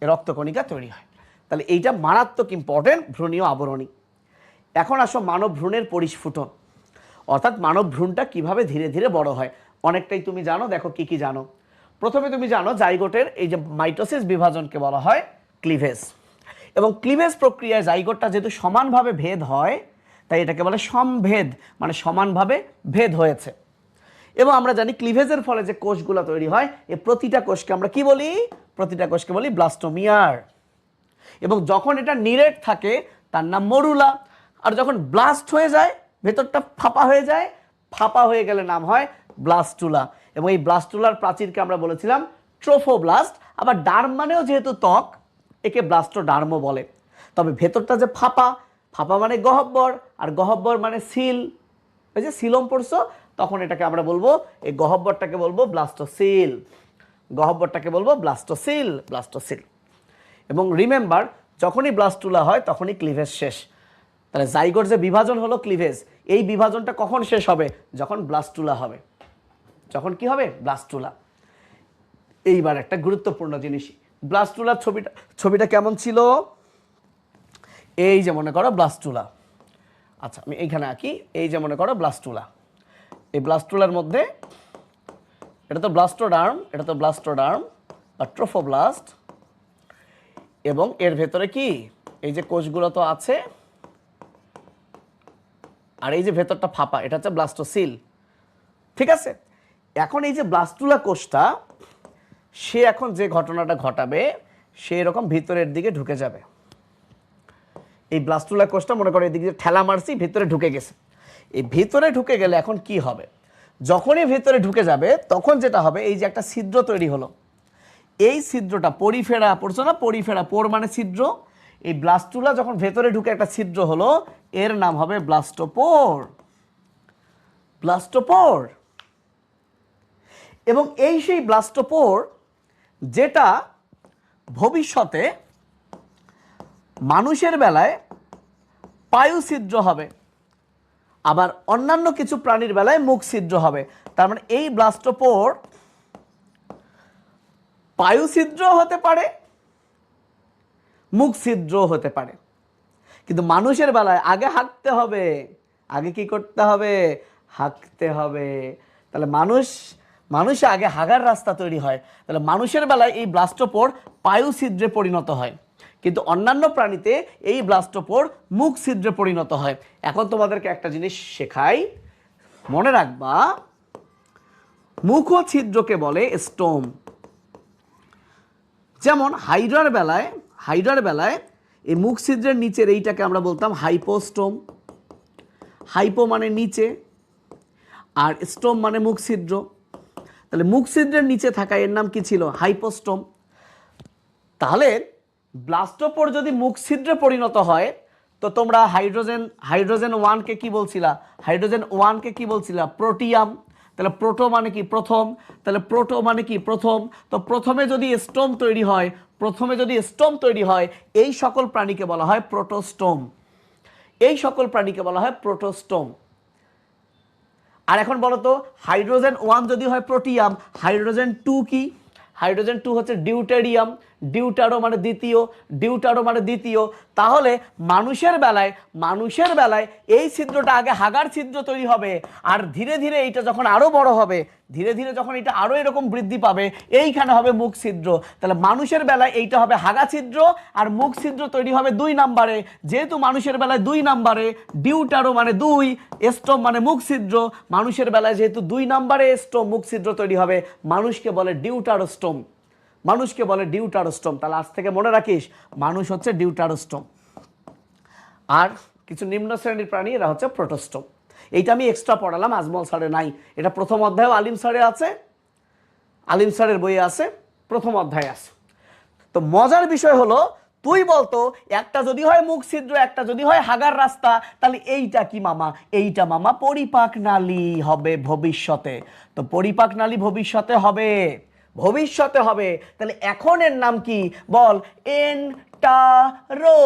রক্তকণিকা তৈরি হয়। তাহলে এইটা মারাত্মক ইম্পর্টেন্ট, ভ্রূণীয় আবরণী। এখন আসো মানব ভ্রূণের পরিস্ফুটন, অর্থাৎ মানব ভ্রূণটা কিভাবে ধীরে ধীরে বড় হয়। অনেকটাই তুমি জানো, দেখো কি কি জানো। প্রথমে তুমি জানো জাইগোটের এই যে মাইটোসিস বিভাজনকে বলা হয় ক্লিভেজ, এবং ক্লিভেজ প্রক্রিয়ায় জাইগোটটা যেহেতু সমানভাবে ভেদ হয়, তাই এটাকে বলে সমভেদ, মানে সমানভাবে ভেদ হয়েছে। এবং আমরা জানি ক্লিভেজের ফলে যে কোষগুলো তৈরি হয়, এই প্রতিটা কোষকে আমরা কি বলি? প্রতিটা কোষকে বলি ব্লাস্টোমিয়ার। এবং যখন এটা নিরেট থাকে তার নাম মরুলা, আর যখন ব্লাস্ট হয়ে যায়, ভেতরটা ফাঁপা হয়ে যায়, ফাঁপা হয়ে গেলে নাম হয় ব্লাস্টুলা। এবং এই ব্লাস্টুলার প্রাচীরকে আমরা বলেছিলাম ট্রোফোব্লাস্ট। আবার ডার্ম মানেও যেহেতু ত্বক, একে ব্লাস্টোডার্মও বলে। তবে ভেতরটা যে ফাঁপা, ফাঁপা মানে গহ্বর, আর গহ্বর মানে সিল, ওই যে সিলম পড়ছো, তখন এটাকে আমরা বলবো, এই গহ্বরটাকে বলবো ব্লাস্টোসিল, গহ্বরটাকে বলবো ব্লাস্টোসিল, ব্লাস্টোসিল। এবং রিমেম্বার, যখনই ব্লাস্টুলা হয় তখনই ক্লিভেজ শেষ। তাহলে জাইগোট যে বিভাজন হলো ক্লিভেজ, এই বিভাজনটা কখন শেষ হবে? যখন ব্লাস্টুলা হবে। যখন কি হবে? ব্লাস্টুলা। এইবার একটা গুরুত্বপূর্ণ জিনিস, ব্লাস্টুলার ছবিটা কেমন ছিল? এই যে মনে করো ব্লাস্টুলা। আচ্ছা আমি এইখানে আঁকি। এই যে মনে করো ব্লাস্টুলা। এই ব্লাস্টুলার মধ্যে এটা তো ব্লাস্টোডার্ম বা ট্রোফোব্লাস্ট, এবং এর ভেতরে কি এই যে কোষগুলো তো আছে, আর এই যে ভেতরটা ফাঁপা, এটা হচ্ছে ব্লাস্টোসিল। ঠিক আছে, এখন এই যে ব্লাস্টুলা কোষটা, সে এখন যে ঘটনাটা ঘটাবে, সে এরকম ভিতরের দিকে ঢুকে যাবে। এই ব্লাস্টুলা কোষটা মনে করো এদিকে ঠেলা মারছি, ভিতরে ঢুকে গেছে। এই ভিতরে ঢুকে গেলে এখন কি হবে? যখনই ভিতরে ঢুকে যাবে তখন যেটা হবে, এই যে একটা ছিদ্র তৈরি হলো, এই ছিদ্রটা পরিফেরা, পড়ছো না? পরিফেরা, পোর মানে ছিদ্র। এই ব্লাস্টুলা যখন ভেতরে ঢুকে একটা ছিদ্র হলো, এর নাম হবে ব্লাস্টোপোর। ব্লাস্টোপোর। এবং এই সেই ব্লাস্টোপোর যেটা ভবিষ্যতে মানুষের বেলায় পায়ু ছিদ্র হবে, আবার অন্যান্য কিছু প্রাণীর বেলায় মুখ ছিদ্র হবে। তার মানে এই ব্লাস্টোপোর পায়ু ছিদ্র হতে পারে, মুখ ছিদ্র হতে পারে। কিন্তু মানুষের বেলায় আগে হাঁকতে হবে। আগে কি করতে হবে? হাঁকতে হবে। তাহলে মানুষে আগে হাগার রাস্তা তৈরি হয়। তাহলে মানুষের বেলায় এই ব্লাস্টোপোর পায়ু ছিদ্রে পরিণত হয়, কিন্তু অন্যান্য প্রাণীতে এই ব্লাস্টোপোর মুখ ছিদ্রে পরিণত হয়। এখন তোমাদেরকে একটা জিনিস শেখাই, মনে রাখবা, মুখ ছিদ্রকে বলে স্টোম। যেমন হাইড্রার বেলায় এই মুখ ছিদ্রের নিচের এইটাকে আমরা বলতাম হাইপোস্টোম। হাইপো মানে নিচে, আর স্টোম মানে মুখ ছিদ্র। তাহলে মুখ ছিদ্রের নিচে থাকা এর নাম কি ছিল? হাইপোস্টোম। তাহলে ব্লাস্টোপোর যদি মুখ ছিদ্রে পরিণত হয়, তো তোমরা হাইড্রোজেন 1কে কি বলছিলা? হাইড্রোজেন 1কে কি বলছিলা? প্রোটিয়াম। তাহলে প্রোটো মানে কি? প্রথম। তাহলে প্রোটো মানে কি? প্রথম। তো প্রথমে যদি স্টোম তৈরি হয়, এই সকল প্রাণীকে বলা হয় প্রোটোস্টোম। আর এখন বলো তো, হাইড্রোজেন 1 যদি হয় প্রোটিয়াম, হাইড্রোজেন 2 কি? হাইড্রোজেন 2 হচ্ছে ডিউটেরিয়াম। ডিউটারো মানে দ্বিতীয়। তাহলে মানুষের বেলায় এই ছিদ্রটা আগে হাগার ছিদ্র তৈরি হবে, আর ধীরে ধীরে এইটা যখন আরো বড় হবে, যখন এটা আরো এরকম বৃদ্ধি পাবে, এইখানে হবে মুখ ছিদ্র। তাহলে মানুষের বেলায় এইটা হবে হাগা ছিদ্র, আর মুখ ছিদ্র তৈরি হবে 2 নম্বরে। যেহেতু মানুষের বেলায় 2 নম্বরে, ডিউটারো মানে 2, স্টোম মানে মুখ ছিদ্র, মানুষের বেলায় যেহেতু 2 নম্বরে স্টোম মুখ ছিদ্র তৈরি হবে, মানুষকে বলে ডিউটারোস্টোম। তাহলে আজ থেকে মনে রাখিস, মানুষ হচ্ছে ডিউটারোস্টোম। আর কিছু নিম্ন শ্রেণীর প্রাণী, এরা হচ্ছে প্রোটোস্টোম। এইটা আমি এক্সট্রা পড়ালাম, আজমল স্যারে নাই। এটা প্রথম অধ্যায়ে আলিম স্যারে আছে, আলিম স্যারের বইয়ে আছে, প্রথম অধ্যায়ে আছে। তো মজার বিষয় হলো, তুই বলতো একটা যদি হয় মুখ ছিদ্র, একটা যদি হয় হাগার রাস্তা, তাহলে এইটা কি মামা? এইটা মামা পরিপাক নালী হবে ভবিষ্যতে। তো পরিপাক নালী ভবিষ্যতে হবে। তাহলে এখন এর নাম কি বল? এন্টারো,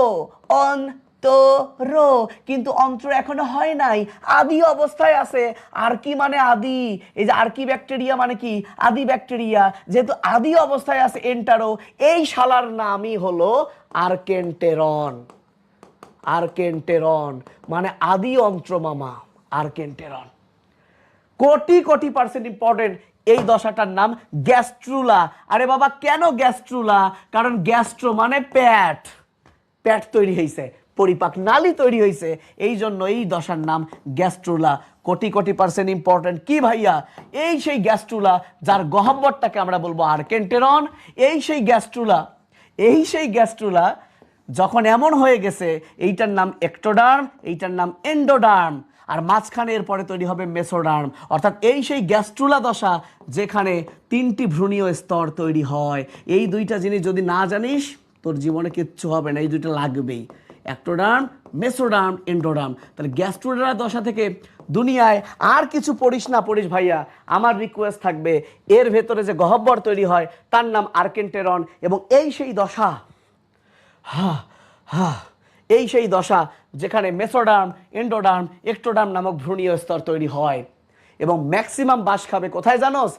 অন্তরো। কিন্তু অন্ত্র এখনো হয় নাই, আদি অবস্থায় আছে। আর কি মানে আদি? এই যে আর্কি ব্যাকটেরিয়া মানে কি? আদি ব্যাকটেরিয়া। যেহেতু আদি অবস্থায় আছে এন্টারো, এই শালার নামই হলো আর্কেন্টেরন মানে আদি অন্ত্র মামা, আর্কেন্টেরন। কোটি % ইম্পর্টেন্ট। এই দশাটার নাম গ্যাস্ট্রুলা। আরে বাবা, কেন গ্যাস্ট্রুলা? কারণ গ্যাস্ট্রো মানে পেট তৈরি হয়েছে, পরিপাক নালী তৈরি হয়েছে, এই জন্য এই দশার নাম গ্যাস্ট্রুলা। কোটি % ইম্পর্টেন্ট। কি ভাইয়া? এই সেই গ্যাস্ট্রুলা, যার গহ্বরটাকে আমরা বলবো আর্কেন্টেরন। এই সেই গ্যাস্ট্রুলা যখন এমন হয়ে গেছে, এইটার নাম এক্টোডার্ম, এইটার নাম এন্ডোডার্ম, আর মাঝখানে এরপরে তৈরি হবে মেসোডার্ম। অর্থাৎ এই সেই গ্যাস্ট্রুলা দশা, যেখানে 3টি ভ্রূণীয় স্তর তৈরি হয়। এই 2টা জিনিস যদি না জানিস, তোর জীবনে কিচ্ছু হবে না। এই 2টা লাগবেই, এক্টোডার্ম, মেসোডার্ম, এন্ডোডার্ম। তাহলে গ্যাস্ট্রুলা দশা থেকে দুনিয়ায় আর কিছু পড়িস না পড়িস ভাইয়া, আমার রিকোয়েস্ট থাকবে, এর ভেতরে যে গহ্বর তৈরি হয় তার নাম আর্কেন্টেরন। এবং এই সেই দশা যেখানে মেসোডার্ম, এন্ডোডার্ম, এক্টোডার্ম নামক ভ্রূণীয় স্তর তৈরি হয়। এবং ম্যাক্সিমাম বাস খাবে কোথায় জানোস?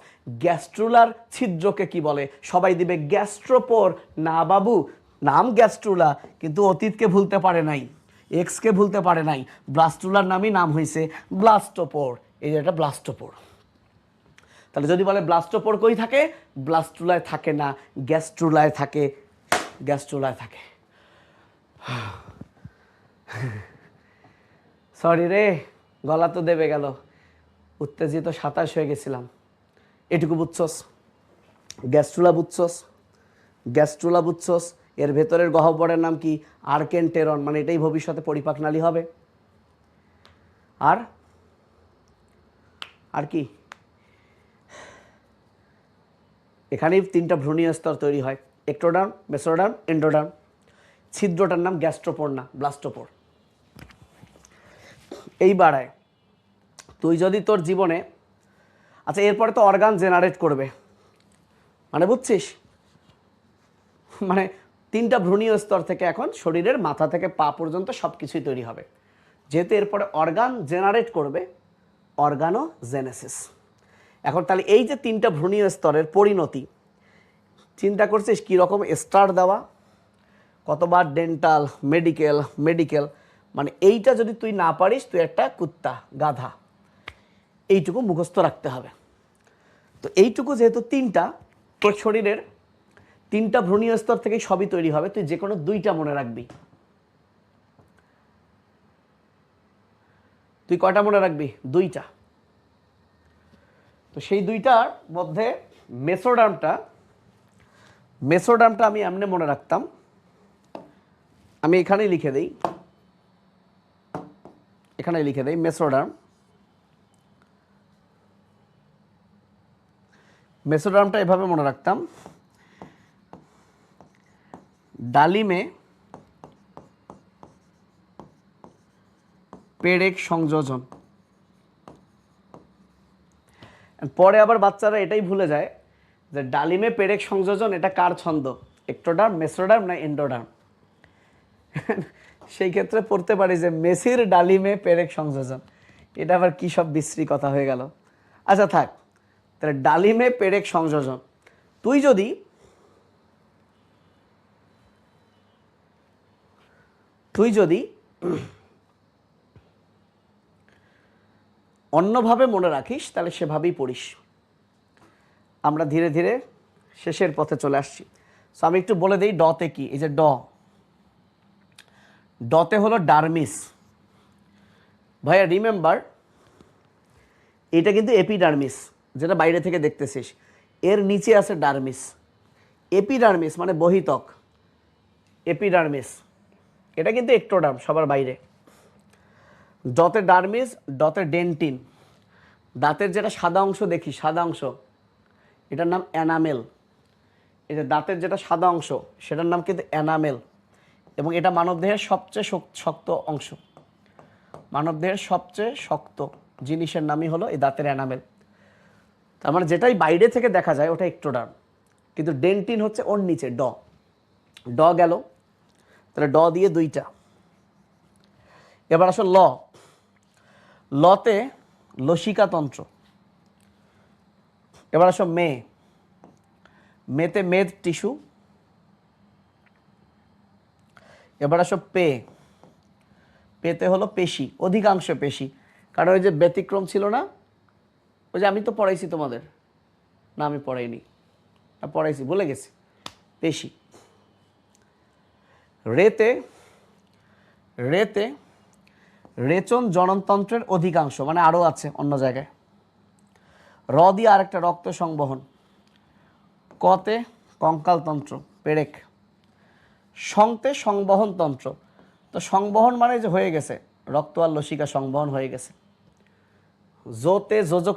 গ্যাস্ট্রুলার ছিদ্রকে কি বলে? সবাই দিবে গ্যাস্ট্রোপোর। না বাবু, নাম গ্যাস্ট্রুলা, কিন্তু অতীতকে ভুলতে পারে নাই, এক্সকে ভুলতে পারে নাই, ব্লাস্টুলার নামই নাম হয়েছে ব্লাস্টোপোর। এই যে এটা ব্লাস্টোপোর। তাহলে যদি বলে ব্লাস্টোপোর কই থাকে? ব্লাস্টুলায় থাকে না, গ্যাস্ট্রুলায় থাকে, গ্যাস্ট্রুলায় থাকে। সরি রে, গলা তো দেবে গেল, উত্তেজিত 27 হয়ে গেছিলাম। এটুকু বুঝছস? গ্যাস্ট্রুলা বুঝছস? গ্যাস্ট্রুলা বুঝছস? এর ভেতরের গহ্বরের নাম কি? আর্কেন্টেরন, মানে এটাই ভবিষ্যতে পরিপাক নালী হবে। আর আর কি? এখানেই 3টা ভ্রূণীয় স্তর তৈরি হয়, একটোডার্ম, মেসোডার্ম, এন্ডোডার্ম। ছিদ্রটার নাম গ্যাস্ট্রোপোর না ব্লাস্টোপোর। এইবারে তুই যদি তোর জীবনে, আচ্ছা এরপরে তো অর্গান জেনারেট করবে, মানে বুঝছিস, মানে 3টা ভ্রূণীয় স্তর থেকে এখন শরীরের মাথা থেকে পা পর্যন্ত সব কিছুই তৈরি হবে। যেহেতু এরপরে অর্গান জেনারেট করবে, অর্গানোজেনেসিস। এখন তাহলে এই যে 3টা ভ্রূণীয় স্তরের পরিণতি, চিন্তা করছিস কীরকম স্টার দেওয়া, কতবার ডেন্টাল, মেডিকেল, মেডিকেল, মানে এইটা যদি তুই না পারিস তুই একটা কুত্তা, গাধা। এইটুকু মুখস্থ রাখতে হবে। তো এইটুকু যেহেতু 3টা, তোর শরীরের 3টা ভ্রূণীয় স্তর থেকেই সবই তৈরি হবে, তুই যে কোনো 2টা মনে রাখবি। তুই কয়টা মনে রাখবি? 2টা। তো সেই 2টার মধ্যে মেসোডার্মটা আমি এমনি মনে রাখতাম, আমি এখানেই লিখে দেই, এখানে লিখে দেই মেসোডার্ম। মেসোডার্মটা এভাবে মনে রাখতাম, ডালিমে পেরেক সংযোজন। পরে আবার বাচ্চারা এটাই ভুলে যায় যে ডালিমে পেরেক সংযোজন এটা কার ছন্দ, একটোডার্ম, মেসোডার্ম না এন্ডোডার্ম। সেই ক্ষেত্রে পড়তে পারি যে মেসির ডালিমে পেরেক সংযোজন, এটা আবার কী সব বিশ্রী কথা হয়ে গেল। আচ্ছা থাক, তাহলে ডালিমে পেরেক সংযোজন। তুই যদি অন্যভাবে মনে রাখিস তাহলে সেভাবেই পড়িস। আমরা ধীরে ধীরে শেষের পথে চলে আসছি। সো আমি একটু বলে দিই ডতে কি। এই যে ডতে হলো ডার্মিস। ভাইয়া রিমেম্বার, এটা কিন্তু এপিডার্মিস, যেটা বাইরে থেকে দেখতেছিস, এর নিচে আছে ডার্মিস। এপিডার্মিস মানে বহিতক, এপিডার্মিস, এটা কিন্তু একটোডার্ম, সবার বাইরে। ডতে ডার্মিস, ডতে ডেন্টিন, দাঁতের যেটা সাদা অংশ দেখি, সাদা অংশ, এটার নাম এনামেল। এই যে দাঁতের যেটা সাদা অংশ সেটার নাম কিন্তু এনামেল, এবং এটা মানবদেহের সবচেয়ে শক্ত অংশ। মানবদেহের সবচেয়ে শক্ত জিনিসের নামই হলো এই দাঁতের এনামেল। তার মানে যেটাই বাইরে থেকে দেখা যায় ওটা একটোডার্ম, কিন্তু ডেন্টিন হচ্ছে ওর নিচে। ড গেল, তাহলে ড দিয়ে 2টা। এবার আসো লতে লসিকাতন্ত্র। এবার আসো মেতে মেদ টিস্যু। এবার আসো পেতে হলো পেশি, অধিকাংশ পেশি, কারণ ওই যে ব্যতিক্রম ছিল না, ওই যে আমি তো পড়াইছি তোমাদের, না আমি পড়াইনি, পড়াইছি ভুলে গেছি, পেশি। রেতে রেচন জননতন্ত্রের অধিকাংশ, মানে আরও আছে অন্য জায়গায়। র দিয়ে আরেকটা রক্ত সংবহন। কতে কঙ্কালতন্ত্র, পেরেক। সংতে সংবহন তন্ত্র, তো সংবহন মানে যে হয়ে গেছে, রক্ত আর লসিকা সংবহন হয়ে গেছে। জোতে যোজক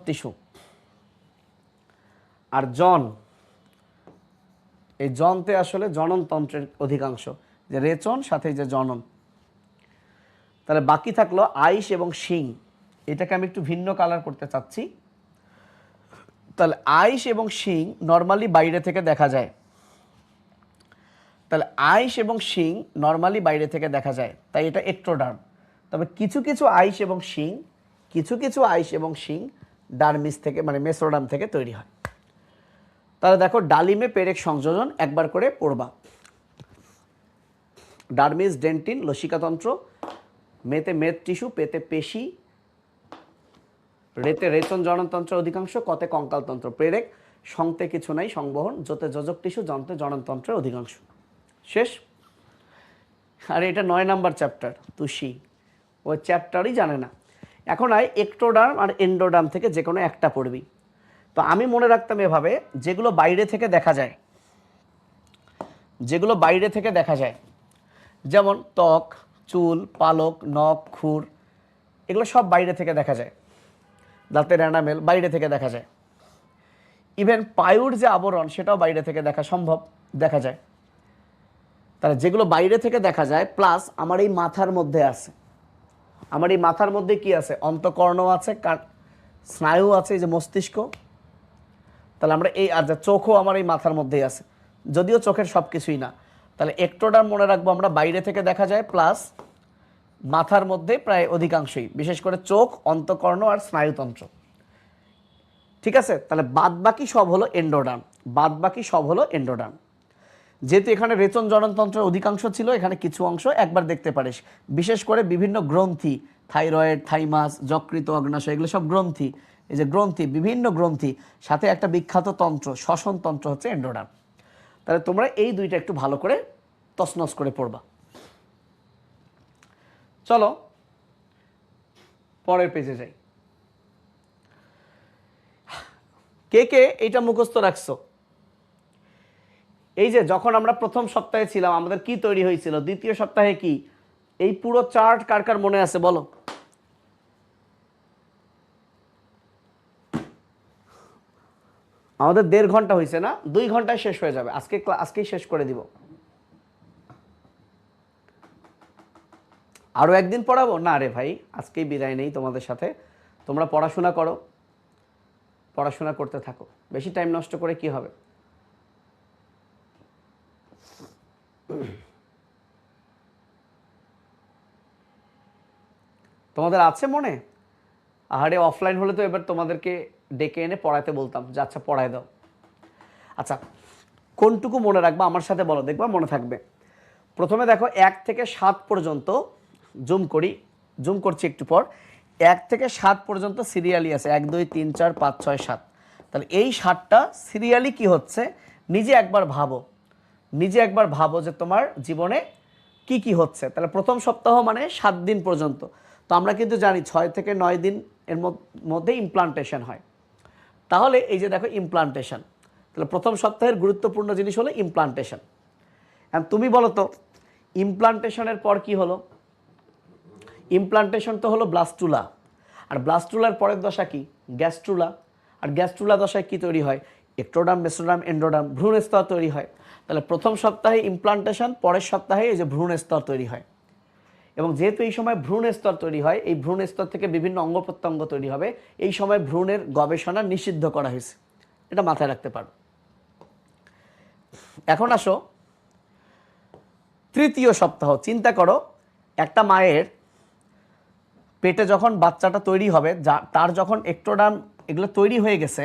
টিস্যু। আর এই জনতে আসলে জননতন্ত্রের অধিকাংশ, যে রেচন সাথে যে জনন। তাহলে বাকি থাকলো আইস এবং শিং। এটাকে আমি একটু ভিন্ন কালার করতে চাচ্ছি। তাহলে আইস এবং শিং নর্মালি বাইরে থেকে দেখা যায়, তাহলে আইস এবং শিং নর্মালি বাইরে থেকে দেখা যায়, তাই এটা একটোডার্ম। তবে কিছু কিছু আইস এবং শিং, কিছু কিছু আইস এবং শিং ডার্মিস থেকে মানে মেসোডার্ম থেকে তৈরি হয়। তাহলে দেখো ডালিমে পেরেক সংযোজন একবার করে পড়বা। ডার্মিস ডেন্টিন লসিকাতন্ত্র, মেতে মেদ টিস্যু, পেতে পেশি, রেতে রেচন জননতন্ত্রের অধিকাংশ, কতে কঙ্কালতন্ত্র। প্রেরেক সংতে কিছু নাই সংবহন, যোতে যোজক টিস্যু, যন্ত্রে জননতন্ত্রের অধিকাংশ। শেষ। আর এটা 9 নাম্বার চ্যাপ্টার, তুষি ওই চ্যাপ্টারই জানে না। এখন আয় এক্টোডার্ম আর এন্ডোডার্ম থেকে যে কোনো একটা পড়বি। তো আমি মনে রাখতাম এভাবে, যেগুলো বাইরে থেকে দেখা যায়, যেগুলো বাইরে থেকে দেখা যায়, যেমন ত্বক, চুল, পালক, নখ, খুর, এগুলো সব বাইরে থেকে দেখা যায়। দাঁতের এনামেল বাইরে থেকে দেখা যায়। ইভেন পায়ুর যে আবরণ সেটাও বাইরে থেকে দেখা সম্ভব, দেখা যায়। তাহলে যেগুলো বাইরে থেকে দেখা যায় প্লাস আমার এই মাথার মধ্যে আছে, আমার এই মাথার মধ্যে কি আছে, অন্তঃকর্ণ আছে, স্নায়ু আছে, এই যে মস্তিষ্ক। তাহলে আমরা এই আর চোখও আমার এই মাথার মধ্যেই আছে, যদিও চোখের সব কিছুই না। তাহলে একটোডার্ম মনে রাখবো আমরা বাইরে থেকে দেখা যায় প্লাস মাথার মধ্যে প্রায় অধিকাংশই, বিশেষ করে চোখ, অন্তঃকর্ণ আর স্নায়ুতন্ত্র। ঠিক আছে, তাহলে বাদ বাকি সব হলো এন্ডোডার্ম, বাদ বাকি সব হলো এন্ডোডার্ম। যেহেতু এখানে রেচন জননতন্ত্রের অধিকাংশ ছিল, এখানে কিছু অংশ একবার দেখতে পারিস। বিশেষ করে বিভিন্ন গ্রন্থি, থাইরয়েড, থাইমাস, যকৃত, অগ্নাশয়, এগুলো সব গ্রন্থি। এই যে গ্রন্থি, বিভিন্ন গ্রন্থি, সাথে একটা বিখ্যাত তন্ত্র শ্বসন তন্ত্র হচ্ছে এন্ডোডার্ম। তাহলে তোমরা এই দুইটা একটু ভালো করে তছনছ করে পড়বা। চলো পরের পেজে যাই। কে কে এইটা মুখস্থ রাখছো? এই যে যখন আমরা প্রথম সপ্তাহে ছিলাম আমাদের কি তৈরি হয়েছিল, দ্বিতীয় সপ্তাহে কি, এই পুরো চার্ট কার কার মনে আছে বলো? আমাদের 1.5 ঘন্টা হয়েছে না, 2 ঘন্টায় শেষ হয়ে যাবে। আজকেই শেষ করে দিব। আরো একদিন পড়াবো না রে ভাই, আজকেই বিদায় নেই তোমাদের সাথে। তোমরা পড়াশোনা করো, পড়াশোনা করতে থাকো, বেশি টাইম নষ্ট করে কি হবে। তোমাদের আছে মনে? আহারে অফলাইন হলে তো এবার তোমাদেরকে ডেকে এনে পড়াতে বলতাম যে আচ্ছা পড়ায় দাও। আচ্ছা কোনটুকু মনে রাখবা আমার সাথে বলো, দেখবা মনে থাকবে। প্রথমে দেখো 1 থেকে 7 পর্যন্ত, জুম করছি একটু পর। 1 থেকে 7 পর্যন্ত সিরিয়ালি আছে, 1 2 3 4 5 6 7। তাহলে এই 7টা সিরিয়ালি কি হচ্ছে নিজে একবার ভাবো যে তোমার জীবনে কি কি হচ্ছে। তাহলে প্রথম সপ্তাহ মানে 7 দিন পর্যন্ত। তো আমরা কিন্তু জানি 6 থেকে 9 দিন এর মধ্যে ইমপ্লান্টেশন হয়। তাহলে এই যে দেখো ইমপ্লান্টেশন, তাহলে প্রথম সপ্তাহের গুরুত্বপূর্ণ জিনিস হলো ইমপ্লান্টেশন। তুমি বলো তো ইমপ্লান্টেশনের পর কি হলো? ইমপ্লান্টেশন তো হলো ব্লাস্টুলা, আর ব্লাস্টুলার পরের দশা কি? গ্যাস্ট্রুলা। আর গ্যাস্ট্রুলা দশায় কি তৈরি হয়? একটোডার্ম, মেসোডার্ম, এন্ডোডার্ম, ভ্রূণ স্তর তৈরি হয়। তাহলে প্রথম সপ্তাহে ইমপ্লান্টেশন, পরের সপ্তাহে এই যে ভ্রূণ স্তর তৈরি হয়। এবং যেহেতু এই সময় ভ্রূণ স্তর তৈরি হয়, এই ভ্রূণ স্তর থেকে বিভিন্ন অঙ্গ প্রত্যঙ্গ তৈরি হবে। এই সময় ভ্রূণের গবেষণা নিষিদ্ধ করা হয়েছে, এটা মাথায় রাখতে পারো। এখন আসো তৃতীয় সপ্তাহ। চিন্তা করো একটা মায়ের পেটে যখন বাচ্চাটা তৈরি হবে, তার যখন একটোডার্ম এগুলো তৈরি হয়ে গেছে,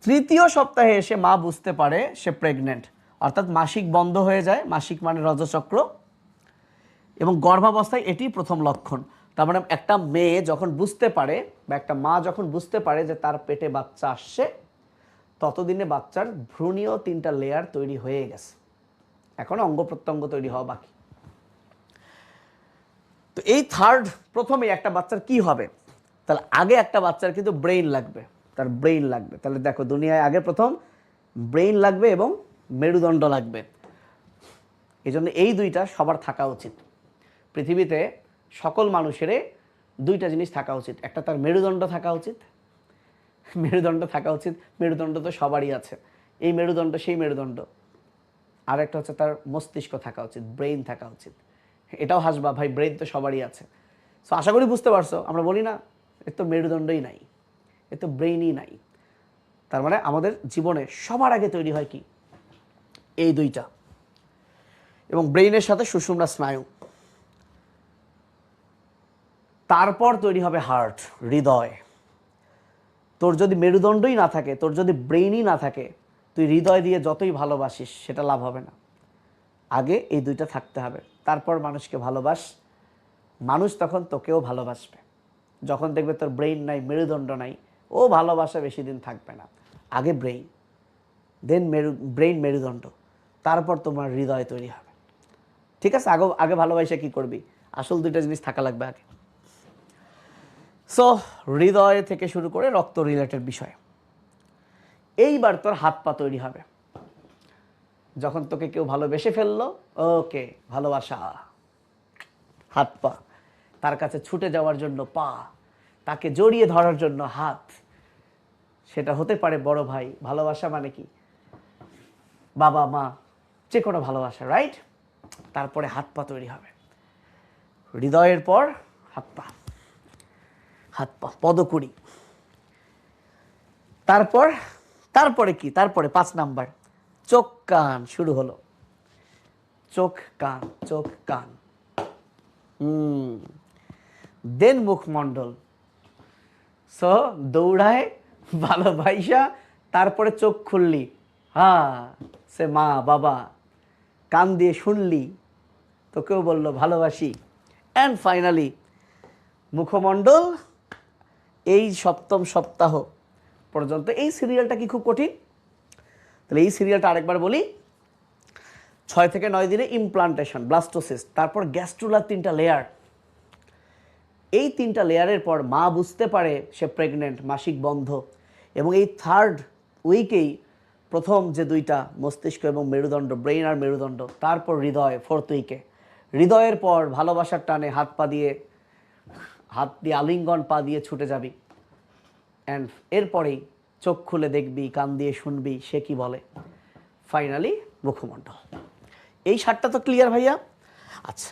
তৃতীয় সপ্তাহে এসে মা বুঝতে পারে সে প্রেগনেন্ট, অর্থাৎ মাসিক বন্ধ হয়ে যায়। মাসিক মানে রজচক্র, এবং গর্ভাবস্থায় এটি প্রথম লক্ষণ। তার মানে একটা মেয়ে যখন বুঝতে পারে বা একটা মা যখন বুঝতে পারে যে তার পেটে বাচ্চা আসছে, ততদিনে বাচ্চার ভ্রূণীয় 3টা লেয়ার তৈরি হয়ে গেছে, এখন অঙ্গ প্রত্যঙ্গ তৈরি হওয়া বাকি। তো এই প্রথমে একটা বাচ্চার কি হবে? তাহলে আগে একটা বাচ্চার কিন্তু ব্রেইন লাগবে, তার ব্রেইন লাগবে। তাহলে দেখো দুনিয়ায় আগে প্রথম ব্রেইন লাগবে এবং মেরুদণ্ড লাগবে। এই জন্য এই দুইটা সবার থাকা উচিত। পৃথিবীতে সকল মানুষের 2টা জিনিস থাকা উচিত, একটা তার মেরুদণ্ড থাকা উচিত, মেরুদণ্ড তো সবারই আছে, এই মেরুদণ্ড সেই মেরুদণ্ড। আর একটা হচ্ছে তার মস্তিষ্ক থাকা উচিত, ব্রেইন থাকা উচিত। এটাও হাসবা ভাই, ব্রেইন তো সবারই আছে। সো আশা করি বুঝতে পারছো, আমরা বলি না এর তো মেরুদণ্ডই নাই, এর তো ব্রেইনই নাই। তার মানে আমাদের জীবনে সবার আগে তৈরি হয় কি? এই 2টা, এবং ব্রেইনের সাথে সুষুম্না স্নায়ু। তারপর তৈরি হবে হার্ট, হৃদয়। তোর যদি মেরুদণ্ডই না থাকে, তোর যদি ব্রেইনই না থাকে, তুই হৃদয় দিয়ে যতই ভালোবাসিস সেটা লাভ হবে না। আগে এই দুইটা থাকতে হবে, তারপর মানুষকে ভালোবাস, মানুষ তখন তোকেও ভালোবাসবে। যখন দেখবে তোর ব্রেইন নাই, মেরুদণ্ড নাই, ও ভালোবাসা বেশি দিন থাকবে না। আগে ব্রেইন, দেন ব্রেইন, মেরুদণ্ড, তারপর তোমার হৃদয় তৈরি হবে। ঠিক আছে? আগে ভালোবাসা কি করবি? আসল দুইটা জিনিস থাকা লাগবে আগে। সো হৃদয় থেকে শুরু করে রক্ত রিলেটেড বিষয়। এইবার তোর হাত পা তৈরি হবে। যখন তোকে কেউ ভালোবেসে ফেললো, ওকে, ভালোবাসা, হাত পা, তার কাছে ছুটে যাওয়ার জন্য পা, তাকে জড়িয়ে ধরার জন্য হাত। সেটা হতে পারে বড় ভাই, ভালোবাসা মানে কি বাবা মা, যে কোনো ভালোবাসা, রাইট? তারপরে হাত পা তৈরি হবে। হৃদয়ের পর হাত পা, হাত পা, পদকুড়ি। তারপরে কি? তারপরে 5 নাম্বার চোখ কান শুরু হলো। চোখ কান, চোখ কান, দেন মুখমণ্ডল। সো দৌড়ায় ভালোবাসা, তারপরে চোখ খুললি, হ্যাঁ সে মা বাবা, কান দিয়ে শুনলি, তোকেও বললো ভালোবাসি, অ্যান্ড ফাইনালি মুখমণ্ডল। এই 7ম সপ্তাহ পর্যন্ত। এই সিরিয়ালটা কি খুব কঠিন? তাহলে এই সিরিয়ালটা আরেকবার বলি। 6 থেকে 9 দিনে ইমপ্লান্টেশন, ব্লাস্টোসিস্ট, তারপর গ্যাস্ট্রুলার 3টা লেয়ার। এই 3টা লেয়ারের পর মা বুঝতে পারে সে প্রেগনেন্ট, মাসিক বন্ধ, এবং এই 3rd উইকেই প্রথম যে 2টা মস্তিষ্ক এবং মেরুদণ্ড, ব্রেইন আর মেরুদণ্ড, তারপর হৃদয় 4th উইকে। হৃদয়ের পর ভালোবাসার টানে হাত দিয়ে আলিঙ্গন, পা দিয়ে ছুটে যাবি, অ্যান্ড এরপরেই চোখ খুলে দেখবি, কান দিয়ে শুনবি সে কি বলে, ফাইনালি মুখমণ্ডল। এই 7টা তো ক্লিয়ার ভাইয়া? আচ্ছা,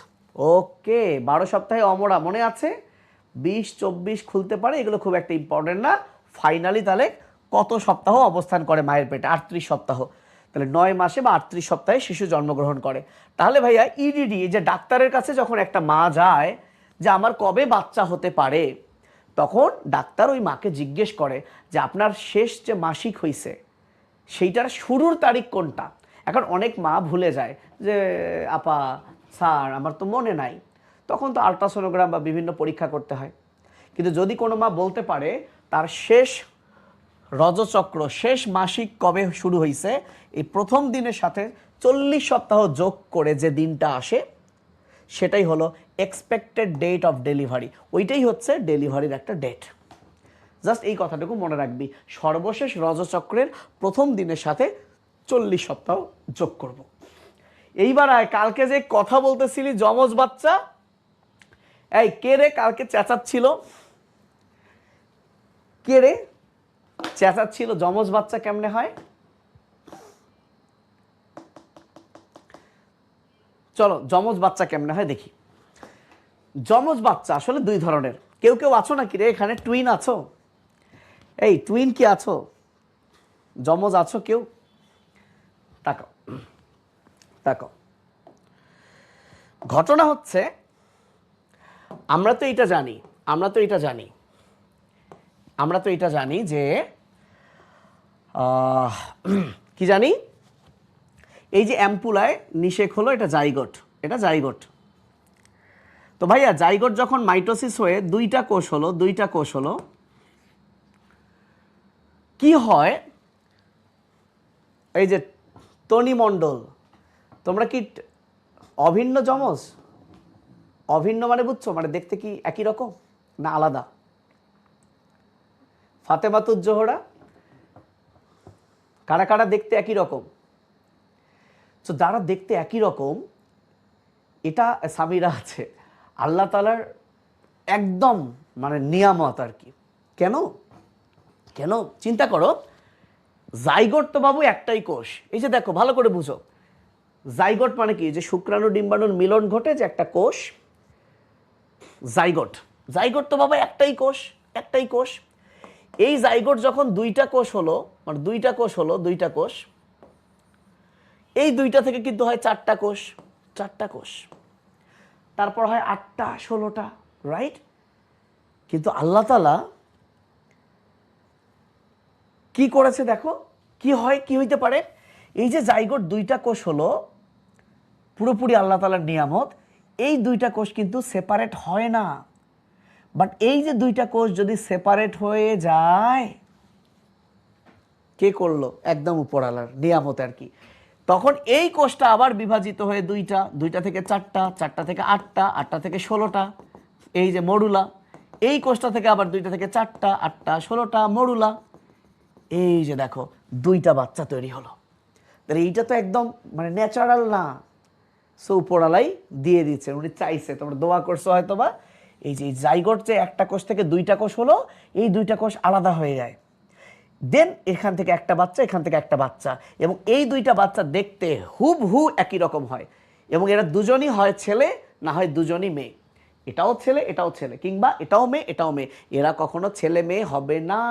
ওকে। 12 সপ্তাহে অমরা মনে আছে? 20, 24 খুলতে পারে, এগুলো খুব একটা ইম্পর্টেন্ট না। ফাইনালি তাহলে কত সপ্তাহ অবস্থান করে মায়ের পেটে? 38 সপ্তাহ। তাহলে 9 মাসে বা 38 সপ্তাহে শিশু জন্মগ্রহণ করে। তাহলে ভাইয়া ইডিডি, যে ডাক্তারের কাছে যখন একটা মা যায় যে আমার কবে বাচ্চা হতে পারে, তখন ডাক্তার ওই মাকে জিজ্ঞেস করে যে আপনার শেষ যে মাসিক হয়েছে সেইটার শুরুর তারিখ কোনটা। এখন অনেক মা ভুলে যায় যে আপা স্যার আমার তো মনে নাই, তখন তো আলট্রাসোনোগ্রাম বা বিভিন্ন পরীক্ষা করতে হয়। কিন্তু যদি কোনো মা বলতে পারে তার শেষ রজচক্র, শেষ মাসিক কবে শুরু হয়েছে, এই প্রথম দিনের সাথে 40 সপ্তাহ যোগ করে যে দিনটা আসে, সেটাই হলো এক্সপেক্টেড ডেট অফ ডেলিভারি। ওইটাই হচ্ছে ডেলিভারির একটা ডেট। জাস্ট এই কথাটুকু মনে রাখবি, সর্বশেষ রজচক্রের প্রথম দিনের সাথে 40 সপ্তাহ যোগ করব। এইবার আয়, কালকে যে কথা বলতেছিলি যমজ বাচ্চা, এই কে রে কালকে চেঁচাচ্ছিল? কে রে চেঁচাচ্ছিল? যমজ বাচ্চা কেমনে হয়? চলো যমজ বাচ্চা কেমনে হয় দেখি। যমজ বাচ্চা আসলে 2 ধরনের। কেউ আছো নাকি রে এখানে? টুইন আছো? এই টুইন কি আছো? যমজ আছো কেউ? তাকাও তাকাও। ঘটনা হচ্ছে, আমরা তো এটা জানি যে কি জানি, এই যে অ্যাম্পুলায় নিষেক হলো, এটা জাইগোট। তো ভাইয়া জাইগোট যখন মাইটোসিস হয়ে 2টা কোষ হলো, কি হয়? এই যে তনিমণ্ডল, তোমরা কি অভিন্ন যমজ? অভিন্ন মানে বুঝছো, মানে দেখতে কি একই রকম না আলাদা? ফাতেমাতুজ জোহরা, কারা দেখতে একই রকম? তো যারা দেখতে একই রকম, এটা সামিরা আছে আল্লাহ তাআলার একদম মানে নিয়ামত আর কি। কেন চিন্তা করো, জাইগোট তো বাবু একটাই কোষ। এই যে দেখো, ভালো করে বুঝো, জাইগোট মানে কি? যে শুক্রাণু ডিম্বাণুর মিলন ঘটে যে একটা কোষ, জাইগোট তো বাবা একটাই কোষ। এই জাইগোট যখন 2টা কোষ হলো, মানে 2টা কোষ, এই 2টা থেকে কিন্তু হয় 4টা কোষ, তারপর হয় 8টা, 16টা, রাইট? কিন্তু আল্লাহ তাআলা কি করেছে দেখো, কি হয়, কি হইতে পারে। এই যে জাইগোট দুইটা কোষ হলো পুরোপুরি আল্লাহ তাআলার নিয়ামত, এই দুইটা কোষ কিন্তু সেপারেট হয় না। বাট এই যে দুইটা কোষ যদি সেপারেট হয়ে যায়, কে করলো? একদম উপরওয়ালার নিয়ামত আর কি। তখন এই কোষটা আবার বিভাজিত হয়ে দুইটা থেকে চারটা, চারটা থেকে আটটা, আটটা থেকে 16টা, এই যে মরুলা। এই কোষটা থেকে আবার দুইটা থেকে চারটা, আটটা, 16টা মরুলা। এই যে দেখো দুইটা বাচ্চা তৈরি হলো। তাহলে এইটা তো একদম মানে ন্যাচারাল না, সো উপরওয়ালাই দিয়ে দিচ্ছে, উনি চাইছে, তোমরা দোয়া করছো হয়তো বা। এই যে জাইগোট যে একটা কোষ থেকে দুইটা কোষ হলো, এই দুইটা কোষ আলাদা হয়ে যায়, দেন এখান থেকে একটা বাচ্চা, এখান থেকে একটা বাচ্চা, এবং এই দুইটা বাচ্চা দেখতে হুবহু একই রকম হয়, এবং এরা দুজনই হয় ছেলে, না হয় দুজনই মেয়ে। এটাও ছেলে, এটাও ছেলে, কিংবা এটাও মেয়ে, এটাও মেয়ে। এরা কখনো ছেলে মেয়ে হবে না,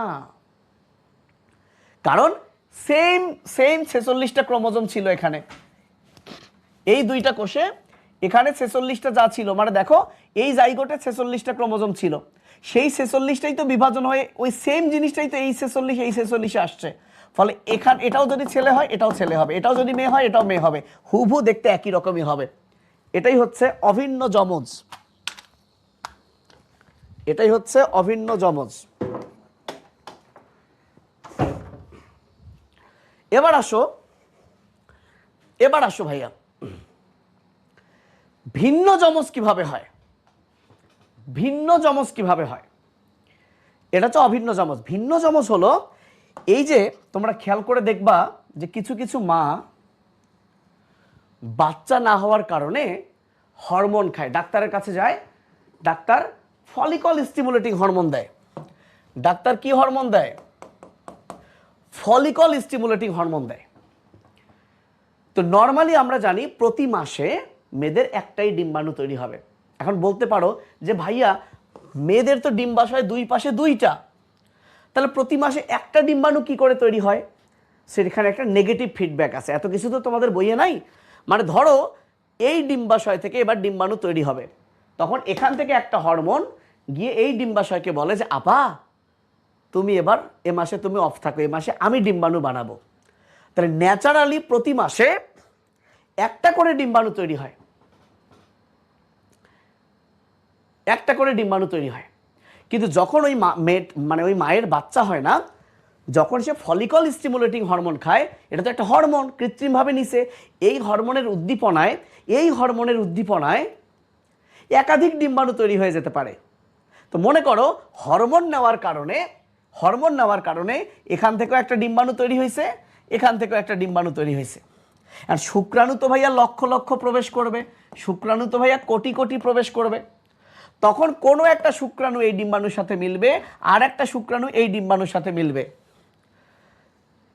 কারণ সেম সেম 46টা ক্রোমোজোম ছিল এখানে। এই দুইটা কোষে এখানে 46টা যা ছিল, মানে দেখো এই জাইগোটে 46টা ক্রোমোজোম ছিল, সেই 46টাই তো বিভাজন হয়ে ওই সেম জিনিসটাই তো এই 46 এই 46-এ আসছে। ফলে এখানে এটাও যদি ছেলে হয় এটাও ছেলে হবে, এটাও যদি মেয়ে হয় এটাও মেয়ে হবে, হুবহু দেখতে একই রকমই হবে। এটাই হচ্ছে অভিন্ন যমজ, এটাই হচ্ছে অভিন্ন যমজ। এবার আসো ভাইয়া, ভিন্ন যমজ কিভাবে হয়? ভিন্ন যমজ কিভাবে হয়? এটা তো অভিন্ন যমজ। ভিন্ন যমজ হলো এই যে তোমরা খেয়াল করে দেখবা যে কিছু কিছু মা বাচ্চা না হওয়ার কারণে হরমোন খায়, ডাক্তারের কাছে যায়, ডাক্তার ফলিকল স্টিমুলেটিং হরমোন দেয়। ডাক্তার কি হরমোন দেয়? ফলিকল স্টিমুলেটিং হরমোন দেয়। তো নর্মালি আমরা জানি প্রতি মাসে মেয়েদের একটাই ডিম্বাণু তৈরি হবে। এখন বলতে পারো যে ভাইয়া মেয়েদের তো ডিম্বাশয় দুই পাশে দুইটা, তাহলে প্রতি মাসে একটা ডিম্বাণু কি করে তৈরি হয়? সেখানে একটা নেগেটিভ ফিডব্যাক আছে, এত কিছু তো তোমাদের বইয়ে নাই। মানে ধরো এই ডিম্বাশয় থেকে এবার ডিম্বাণু তৈরি হবে, তখন এখান থেকে একটা হরমোন গিয়ে এই ডিম্বাশয়কে বলে যে আপা তুমি এবার এ মাসে তুমি অফ থাকো, এ মাসে আমি ডিম্বাণু বানাবো। তাহলে ন্যাচারালি প্রতি মাসে একটা করে ডিম্বাণু তৈরি হয়, একটা করে ডিম্বাণু তৈরি হয়। কিন্তু যখন ওই মানে ওই মায়ের বাচ্চা হয় না, যখন সে ফলিকল স্টিমুলেটিং হরমোন খায়, এটা তো একটা হরমোন কৃত্রিমভাবে নিছে, এই হরমোনের উদ্দীপনায় একাধিক ডিম্বাণু তৈরি হয়ে যেতে পারে। তো মনে করো হরমোন নেওয়ার কারণে এখান থেকেও একটা ডিম্বাণু তৈরি হয়েছে, এখান থেকেও একটা ডিম্বাণু তৈরি হয়েছে। আর শুক্রাণু তো ভাইয়া লক্ষ লক্ষ প্রবেশ করবে, শুক্রাণু তো ভাইয়া কোটি কোটি প্রবেশ করবে। তখন কোনো একটা শুক্রাণু এই ডিম্বাণুর সাথে মিলবে, আর একটা শুক্রাণু এই ডিম্বাণুর সাথে মিলবে।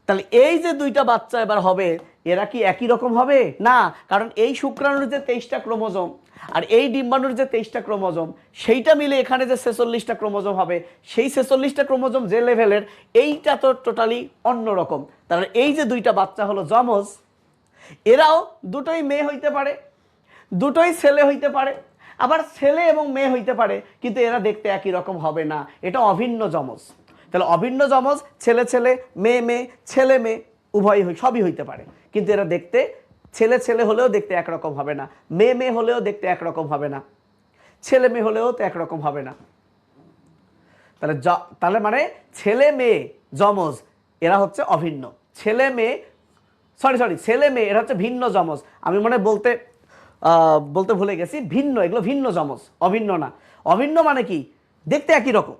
তাহলে এই যে দুইটা বাচ্চা এবার হবে, এরা কি একই রকম হবে না? কারণ এই শুক্রাণুর যে 23টা ক্রোমোজোম আর এই ডিম্বাণুর যে 23টা ক্রোমোজোম, সেইটা মিলে এখানে যে 46টা ক্রোমোজোম হবে, সেই 46টা ক্রোমোজোম যে লেভেলের, এইটা তো টোটালি অন্যরকম। তাহলে এই যে দুইটা বাচ্চা হলো যমজ, এরাও দুটোই মেয়ে হইতে পারে, দুটোই ছেলে হইতে পারে, আবার ছেলে এবং মেয়ে হইতে পারে, কিন্তু এরা দেখতে একই রকম হবে না। এটা অভিন্ন যমজ। তাহলে অভিন্ন যমজ ছেলে ছেলে, মেয়ে মেয়ে, ছেলে মেয়ে উভয় সবই হইতে পারে, কিন্তু এরা দেখতে ছেলে ছেলে হলেও দেখতে একরকম হবে না, মেয়ে মেয়ে হলেও দেখতে একরকম হবে না, ছেলে মেয়ে হলেও তো একরকম হবে না। তাহলে মানে ছেলে মেয়ে যমজ এরা হচ্ছে অভিন্ন, ছেলে মেয়ে এরা হচ্ছে ভিন্ন যমজ। আমি মনে বলতে ভুলে গেছি, ভিন্ন, এগুলো ভিন্ন যমজ, অভিন্ন না। অভিন্ন মানে কি? দেখতে একই রকম।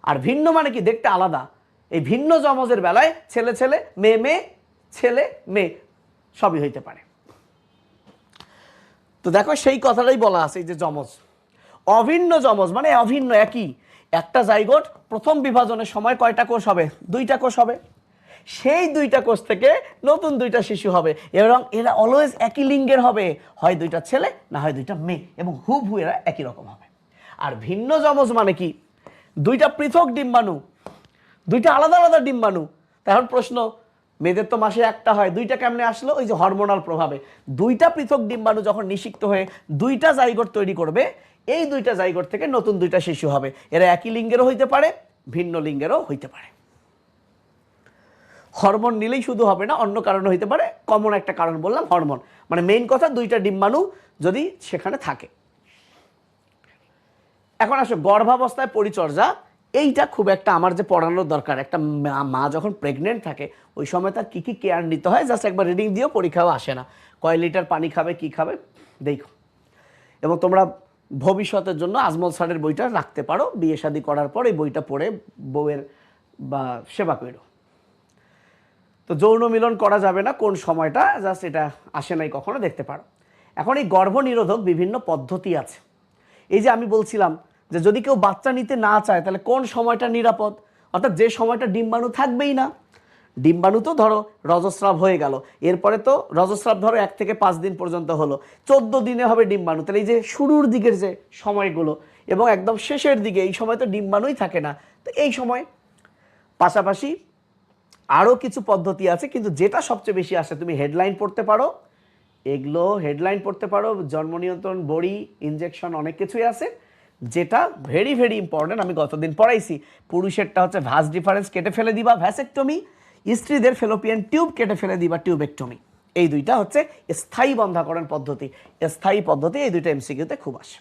আর ভিন্ন মানে কি? দেখতে আলাদা। এই ভিন্ন যমজের বেলায় ছেলে ছেলে, মেয়ে মেয়ে, ছেলে মেয়ে সবই হইতে পারে। তো দেখো সেই কথাটাই বলা আছে, এই যে যমজ। অভিন্ন যমজ মানে অভিন্ন, একই। একটা জাইগোট প্রথম বিভাজনের সময় কয়টা কোষ হবে? দুইটা কোষ হবে। সেই দুইটা কোষ থেকে নতুন দুইটা শিশু হবে, এবং এরা অলওয়েজ একই লিঙ্গের হবে, হয় দুইটা ছেলে না হয় দুইটা মেয়ে, এবং হুবহু এরা একই রকম হবে। আর ভিন্ন যমজ মানে কি? দুইটা পৃথক ডিম্বাণু, দুইটা আলাদা আলাদা ডিম্বাণু। এখন প্রশ্ন, মেয়েদের তো মাসে একটা হয়, দুইটা কেমনে আসলো? ওই যে হরমোনাল প্রভাবে দুইটা পৃথক ডিম্বাণু যখন নিষিক্ত হয়ে দুইটা জাইগোট তৈরি করবে, এই দুইটা জাইগোট থেকে নতুন দুইটা শিশু হবে। এরা একই লিঙ্গেরও হইতে পারে, ভিন্ন লিঙ্গেরও হইতে পারে। হরমোন নিলেই শুধু হবে না, অন্য কারণে হইতে পারে। কমন একটা কারণ বললাম হরমোন, মানে মেইন কথা দুইটা ডিম্বাণু যদি সেখানে থাকে। এখন আসো গর্ভাবস্থায় পরিচর্যা, এইটা খুব একটা আমার যে পড়ানোর দরকার। একটা মা যখন প্রেগনেন্ট থাকে ওই সময় তার কী কী কেয়ার নিতে হয়, জাস্ট একবার রিডিং দিয়েও পরীক্ষাও আসে না। কয় লিটার পানি খাবে, কি খাবে দেখো। এবং তোমরা ভবিষ্যতের জন্য আজমল স্যারের বইটা রাখতে পারো, বিয়ে শাদী করার পর এই বইটা পড়ে বউয়ের বা সেবা করো। তো যৌন মিলন করা যাবে না কোন সময়টা, জাস্ট এটা আসে নাই কখনো, দেখতে পারো। এখন এই গর্ভনিরোধক বিভিন্ন পদ্ধতি আছে। এই যে আমি বলছিলাম যে যদি কেউ বাচ্চা নিতে না চায় তাহলে কোন সময়টা নিরাপদ, অর্থাৎ যে সময়টা ডিম্বাণু থাকবেই না। ডিম্বাণু তো ধরো রজস্রাব হয়ে গেল, এরপরে তো রজস্রাব ধরো 1 থেকে 5 দিন পর্যন্ত হলো, 14 দিনে হবে ডিম্বাণু। তাহলে এই যে শুরুর দিকের যে সময়গুলো এবং একদম শেষের দিকে, এই সময় তো ডিম্বাণুই থাকে না। তো এই সময় পাশাপাশি আরও কিছু পদ্ধতি আছে, কিন্তু যেটা সবচেয়ে বেশি আসে তুমি হেডলাইন পড়তে পারো, এগুলো হেডলাইন পড়তে পারো। জন্ম নিয়ন্ত্রণ, বড়ি, ইনজেকশন, অনেক কিছুই আছে। যেটা ভেরি ভেরি ইম্পর্টেন্ট, আমি গতদিন পড়াইছি, পুরুষেরটা হচ্ছে ভাস ডিফারেন্স কেটে ফেলে দিবা, ভ্যাসেক্টমি। স্ত্রীদের ফেলোপিয়ান টিউব কেটে ফেলে দিবা, টিউবেক্টমি। এই দুইটা হচ্ছে স্থায়ী বন্ধাকরণ পদ্ধতি, স্থায়ী পদ্ধতি। এই দুইটা এমসিকিউতে খুব আসে।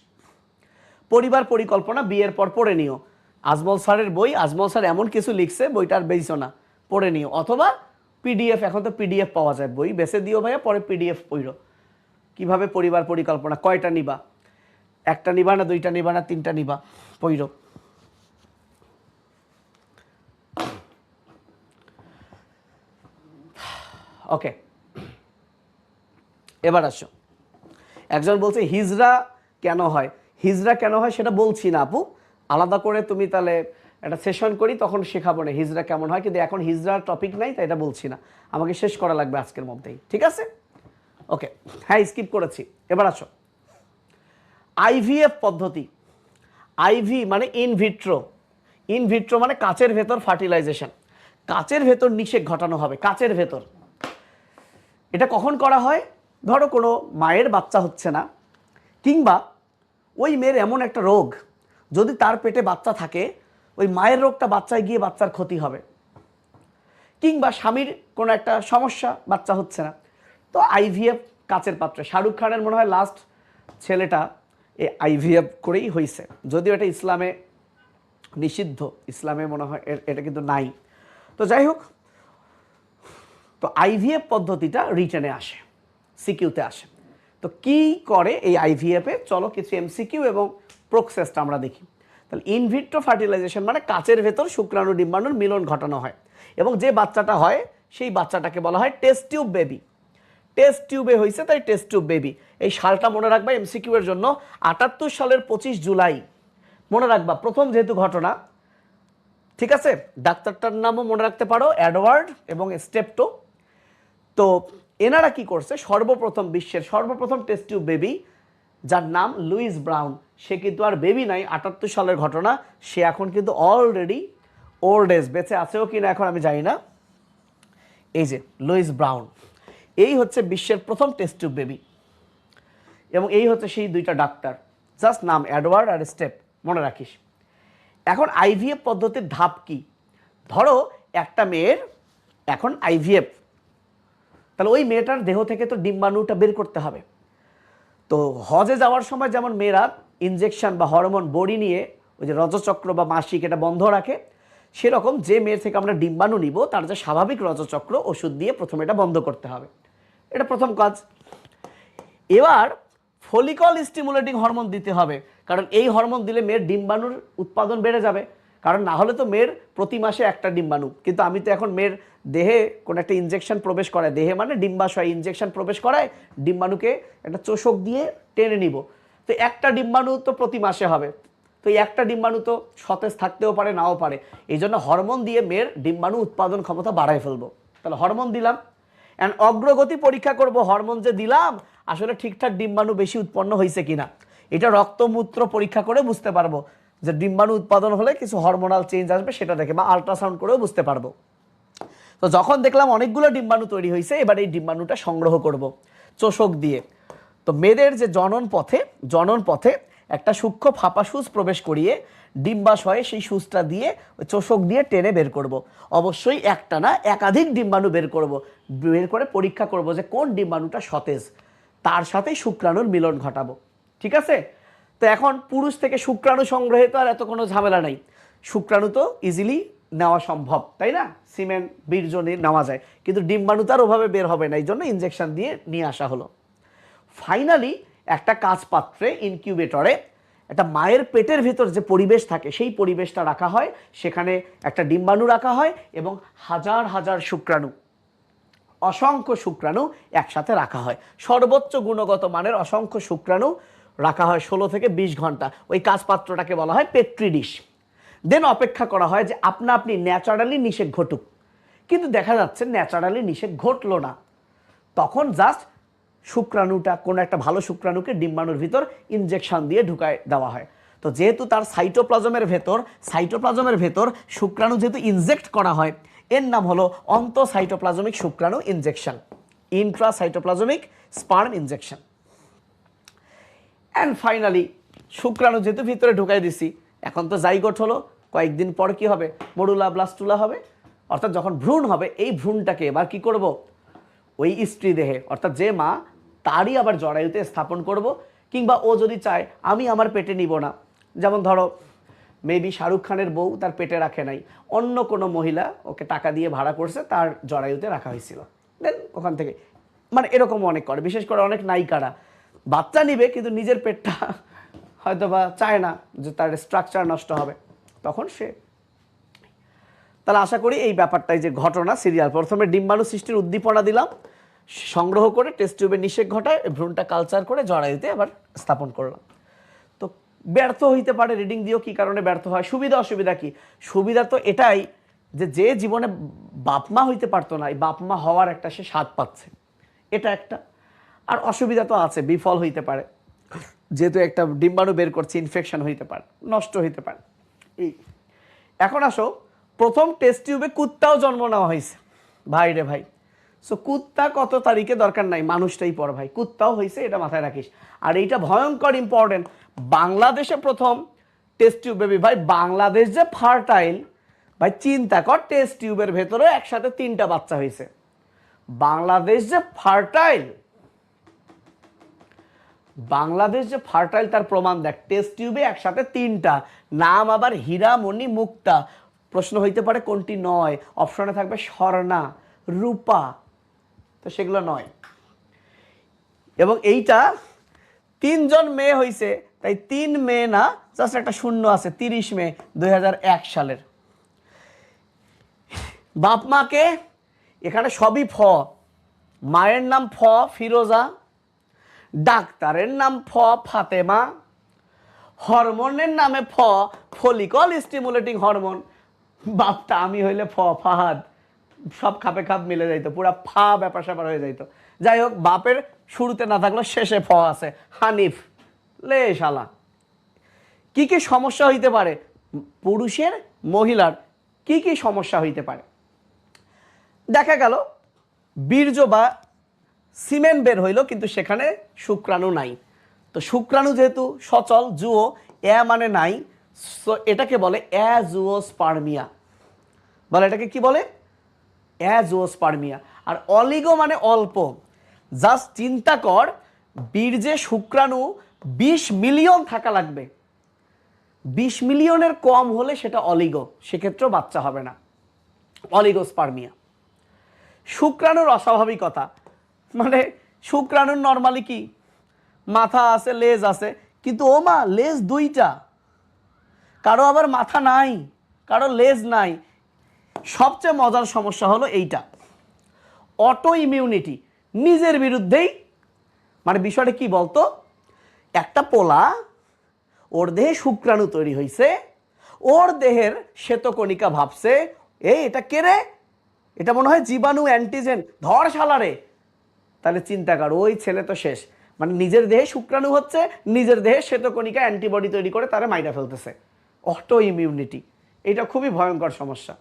পরিবার পরিকল্পনা বিয়ের পর পড়ে নিও, আজমল স্যারের বই। আজমল স্যার এমন কিছু লিখছে, বইটার বেইছো না, পড়ে নিও। অথবা পিডিএফ, এখন তো পিডিএফ পাওয়া যায়, বই বেছে দিও ভাইয়া, পরে পিডিএফ পড়ো। কিভাবে পরিবার পরিকল্পনা, কয়টা নিবা, একটা নিবা না, দুইটা নিবা না, তিনটা নিবা, পড়ো। ওকে, এবার আসো। একজন বলছে হিজড়া কেন হয়। হিজড়া কেন হয় সেটা বলছি না আপু, আলাদা করে তুমি তাহলে একটা সেশন করি, তখন শেখাবো না হিজড়া কেমন হয়। কিন্তু এখন হিজড়ার টপিক নাই, তাই এটা বলছি না, আমাকে শেষ করা লাগবে আজকের মধ্যেই, ঠিক আছে? ওকে, হ্যাঁ স্কিপ করেছি। এবার আসো আইভিএফ পদ্ধতি। আইভি মানে ইনভিট্রো, ইনভিট্রো মানে কাচের ভেতর ফার্টিলাইজেশন। কাচের ভেতর নিষেক ঘটানো হবে, কাচের ভেতর। এটা কখন করা হয়? ধরো কোনো মায়ের বাচ্চা হচ্ছে না, কিংবা ওই মেয়ের এমন একটা রোগ, যদি তার পেটে বাচ্চা থাকে, ওই মায়ের রোগটা বাচ্চায় গিয়ে বাচ্চার ক্ষতি হবে, কিংবা স্বামীর কোনো একটা সমস্যা, বাচ্চা হচ্ছে না, তো আইভিএফ কাচের পাত্রে। শাহরুখ খানের মনে হয় লাস্ট ছেলেটা এই আইভিএফ করেই হয়েছে, যদিও এটা ইসলামে নিষিদ্ধ, ইসলামে মনে হয় এটা কিন্তু নাই। তো যাই হোক, তো আইভিএফ পদ্ধতিটা রিটেনে আসে, সিকিউতে আসে। তো কি করে এই আইভিএফে, চলো কিছু এমসিকিউ এবং প্রসেসটা আমরা দেখি। তাহলে ইনভিট্রো ফার্টিলাইজেশন মানে কাচের ভেতর শুক্রাণু ডিম্বাণুর মিলন ঘটানো হয়, এবং যে বাচ্চাটা হয় সেই বাচ্চাটাকে বলা হয় টেস্ট টিউব বেবি। টেস্ট টিউবে হয়েছে তাই টেস্ট টিউব বেবি। এই সালটা মনে রাখবা এমসিকিউ এর জন্য, 78 সালের 25 জুলাই মনে রাখবা, প্রথম যেহেতু ঘটনা, ঠিক আছে? ডাক্তারটার নামও মনে রাখতে পারো, এডওয়ার্ড এবং স্টেপটো। তো এনারা কি করছে, সর্বপ্রথম বিশ্বের সর্বপ্রথম টেস্ট টিউব বেবি, যার নাম লুইস ব্রাউন। সে কিন্তু আর বেবি নাই, 78 সালের ঘটনা। সে এখন কিন্তু অলরেডি ওল্ড এজ, বেঁচে আছেও কিনা এখন আমি জানি না। এই যে লুইস ব্রাউন, এই হচ্ছে বিশ্বের প্রথম টেস্ট টিউব বেবি, এবং এই হচ্ছে সেই দুইটা ডাক্তার, জাস্ট নাম এডওয়ার্ড আর স্টেপ, মনে রাখিস। এখন আইভিএফ পদ্ধতির ধাপ কি? ধরো একটা মেয়ের এখন আইভিএফ, তাহলে ওই মেয়েটার দেহ থেকে তো ডিম্বাণুটা বের করতে হবে। তো হজে যাওয়ার সময় যেমন মেয়েরা ইনজেকশন বা হরমোন বড়ি নিয়ে ওই যে রজচক্র বা মাসিক এটা বন্ধ রাখে, সেরকম যে মেয়ের থেকে আমরা ডিম্বাণু নিব তার যে স্বাভাবিক রজচক্র, ওষুধ দিয়ে প্রথমে এটা বন্ধ করতে হবে, এটা প্রথম কাজ। এবার ফলিকল স্টিমুলেটিং হরমোন দিতে হবে, কারণ এই হরমোন দিলে মেয়ের ডিম্বাণুর উৎপাদন বেড়ে যাবে। কারণ না হলে তো মেয়ের প্রতি মাসে একটা ডিম্বাণু, কিন্তু আমি তো এখন মেয়ের দেহে কোনো একটা ইনজেকশন প্রবেশ করায়, দেহে মানে ডিম্বাশয় ইনজেকশন প্রবেশ করায়, ডিম্বাণুকে একটা চোষক দিয়ে টেনে নিব। তো একটা ডিম্বাণু তো প্রতি মাসে হবে, তো এই একটা ডিম্বাণু তো সতেজ থাকতেও পারে, নাও পারে। এই জন্য হরমোন দিয়ে মেয়ের ডিম্বাণু উৎপাদন ক্ষমতা বাড়ায় ফেলবো। তাহলে হরমোন দিলাম, অ্যান্ড অগ্রগতি পরীক্ষা করব, হরমোন যে দিলাম আসলে ঠিকঠাক ডিম্বাণু বেশি উৎপন্ন হয়েছে কিনা। এটা রক্তমূত্র পরীক্ষা করে বুঝতে পারবো যে ডিম্বাণু উৎপাদন হলে কিছু হরমোনাল চেঞ্জ আসবে, সেটা দেখে, বা আল্ট্রাসাউন্ড করেও বুঝতে পারবো। তো যখন দেখলাম অনেকগুলো ডিম্বাণু তৈরি হয়েছে, এবার এই ডিম্বাণুটা সংগ্রহ করব চোষক দিয়ে। তো মেয়েদের যে জনন পথে একটা সূক্ষ্ম ফাঁপা সূচ প্রবেশ করিয়ে ডিম্বাশয়ে সেই সূচটা দিয়ে চোষক দিয়ে টেনে বের করব। অবশ্যই একটা না, একাধিক ডিম্বাণু বের করব, বের করে পরীক্ষা করব যে কোন ডিম্বাণুটা সতেজ, তার সাথে শুক্রাণুর মিলন ঘটাবো। ঠিক আছে? তো এখন পুরুষ থেকে শুক্রাণু সংগ্রহে তো আর এত কোনো ঝামেলা নাই, শুক্রাণু তো ইজিলি নেওয়া সম্ভব, তাই না? সিমেন বীর্য নেওয়া যায়, কিন্তু ডিম্বাণু তার ওভাবে বের হবে না, এই জন্য ইনজেকশন দিয়ে নিয়ে আসা হলো। ফাইনালি একটা কাঁচ পাত্রে ইনকিউবেটরে একটা মায়ের পেটের ভেতর যে পরিবেশ থাকে সেই পরিবেশটা রাখা হয়, সেখানে একটা ডিম্বাণু রাখা হয় এবং হাজার হাজার শুক্রাণু, অসংখ্য শুক্রাণু একসাথে রাখা হয়। সর্বোচ্চ গুণগত মানের অসংখ্য শুক্রাণু রাখা হয় 16 থেকে 20 ঘন্টা। ওই কাঁচ পাত্রটাকে বলা হয় পেট্রি ডিশ। দেন অপেক্ষা করা হয় যে আপনি ন্যাচারালি নিষেক ঘটুক, কিন্তু দেখা যাচ্ছে ন্যাচারালি নিষেক ঘটলো না। তখন জাস্ট শুক্রাণুটা, কোনো একটা ভালো শুক্রাণুকে ডিম্বাণুর ভিতর ইনজেকশন দিয়ে ঢুকায় দেওয়া হয়। তো যেহেতু তার সাইটোপ্লাজমের ভেতর শুক্রাণু যেহেতু ইনজেক্ট করা হয়, এর নাম হলো অন্তঃসাইটোপ্লাজমিক শুক্রাণু injection, intracytoplasmic sperm injection. And finally শুক্রাণু যেহেতু ভিতরে ঢুকাই দিছি, এখন তো জাইগোট হলো, কয়েকদিন পর কি হবে? মডুলা ব্লাস্টুলা হবে, অর্থাৎ যখন ভ্রূণ হবে, এই ভ্রূণটাকে এবার কি করব? ওই স্ত্রী দেহে, অর্থাৎ যে মা, তারই আবার জরায়ুতে স্থাপন করব। কিংবা ও যদি চায় আমি আমার পেটে নিব না, যেমন ধরো মেবি শাহরুখ খানের বউ তার পেটে রাখে নাই, অন্য কোনো মহিলা ওকে টাকা দিয়ে ভাড়া করছে, তার জরায়ুতে রাখা হয়েছিল, দেন ওখান থেকে, মানে এরকম অনেক করে, বিশেষ করে অনেক নায়িকারা বাচ্চা নিবে কিন্তু নিজের পেটটা হয়তো বা চায় না যে তার স্ট্রাকচার নষ্ট হবে, তখন সে। তাহলে আশা করি এই ব্যাপারটাই যে ঘটনা সিরিয়াল, প্রথমে ডিম্বাণু সৃষ্টির উদ্দীপনা দিলাম, সংগ্রহ করে টেস্ট টিউবে নিষেক ঘটায় ভ্রূণটা কালচার করে জরায়ুতে আবার স্থাপন করলাম। তো ব্যর্থ হইতে পারে, রিডিং দিয়েও কী কারণে ব্যর্থ হয়, সুবিধা অসুবিধা কি? সুবিধা তো এটাই যে জীবনে বাপমা হইতে পারতো না, এই বাপমা হওয়ার একটা সে স্বাদ পাচ্ছে, এটা একটা। আর অসুবিধা তো আছে, বিফল হইতে পারে, যেহেতু একটা ডিম্বাণু বের করছে, ইনফেকশন হইতে পারে, নষ্ট হইতে পারে। এই এখন আসো, প্রথম টেস্ট টিউবে কুত্তাও জন্ম নেওয়া হয়েছে, ভাই রে ভাই। সো কুত্তা কত তারিখে দরকার নাই, মানুষটাই পর ভাই, কুত্তাও হয়েছে, এটা মাথায় রাখিস। আর এইটা ভয়ঙ্কর ইম্পর্টেন্ট, বাংলাদেশে প্রথম টেস্ট টিউব বেবি, ভাই বাংলাদেশ যে ফার্টাইল, ভাই চিন্তা কর, টেস্ট টিউবের ভেতরে একসাথে 3টা বাচ্চা হয়েছে। বাংলাদেশ যে ফার্টাইল, তার প্রমাণ দেখ, টেস্ট টিউবে একসাথে 3টা, নাম আবার হীরামণি মুক্তা। প্রশ্ন হইতে পারে কোনটি নয়, অপশনে থাকবে স্বর্ণা, রূপা, তো সেগুলো নয়। এবং এইটা 3 জন মেয়ে হয়েছে, তাই 3 মেয়ে না, জাস্ট একটা শূন্য আছে, 30 মে 2001 সালের। বাপ মাকে এখানে সবই ফ, মায়ের নাম ফ ফিরোজা, ডাক্তারের নাম ফ ফাতেমা, হরমোনের নামে ফ ফলিকল স্টিমুলেটিং হরমোন, বাপটা আমি হইলে ফ ফাহাদ, সব খাপে খাপ মিলে যাইতো, পুরা ফা ব্যাপার স্যাপার হয়ে যাইতো। যাই হোক, বাপের শুরুতে না থাকলো শেষে ফ আছে, হানিফ, লে শালা। কি কি সমস্যা হইতে পারে পুরুষের, মহিলার কি কি সমস্যা হইতে পারে? দেখা গেল বীর্য বা সিমেন বের হইল, কিন্তু সেখানে শুক্রাণু নাই। তো শুক্রাণু যেহেতু সচল, জুও, এ মানে নাই, সো এটাকে বলে অ্যাজুওস্পার্মিয়া। বলে এটাকে কি বলে? অ্যাজুওস্পার্মিয়া। আর অলিগো মানে অল্প। জাস্ট চিন্তা কর, বীর্যে শুক্রাণু 20 মিলিয়ন থাকা লাগবে, 20 মিলিয়নের কম হলে সেটা অলিগো, সেক্ষেত্রেও বাচ্চা হবে না, অলিগোস্পার্মিয়া। শুক্রাণুর অস্বাভাবিকতা, মানে শুক্রাণুর নর্মালি কি মাথা আছে, লেজ আছে, কিন্তু ও মা লেজ 2টা, কারো আবার মাথা নাই, কারো লেজ নাই। সবচেয়ে মজার সমস্যা হলো এইটা, অটো ইমিউনিটি, নিজের বিরুদ্ধেই। মানে বিষয়টা কি বলতো, একটা পোলা, ওর দেহে শুক্রাণু তৈরি হয়েছে, ওর দেহের শ্বেতকণিকা ভাবছে এটা কে রে, এটা মনে হয় জীবাণু, অ্যান্টিজেন, ধর শালারে। তাহলে চিন্তা কর, ওই ছেলে তো শেষ। মানে নিজের দেহে শুক্রাণু হচ্ছে, নিজের দেহে শ্বেতকণিকা অ্যান্টিবডি তৈরি করে তারা মাইরা ফেলতেছে, অটো ইমিউনিটি। এটা খুবই ভয়ঙ্কর সমস্যা।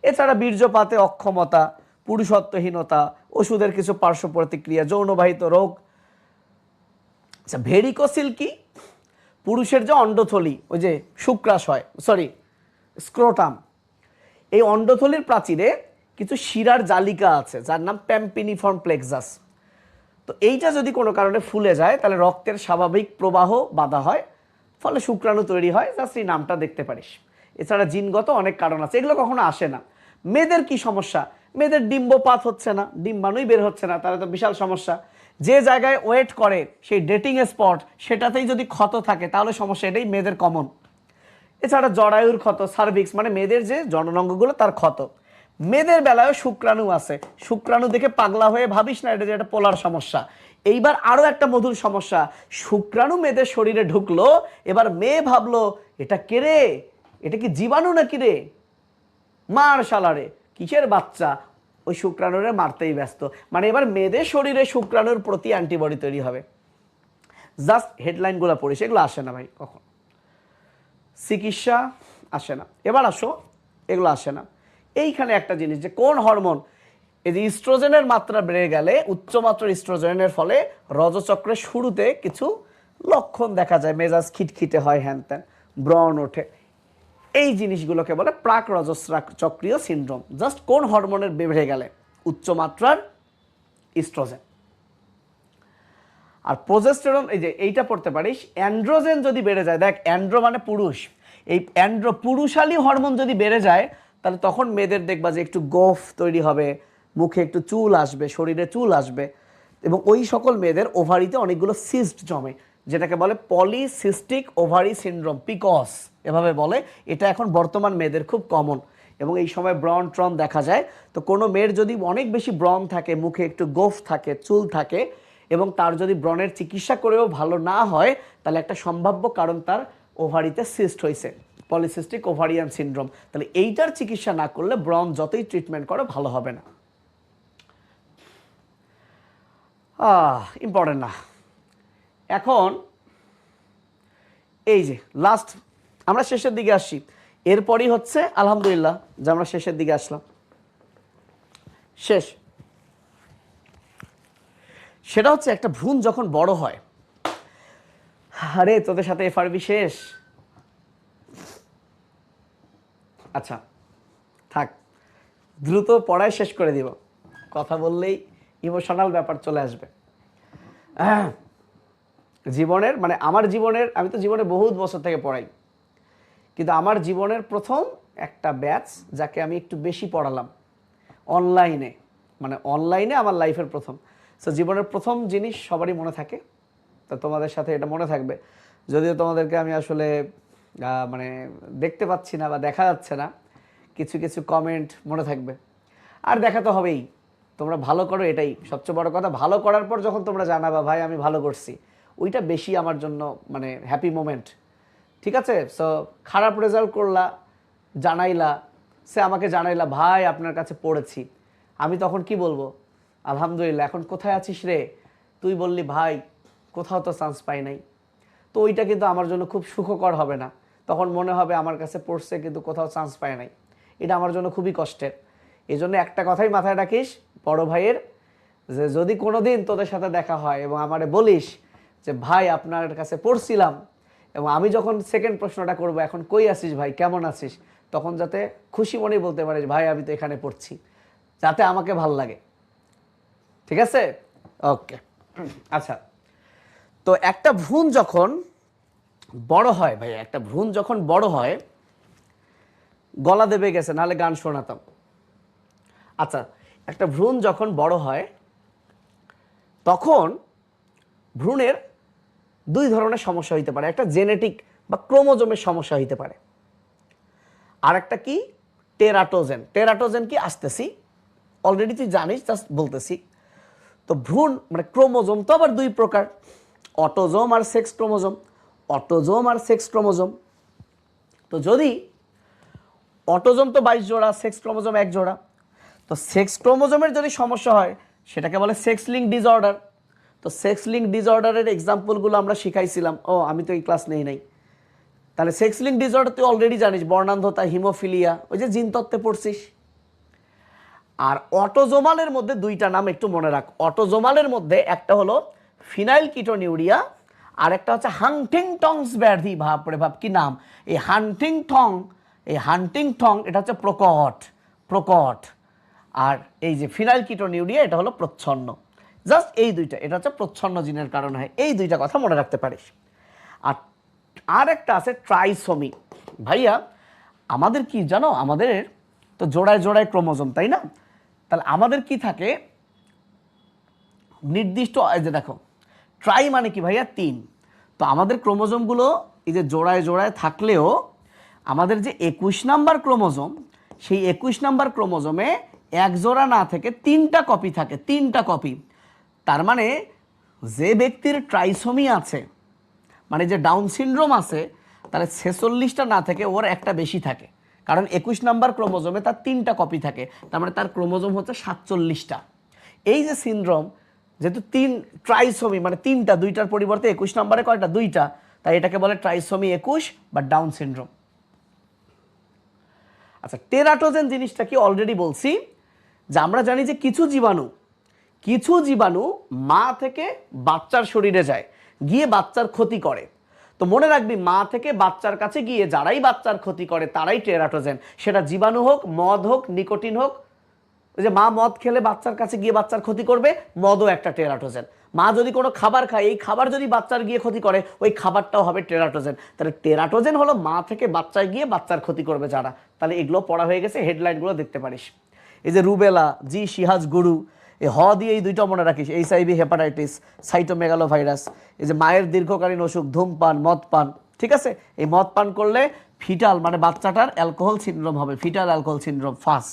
এছাড়া বীর্যপাতে অক্ষমতা, পুরুষত্বহীনতা, ওষুধের কিছু পার্শ্ব প্রতিক্রিয়া, যৌনবাহিত রোগ। আচ্ছা, ভেরিকোসিল কি? পুরুষের যে অন্ডথলি, ওই যে শুক্রাশয়, স্ক্রোটাম, এই অন্ডথলির প্রাচীরে কিছু শিরার জালিকা আছে যার নাম প্যাম্পিনিফর্ম প্লেক্সাস। তো এইটা যদি কোনো কারণে ফুলে যায় তাহলে রক্তের স্বাভাবিক প্রবাহ বাধা হয়, ফলে শুক্রাণু তৈরি হয়। জাস্ট এই নামটা দেখতে পারিস। এছাড়া জিনগত অনেক কারণ আছে, এগুলো কখনো আসে না। মেয়েদের কি সমস্যা? মেয়েদের ডিম্বপাত হচ্ছে না, ডিম্বাণুই বের হচ্ছে না, তাহলে তো বিশাল সমস্যা। যে জায়গায় ওয়েট করে সেই ডেটিং স্পট, সেটাতেই যদি ক্ষত থাকে তাহলে সমস্যা, এটাই মেয়েদের কমন। এছাড়া জরায়ুর ক্ষত, সার্ভিক্স, মানে মেয়েদের যে জননাঙ্গগুলো তার ক্ষত। মেয়েদের বেলায় শুক্রাণু আছে, শুক্রাণু দেখে পাগলা হয়ে ভাবিস না এটা যে একটা পোলার সমস্যা। এইবার আরো একটা মধুর সমস্যা, শুক্রাণু মেয়েদের শরীরে ঢুকলো, এবার মেয়ে ভাবলো এটা কে রে, এটা কি জীবাণু নাকি রে, মার শালারে, কিসের বাচ্চা, ওই শুক্রাণুরে মারতেই ব্যস্ত। মানে এবার মেয়েদের শরীরে শুক্রাণুর প্রতি অ্যান্টিবডি তৈরি হবে। জাস্ট হেডলাইনগুলো পড়িস, এগুলো আসে না ভাই কখন, চিকিৎসা আসে না। এবার আসো, এগুলো আসে না। এইখানে একটা জিনিস, যে কোন হরমোন, এই যে ইস্ট্রোজেনের মাত্রা বেড়ে গেলে, উচ্চমাত্রার ইস্ট্রোজেনের ফলে রজচক্রের শুরুতে কিছু লক্ষণ দেখা যায়, মেজাজ খিটখিটে হয়, হ্যান ত্যান, ব্রণ ওঠে। এই জিনিসগুলোকে বলে প্রাক রজচক্রীয় সিনড্রোম। জাস্ট কোন হরমোনের বেড়ে গেলে? উচ্চমাত্রার ইস্ট্রোজেন। আর প্রোজেস্টেরন, এই যে এইটা পড়তে পারিস, অ্যান্ড্রোজেন যদি বেড়ে যায়, দেখ অ্যান্ড্রো মানে পুরুষ, এই পুরুষালী হরমোন যদি বেড়ে যায় তাহলে তখন মেয়েদের দেখবা যে একটু গোফ তৈরি হবে, মুখে একটু চুল আসবে, শরীরে চুল আসবে, এবং ওই সকল মেয়েদের ওভারিতে অনেকগুলো সিস্ট জমে, যেটাকে বলে পলিসিস্টিক ওভারি সিনড্রোম, পিকস এভাবে বলে। এটা এখন বর্তমান মেয়েদের খুব কমন, এবং এই সময় ব্রণ ট্রন দেখা যায়। তো কোনো মেয়ের যদি অনেক বেশি ব্রণ থাকে, মুখে একটু গোফ থাকে, চুল থাকে, এবং তার যদি ব্রণের চিকিৎসা করেও ভালো না হয়, তাহলে একটা সম্ভাব্য কারণ তার ওভারিতে সিস্ট হয়েছে, পলিসিস্টিক ওভারিয়ান সিনড্রোম। তাহলে এইটার চিকিৎসা না করলে ব্রণ যতই ট্রিটমেন্ট করো ভালো হবে না। ইম্পর্টেন্ট না। এখন এই যে লাস্ট, আমরা শেষের দিকে আসছি, এরপরই হচ্ছে আলহামদুলিল্লাহ যে আমরা শেষের দিকে আসলাম। শেষ, সেটা হচ্ছে একটা ভ্রূণ যখন বড় হয়, আরে তোদের সাথে এফআরবি শেষ। আচ্ছা থাক, দ্রুত পড়ায় শেষ করে দিব, কথা বললেই ইমোশনাল ব্যাপার চলে আসবে। জীবনের, মানে আমার জীবনের, আমি তো জীবনে বহুত বছর থেকে পড়াই, কিন্তু আমার জীবনের প্রথম একটা ব্যাচ যাকে আমি একটু বেশি পড়ালাম অনলাইনে, মানে অনলাইনে আমার লাইফের প্রথম। সো জীবনের প্রথম জিনিস সবারই মনে থাকে, তো তোমাদের সাথে এটা মনে থাকবে, যদিও তোমাদেরকে আমি আসলে মানে দেখতে পাচ্ছি না বা দেখা যাচ্ছে না, কিছু কিছু কমেন্ট মনে থাকবে। আর দেখা তো হবেই, তোমরা ভালো করো, এটাই সবচেয়ে বড় কথা। ভালো করার পর যখন তোমরা জানাবা ভাই আমি ভালো করছি, ওইটা বেশি আমার জন্য মানে হ্যাপি মোমেন্ট। ঠিক আছে? সো খারাপ রেজাল্ট করলা, জানাইলা, সে আমাকে জানাইলা ভাই আপনার কাছে পড়েছি, আমি তখন কি বলবো? আলহামদুলিল্লাহ। এখন কোথায় আছিস রে? তুই বললি ভাই কোথাও তো চান্স পাই নাই। তো ওইটা কিন্তু আমার জন্য খুব সুখকর হবে না, তখন মনে হবে আমার কাছে পড়ছে কিন্তু কোথাও চান্স পায় নাই, এটা আমার জন্য খুবই কষ্টের। এই জন্য একটা কথাই মাথায় রাখিস বড় ভাইয়ের, যে যদি কোনো দিন তোদের সাথে দেখা হয় এবং আমারে বলিস যে ভাই আপনার কাছে পড়ছিলাম, এবং আমি যখন সেকেন্ড প্রশ্নটা করব এখন কই আছিস ভাই, কেমন আছিস, তখন যাতে খুশি মনেই বলতে পারিস ভাই আমি তো এখানে পড়ছি, যাতে আমাকে ভাল লাগে। ঠিক আছে? ওকে। আচ্ছা, তো একটা ভ্রূণ যখন বড় হয় ভাই, একটা ভ্রূণ যখন বড় হয়, গলা দেবে গেছে, নাহলে গান শোনাতাম। আচ্ছা, একটা ভ্রূণ যখন বড় হয় তখন ভ্রূণের দুই ধরনের সমস্যা হইতে পারে, একটা জেনেটিক বা ক্রোমোজোমের সমস্যা হইতে পারে, আর একটা কি টেরাটোজেন। টেরাটোজেন কি আসতেছি, অলরেডি তুই জানিস, জাস্ট বলতেছি। তো ভ্রূণ মানে ক্রোমোজোম তো আবার দুই প্রকার, অটোজোম আর সেক্স ক্রোমোজোম। অটোজোম আর সেক্স ক্রোমোজোম, তো যদি অটোজোম তো 22 জোড়া, সেক্স ক্রোমোজোম 1 জোড়া, তো সেক্স ক্রোমোজোমের যদি সমস্যা হয় সেটাকে বলে সেক্স লিঙ্ক ডিসঅর্ডার। তো সেক্স লিঙ্ক ডিসঅর্ডারের এক্সাম্পলগুলো আমরা শিখাইছিলাম, ও আমি তো এই ক্লাস নেই নাই। তাহলে সেক্স লিঙ্ক ডিসঅর্ডার তুই অলরেডি জানিস, বর্ণান্ধতা, হিমোফিলিয়া, ওই যে জিনতত্ত্বে পড়ছিস। আর অটোজোমালের মধ্যে দুইটা নাম একটু মনে রাখ। অটোজোমালের মধ্যে একটা হলো ফিনাইল কিটোনিউরিয়া, আর একটা হচ্ছে হান্টিংটনস ব্যাধি। ভাবরে ভাব কি নাম, এই হান্টিংটন এটা হচ্ছে প্রকট, আর এই যে ফিনাইল কিটোনিউরিয়া এটা হলো প্রচ্ছন্ন। জাস্ট এই দুইটা, এটা হচ্ছে প্রচ্ছন্ন জিনের কারণে হয়। এই দুইটা কথা মনে রাখতে পারিস। আর একটা আছে ট্রাইসোমি। ভাইয়া আমাদের কি জানো, আমাদের তো জোড়ায় জোড়ায় ক্রোমোজোম, তাই না? তাহলে আমাদের কি থাকে নির্দিষ্ট, এই যে দেখো ট্রাই মানে কি ভাইয়া 3। তো আমাদের ক্রোমোজোমগুলো এই যে জোড়ায় জোড়ায় থাকলেও আমাদের যে 21 নাম্বার ক্রোমোজোম, সেই 21 নাম্বার ক্রোমোজোমে এক জোড়া না থেকে 3টা কপি থাকে, 3টা কপি। তার মানে যে ব্যক্তির ট্রাইসোমি আছে, মানে যে ডাউন সিনড্রোম আছে, তাহলে 46টা না থেকে ওর একটা বেশি থাকে, কারণ 21 নাম্বার ক্রোমোজোমে তার 3টা কপি থাকে। তার মানে তার ক্রোমোজোম হচ্ছে 47টা। এই যে সিনড্রোম, যেহেতু 3 ট্রাইসোমি মানে 3টা, 2টার পরিবর্তে 21 নাম্বারে কয়টা, 2টা, তাই এটাকে বলে ট্রাইসোমি 21 বা ডাউন সিনড্রোম। আচ্ছা, টেরাটোজেন জিনিসটা কি অলরেডি বলছি, যে আমরা জানি যে কিছু জীবাণু মা থেকে বাচ্চার শরীরে যায়, গিয়ে বাচ্চার ক্ষতি করে। তো মনে রাখবি, মা থেকে বাচ্চার কাছে গিয়ে যারাই বাচ্চার ক্ষতি করে তারাই টেরাটোজেন। সেটা জীবাণু হোক, মদ হোক, নিকোটিন হোক। ওই যে মা মদ খেলে বাচ্চার কাছে গিয়ে বাচ্চার ক্ষতি করবে, মদও একটা টেরাটোজেন। মা যদি কোনো খাবার খায়, এই খাবার যদি বাচ্চার গিয়ে ক্ষতি করে, ওই খাবারটাও হবে টেরাটোজেন। তাহলে টেরাটোজেন হলো মা থেকে বাচ্চায় গিয়ে বাচ্চার ক্ষতি করবে যারা। তাহলে এগুলো পড়া হয়ে গেছে, হেডলাইনগুলো দেখতে পারিস। এই যে রুবেলা, জি সিহাজ গুরু, এই দিয়ে এই দুইটা মনে রাখিস, এইচআইভি, হেপাটাইটিস, সাইটোমেগালোভাইরাস। এই যে মায়ের দীর্ঘকালীন অসুখ, ধূমপান, মদ পান, ঠিক আছে? এই মদ পান করলে ফিটাল মানে বাচ্চাটার অ্যালকোহল সিনড্রোম হবে, ফিটাল অ্যালকোহল সিনড্রোম, ফাস।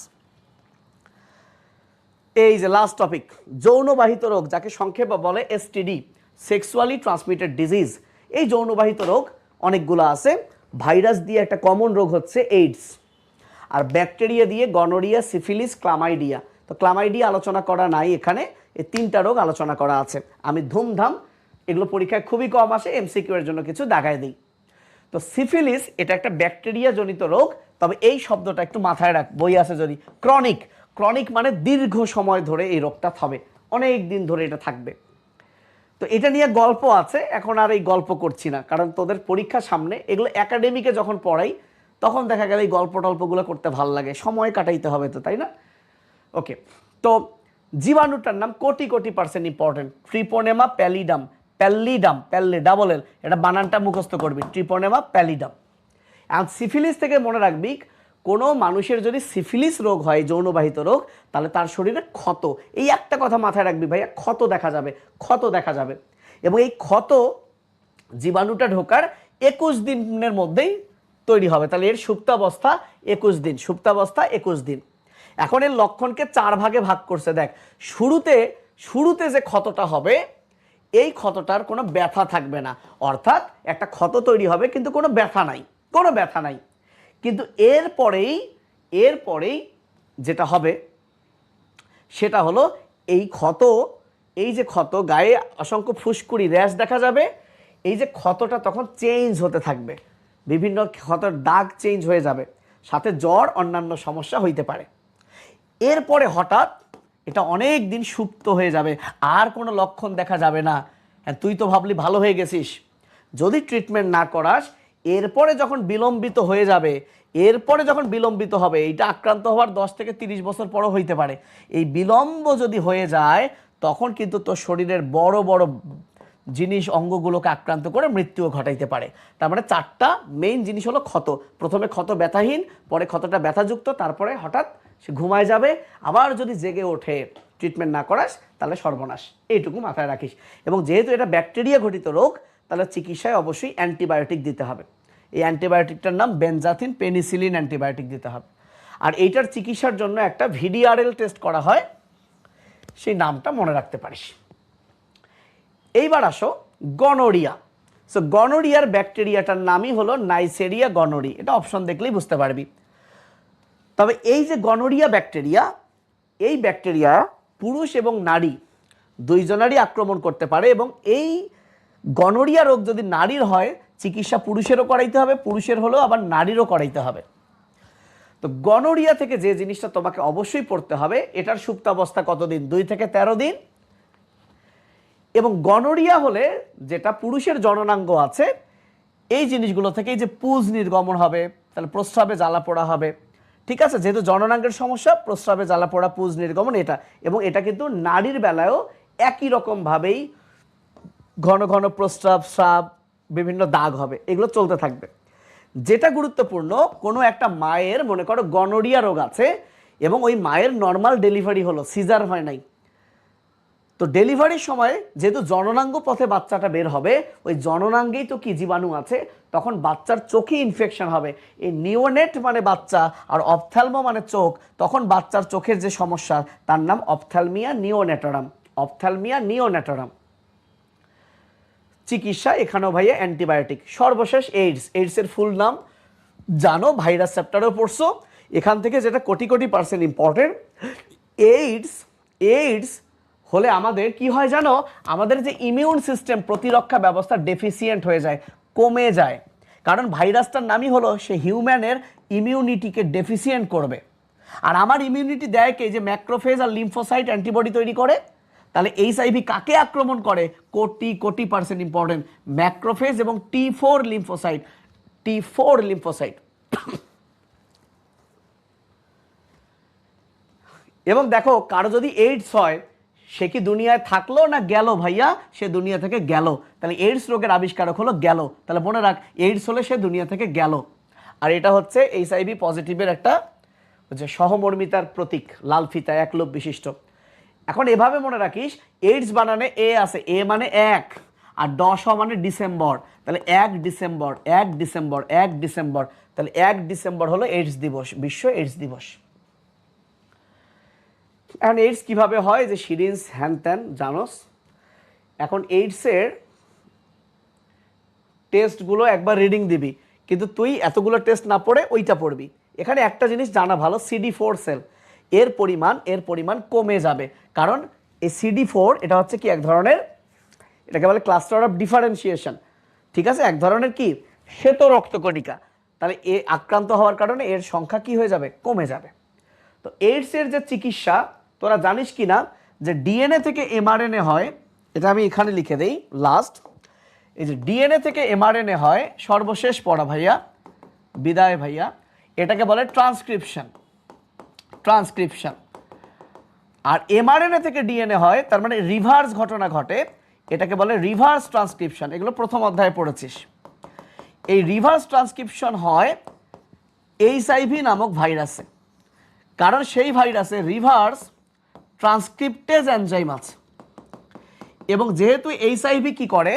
এই যে লাস্ট টপিক, যৌনবাহিত রোগ, যাকে সংক্ষেপে বলে এসটিডি, সেক্সুয়ালি ট্রান্সমিটেড ডিজিজ। এই যৌনবাহিত রোগ অনেকগুলো আছে। ভাইরাস দিয়ে একটা কমন রোগ হচ্ছে এইডস, আর ব্যাকটেরিয়া দিয়ে গনোরিয়া, সিফিলিস, ক্লামাইডিয়া। তো ক্লামাইডিয়া আলোচনা করা নাই এখানে, এই 3টা রোগ আলোচনা করা আছে। আমি ধুমধাম এগুলো পরীক্ষায় খুবই কম আসে, এমসিকিউ এর জন্য কিছু দেখায় দিই। তো সিফিলিস এটা একটা ব্যাকটেরিয়া জনিত রোগ, তবে এই শব্দটা একটু মাথায় রাখ, বই আছে যদি। ক্রনিক মানে দীর্ঘ সময় ধরে এই রোগটা হবে, অনেক দিন ধরে এটা থাকবে। তো এটা নিয়ে গল্প আছে, এখন আর এই গল্প করছি না, কারণ তোদের পরীক্ষা সামনে। এগুলো একাডেমিকে যখন পড়াই তখন দেখা গেল এই টল্পগুলো করতে ভাল লাগে, সময় কাটাইতে হবে তো, তাই না? ওকে, তো জীবাণুটার নাম কোটি % ইম্পর্টেন্ট, ট্রিপোনেমা প্যালিডাম। ডাবল এল, এটা বানানটা মুখস্থ করবি, ট্রিপোনেমা প্যালিডাম। আর সিফিলিস থেকে মনে রাখবি, কোনো মানুষের যদি সিফিলিস রোগ হয়, যৌনবাহিত রোগ, তাহলে তার শরীরে ক্ষত, এই একটা কথা মাথায় রাখবি ভাইয়া, ক্ষত দেখা যাবে। এবং এই ক্ষত জীবাণুটা ঢোকার 21 দিনের মধ্যেই তৈরি হবে। তাহলে এর সুপ্তাবস্থা 21 দিন। এখন এর লক্ষণকে 4 ভাগে ভাগ করছে। দেখ, শুরুতে যে ক্ষতটা হবে, এই ক্ষতটার কোনো ব্যথা থাকবে না, অর্থাৎ একটা ক্ষত তৈরি হবে কিন্তু কোনো ব্যথা নাই। কিন্তু এরপরেই যেটা হবে সেটা হলো এই যে ক্ষত গায়ে অসংখ্য ফুসকুড়ি, র্যাশ দেখা যাবে। এই যে ক্ষতটা তখন চেঞ্জ হতে থাকবে, বিভিন্ন ক্ষতর দাগ চেঞ্জ হয়ে যাবে, সাথে জ্বর, অন্যান্য সমস্যা হইতে পারে। এরপরে হঠাৎ এটা অনেক দিন সুপ্ত হয়ে যাবে, আর কোনো লক্ষণ দেখা যাবে না। হ্যাঁ, তুই তো ভাবলি ভালো হয়ে গেছিস। যদি ট্রিটমেন্ট না করাস, এরপরে যখন বিলম্বিত হবে, এইটা আক্রান্ত হওয়ার 10 থেকে 30 বছর পরও হইতে পারে। এই বিলম্ব যদি হয়ে যায়, তখন কিন্তু তোর শরীরের বড় বড় জিনিস, অঙ্গগুলোকে আক্রান্ত করে মৃত্যুও ঘটাইতে পারে। তার মানে 4টা মেইন জিনিস হলো ক্ষত। প্রথমে ক্ষত ব্যথাহীন, পরে ক্ষতটা ব্যথাযুক্ত, তারপরে হঠাৎ সে ঘুমায় যাবে। আবার যদি জেগে ওঠে, ট্রিটমেন্ট না করাস, তাহলে সর্বনাশ। এইটুকু মাথায় রাখিস। এবং যেহেতু এটা ব্যাকটেরিয়া ঘটিত রোগ, তাহলে চিকিৎসায় অবশ্যই অ্যান্টিবায়োটিক দিতে হবে। এই অ্যান্টিবায়োটিকটার নাম বেনজাথিন পেনিসিলিন অ্যান্টিবায়োটিক দিতে হবে। আর এইটার চিকিৎসার জন্য একটা ভিডিআরএল টেস্ট করা হয়, সেই নামটা মনে রাখতে পারিস। এইবার আসো গনোরিয়া। সো গনোরিয়ার ব্যাকটেরিয়াটার নামই হলো নাইসেরিয়া গনোরি। এটা অপশন দেখলেই বুঝতে পারবি। তবে এই যে গনোরিয়া ব্যাকটেরিয়া, এই ব্যাকটেরিয়া পুরুষ এবং নারী দুইজনারই আক্রমণ করতে পারে। এবং এই গনোরিয়া রোগ যদি নারীর হয়, চিকিৎসা পুরুষেরও করাইতে হবে, পুরুষের হলেও আবার নারীরও করাইতে হবে। তো গনোরিয়া থেকে যে জিনিসটা তোমাকে অবশ্যই পড়তে হবে, এটার সুপ্তাবস্থা কতদিন? 2 থেকে 13 দিন। এবং গনোরিয়া হলে যেটা পুরুষের জননাঙ্গ আছে এই জিনিসগুলো থেকে এই যে পুজ নির্গমন হবে, তাহলে প্রস্রাবে জ্বালা পোড়া হবে, ঠিক আছে? যেহেতু জননাঙ্গের সমস্যা, প্রস্রাবে জ্বালা পোড়া, পুজ নির্গমন এটা, এবং এটা কিন্তু নারীর বেলায়ও একই রকমভাবেই ঘন ঘন প্রস্রাব, স্রাব, বিভিন্ন দাগ হবে, এগুলো চলতে থাকবে। যেটা গুরুত্বপূর্ণ, কোনো একটা মায়ের মনে করো গনোরিয়া রোগ আছে এবং ওই মায়ের নর্মাল ডেলিভারি হলো, সিজার হয় নাই, তো ডেলিভারির সময় যেহেতু জননাঙ্গ পথে বাচ্চাটা বের হবে, ওই জননাঙ্গেই তো কি জীবাণু আছে, তখন বাচ্চার চোখে ইনফেকশন হবে। এই নিওনেট মানে বাচ্চা আর অপথ্যালমো মানে চোখ, তখন বাচ্চার চোখের যে সমস্যা তার নাম অপথ্যালমিয়া নিওনেটারাম। অপথ্যালমিয়া নিওনেটারাম। চিকিৎসা এখানেও ভাইয়া অ্যান্টিবায়োটিক। সর্বশেষ এইডস। এইডসের ফুল নাম জানো, ভাইরাস চ্যাপ্টারেও পড়ছো। এখান থেকে যেটা কোটি কোটি % ইম্পর্টেন্ট, এইডস হলে আমাদের কি হয় জানো? আমাদের যে ইমিউন সিস্টেম, প্রতিরক্ষা ব্যবস্থা ডেফিসিয়েন্ট হয়ে যায়, কমে যায়। কারণ ভাইরাসটার নামই হলো সে হিউম্যানের ইমিউনিটিকে ডেফিসিয়েন্ট করবে। আর আমার ইমিউনিটি দেয় কে? যে ম্যাক্রোফেজ আর লিম্ফোসাইট অ্যান্টিবডি তৈরি করে। তাহলে এইচআইভি কাকে আক্রমণ করে? কোটি কোটি % ইম্পর্টেন্ট, ম্যাক্রোফেজ এবং T4 লিম্ফোসাইট। T4 lymphocyte. এবং দেখো, কারো যদি এইডস হয়, সে কি দুনিয়ায় থাকলো না গেল? ভাইয়া, সে দুনিয়া থেকে গেল। তাহলে এইডস রোগের আবিষ্কারক হলো গেল। তাহলে মনে রাখ, এইডস হলে সে দুনিয়া থেকে গেল। আর এটা হচ্ছে এইচআইভি পজিটিভের একটা যে সহমর্মিতার প্রতীক, লাল ফিতা, 1 লোব বিশিষ্ট। এখন এভাবে মনে রাখিস, এইডস বানানে এ আছে, এ মানে 1, আর দশ মানে ডিসেম্বর। তাহলে 1 ডিসেম্বর, 1 ডিসেম্বর, 1 ডিসেম্বর। তাহলে 1 ডিসেম্বর হলো এইডস দিবস, বিশ্ব এইডস দিবস। এখন এইডস কীভাবে হয়? যে সিরিঞ্জ হ্যান ত্যান জানোস। এখন এইডসের টেস্টগুলো একবার রিডিং দিবি, কিন্তু তুই এতগুলো টেস্ট না পড়ে ওইটা পড়বি। এখানে একটা জিনিস জানা ভালো, CD4 সেল এর পরিমাণ কমে যাবে। কারণ এই CD4 এটা হচ্ছে কি এক ধরনের, এটাকে বলে ক্লাস্টার অফ ডিফারেন্সিয়েশন, ঠিক আছে? এক ধরনের কি শ্বেত রক্তকণিকা। তাহলে এ আক্রান্ত হওয়ার কারণে এর সংখ্যা কি হয়ে যাবে? কমে যাবে। তো এইডসের যে চিকিৎসা, তোরা জানিস কি না যে ডিএনএ থেকে এমআরএনএ হয়? এটা আমি এখানে লিখে দেই লাস্ট। এই যে ডিএনএ থেকে এমআরএনএ হয়, সর্বশেষ পড়া ভাইয়া, বিদায় ভাইয়া। এটাকে বলে ট্রান্সক্রিপশন। আর এমআরএনএ থেকে ডিএনএ হয়, তার মানে রিভার্স ঘটনা ঘটে, এটাকে বলে রিভার্স ট্রান্সক্রিপশন। এগুলো প্রথম অধ্যায়ে পড়েছিস। এই রিভার্স ট্রান্সক্রিপশন হয় এইচআইভি নামক ভাইরাসে, কারণ সেই ভাইরাসে রিভার্স ট্রান্সক্রিপ্টেজ এনজাইম আছে। এবং যেহেতু এইচআইভি কি করে?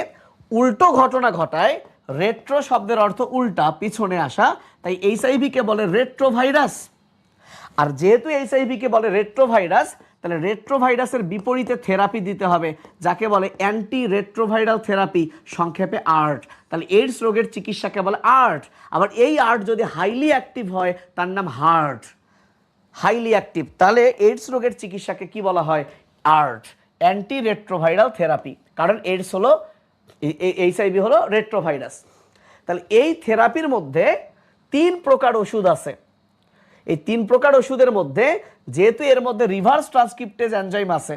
উল্টো ঘটনা ঘটায়। রেট্রো শব্দের অর্থ উল্টা, পিছনে আসা, তাই এইচআইভিকে বলে রেট্রোভাইরাস। আর যেহেতু এইচআইভিকে বলে রেট্রোভাইরাস, তাহলে রেট্রোভাইরাসের বিপরীতে থেরাপি দিতে হবে, যাকে বলে অ্যান্টি রেট্রোভাইরাল থেরাপি, সংক্ষেপে আর্ট। তাহলে এইডস রোগের চিকিৎসাকে বলে আর্ট। আবার এই আর্ট যদি হাইলি অ্যাক্টিভ হয়, তার নাম হার্ট। হাইলি অ্যাক্টিভ, তাহলে এইডস রোগের চিকিৎসাকে কি বলা হয়? Art, anti retroviral therapy. কারণ এইডস হলো, এইচআইভি হলো রেট্রোভাইরাস। তাহলে এই থেরাপির মধ্যে 3 প্রকার ওষুধ আছে। এই 3 প্রকার ওষুধের মধ্যে যেহেতু এর মধ্যে রিভার্স ট্রান্সক্রিপ্টেজ এনজাইম আছে,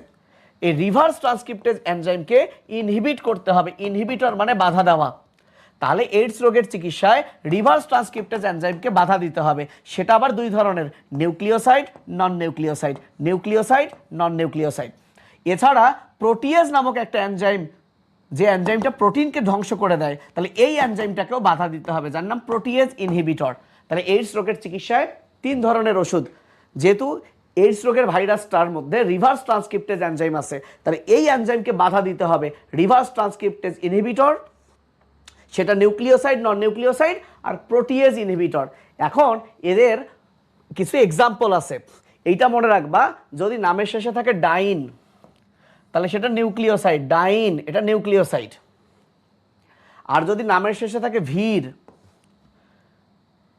এই রিভার্স ট্রান্সক্রিপ্টেজ এনজাইমকে ইনহিবিট করতে হবে। ইনহিবিটর মানে বাধা দেওয়া। তাহলে এইডস রোগের চিকিৎসায় রিভার্স ট্রান্সক্রিপ্টেজ এনজাইমকে বাধা দিতে হবে। সেটা আবার 2 ধরনের, নিউক্লিওসাইড, নন নিউক্লিওসাইড। নিউক্লিওসাইড, নন নিউক্লিওসাইড। এছাড়া প্রোটিয়েজ নামক একটা এনজাইম, যে এনজাইমটা প্রোটিনকে ধ্বংস করে দেয়, তাহলে এই এনজাইমটাকেও বাধা দিতে হবে, যার নাম প্রোটিয়েজ ইনহিবিটর। তাহলে এইডস রোগের চিকিৎসায় 3 ধরনের ওষুধ। যেহেতু এইডস রোগের ভাইরাসটার মধ্যে রিভার্স ট্রান্সক্রিপ্টেজ এনজাইম আছে, তাহলে এই এনজাইমকে বাধা দিতে হবে রিভার্স ট্রান্সক্রিপ্টেজ ইনহিবিটর, সেটা নিউক্লিওসাইড, নন নিউক্লিওসাইড আর প্রোটিয়েজ ইনহিবিটর। এখন এদের কিছু এক্সাম্পল আছে, এইটা মনে রাখবা। যদি নামের শেষে থাকে ডাইন, তাহলে সেটা নিউক্লিওসাইড, ডাইন এটা নিউক্লিওসাইড। আর যদি নামের শেষে থাকে ভির,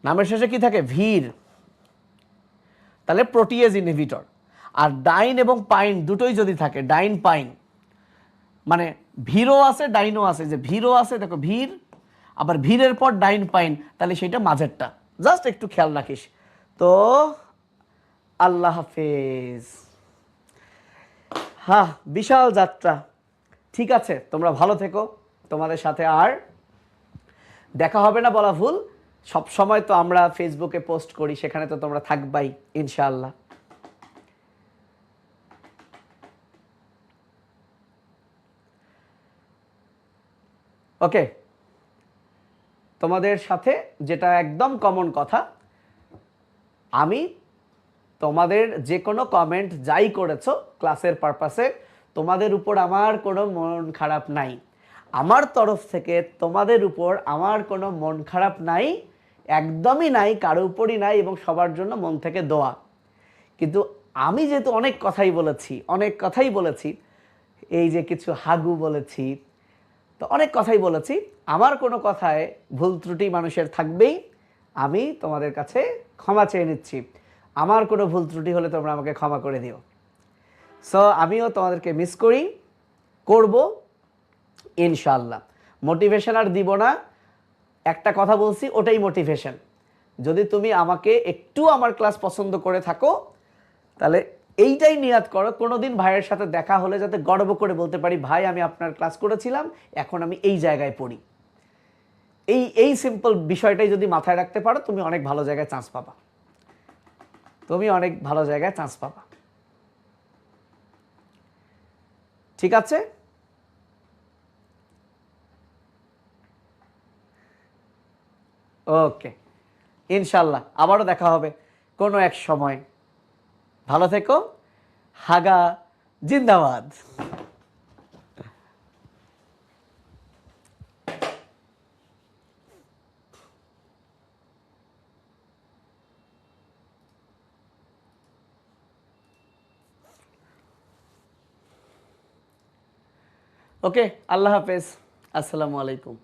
নামের শেষে কি থাকে? ভির, তাহলে প্রোটিয়েজ ইনহিবিটর। আর ডাইন এবং পাইন দুটোই যদি থাকে, ডাইন পাইন, মানে ভিরও আছে ডাইনও আছে, যে ভিরও আছে দেখো ভির, আবার ভিরের পর ডাইন পাইন, তাহলে সেটা মাঝেরটা। জাস্ট একটু খেয়াল রাখিস। তো আল্লাহ হাফেজ। হ্যাঁ, বিশাল যাত্রা। ঠিক আছে, তোমরা ভালো থেকো। তোমাদের সাথে আর দেখা হবে না বলা ভুল, সব সময় তো আমরা ফেসবুকে পোস্ট করি, সেখানে তো তোমরা থাকবাই ইনশাআল্লাহ। ওকে, তোমাদের সাথে যেটা একদম কমন কথা, আমি তোমাদের যে কোনো কমেন্ট যাই করেছো ক্লাসের পারপাসে, তোমাদের উপর আমার কোনো মন খারাপ নাই। আমার তরফ থেকে তোমাদের উপর আমার কোনো মন খারাপ নাই, একদমই নাই, কারো উপরই নাই, এবং সবার জন্য মন থেকে দোয়া। কিন্তু আমি যেহেতু অনেক কথাই বলেছি, এই যে কিছু হাগু বলেছি, তো অনেক কথাই বলেছি, আমার কোনো কথায় ভুল ত্রুটি মানুষের থাকবেই। আমি তোমাদের কাছে ক্ষমা চেয়ে নিচ্ছি। আমার কোনো ভুল ত্রুটি হলে তোমরা আমাকে ক্ষমা করে দিও। সো আমিও তোমাদেরকে মিস করব ইনশাআল্লাহ। মোটিভেশন আর দিব না, একটা কথা বলছি, ওটাই মোটিভেশন। যদি তুমি আমাকে একটু আমার ক্লাস পছন্দ করে থাকো, তাহলে এইটাই নিয়াত করো, কোনোদিন ভাইয়ের সাথে দেখা হলে যাতে গর্ব করে বলতে পারি, ভাই আমি আপনার ক্লাস করেছিলাম, এখন আমি এই জায়গায় পড়ি। এই সিম্পল বিষয়টাই যদি মাথায় রাখতে পারো, তুমি অনেক ভালো জায়গায় চান্স পাবা। ঠিক আছে? ওকে, ইনশাল্লাহ আবারও দেখা হবে কোনো এক সময়। ভালো থেকো। হাগা জিন্দাবাদ। ওকে, আল্লাহ হাফেজ, আসসালামু আলাইকুম।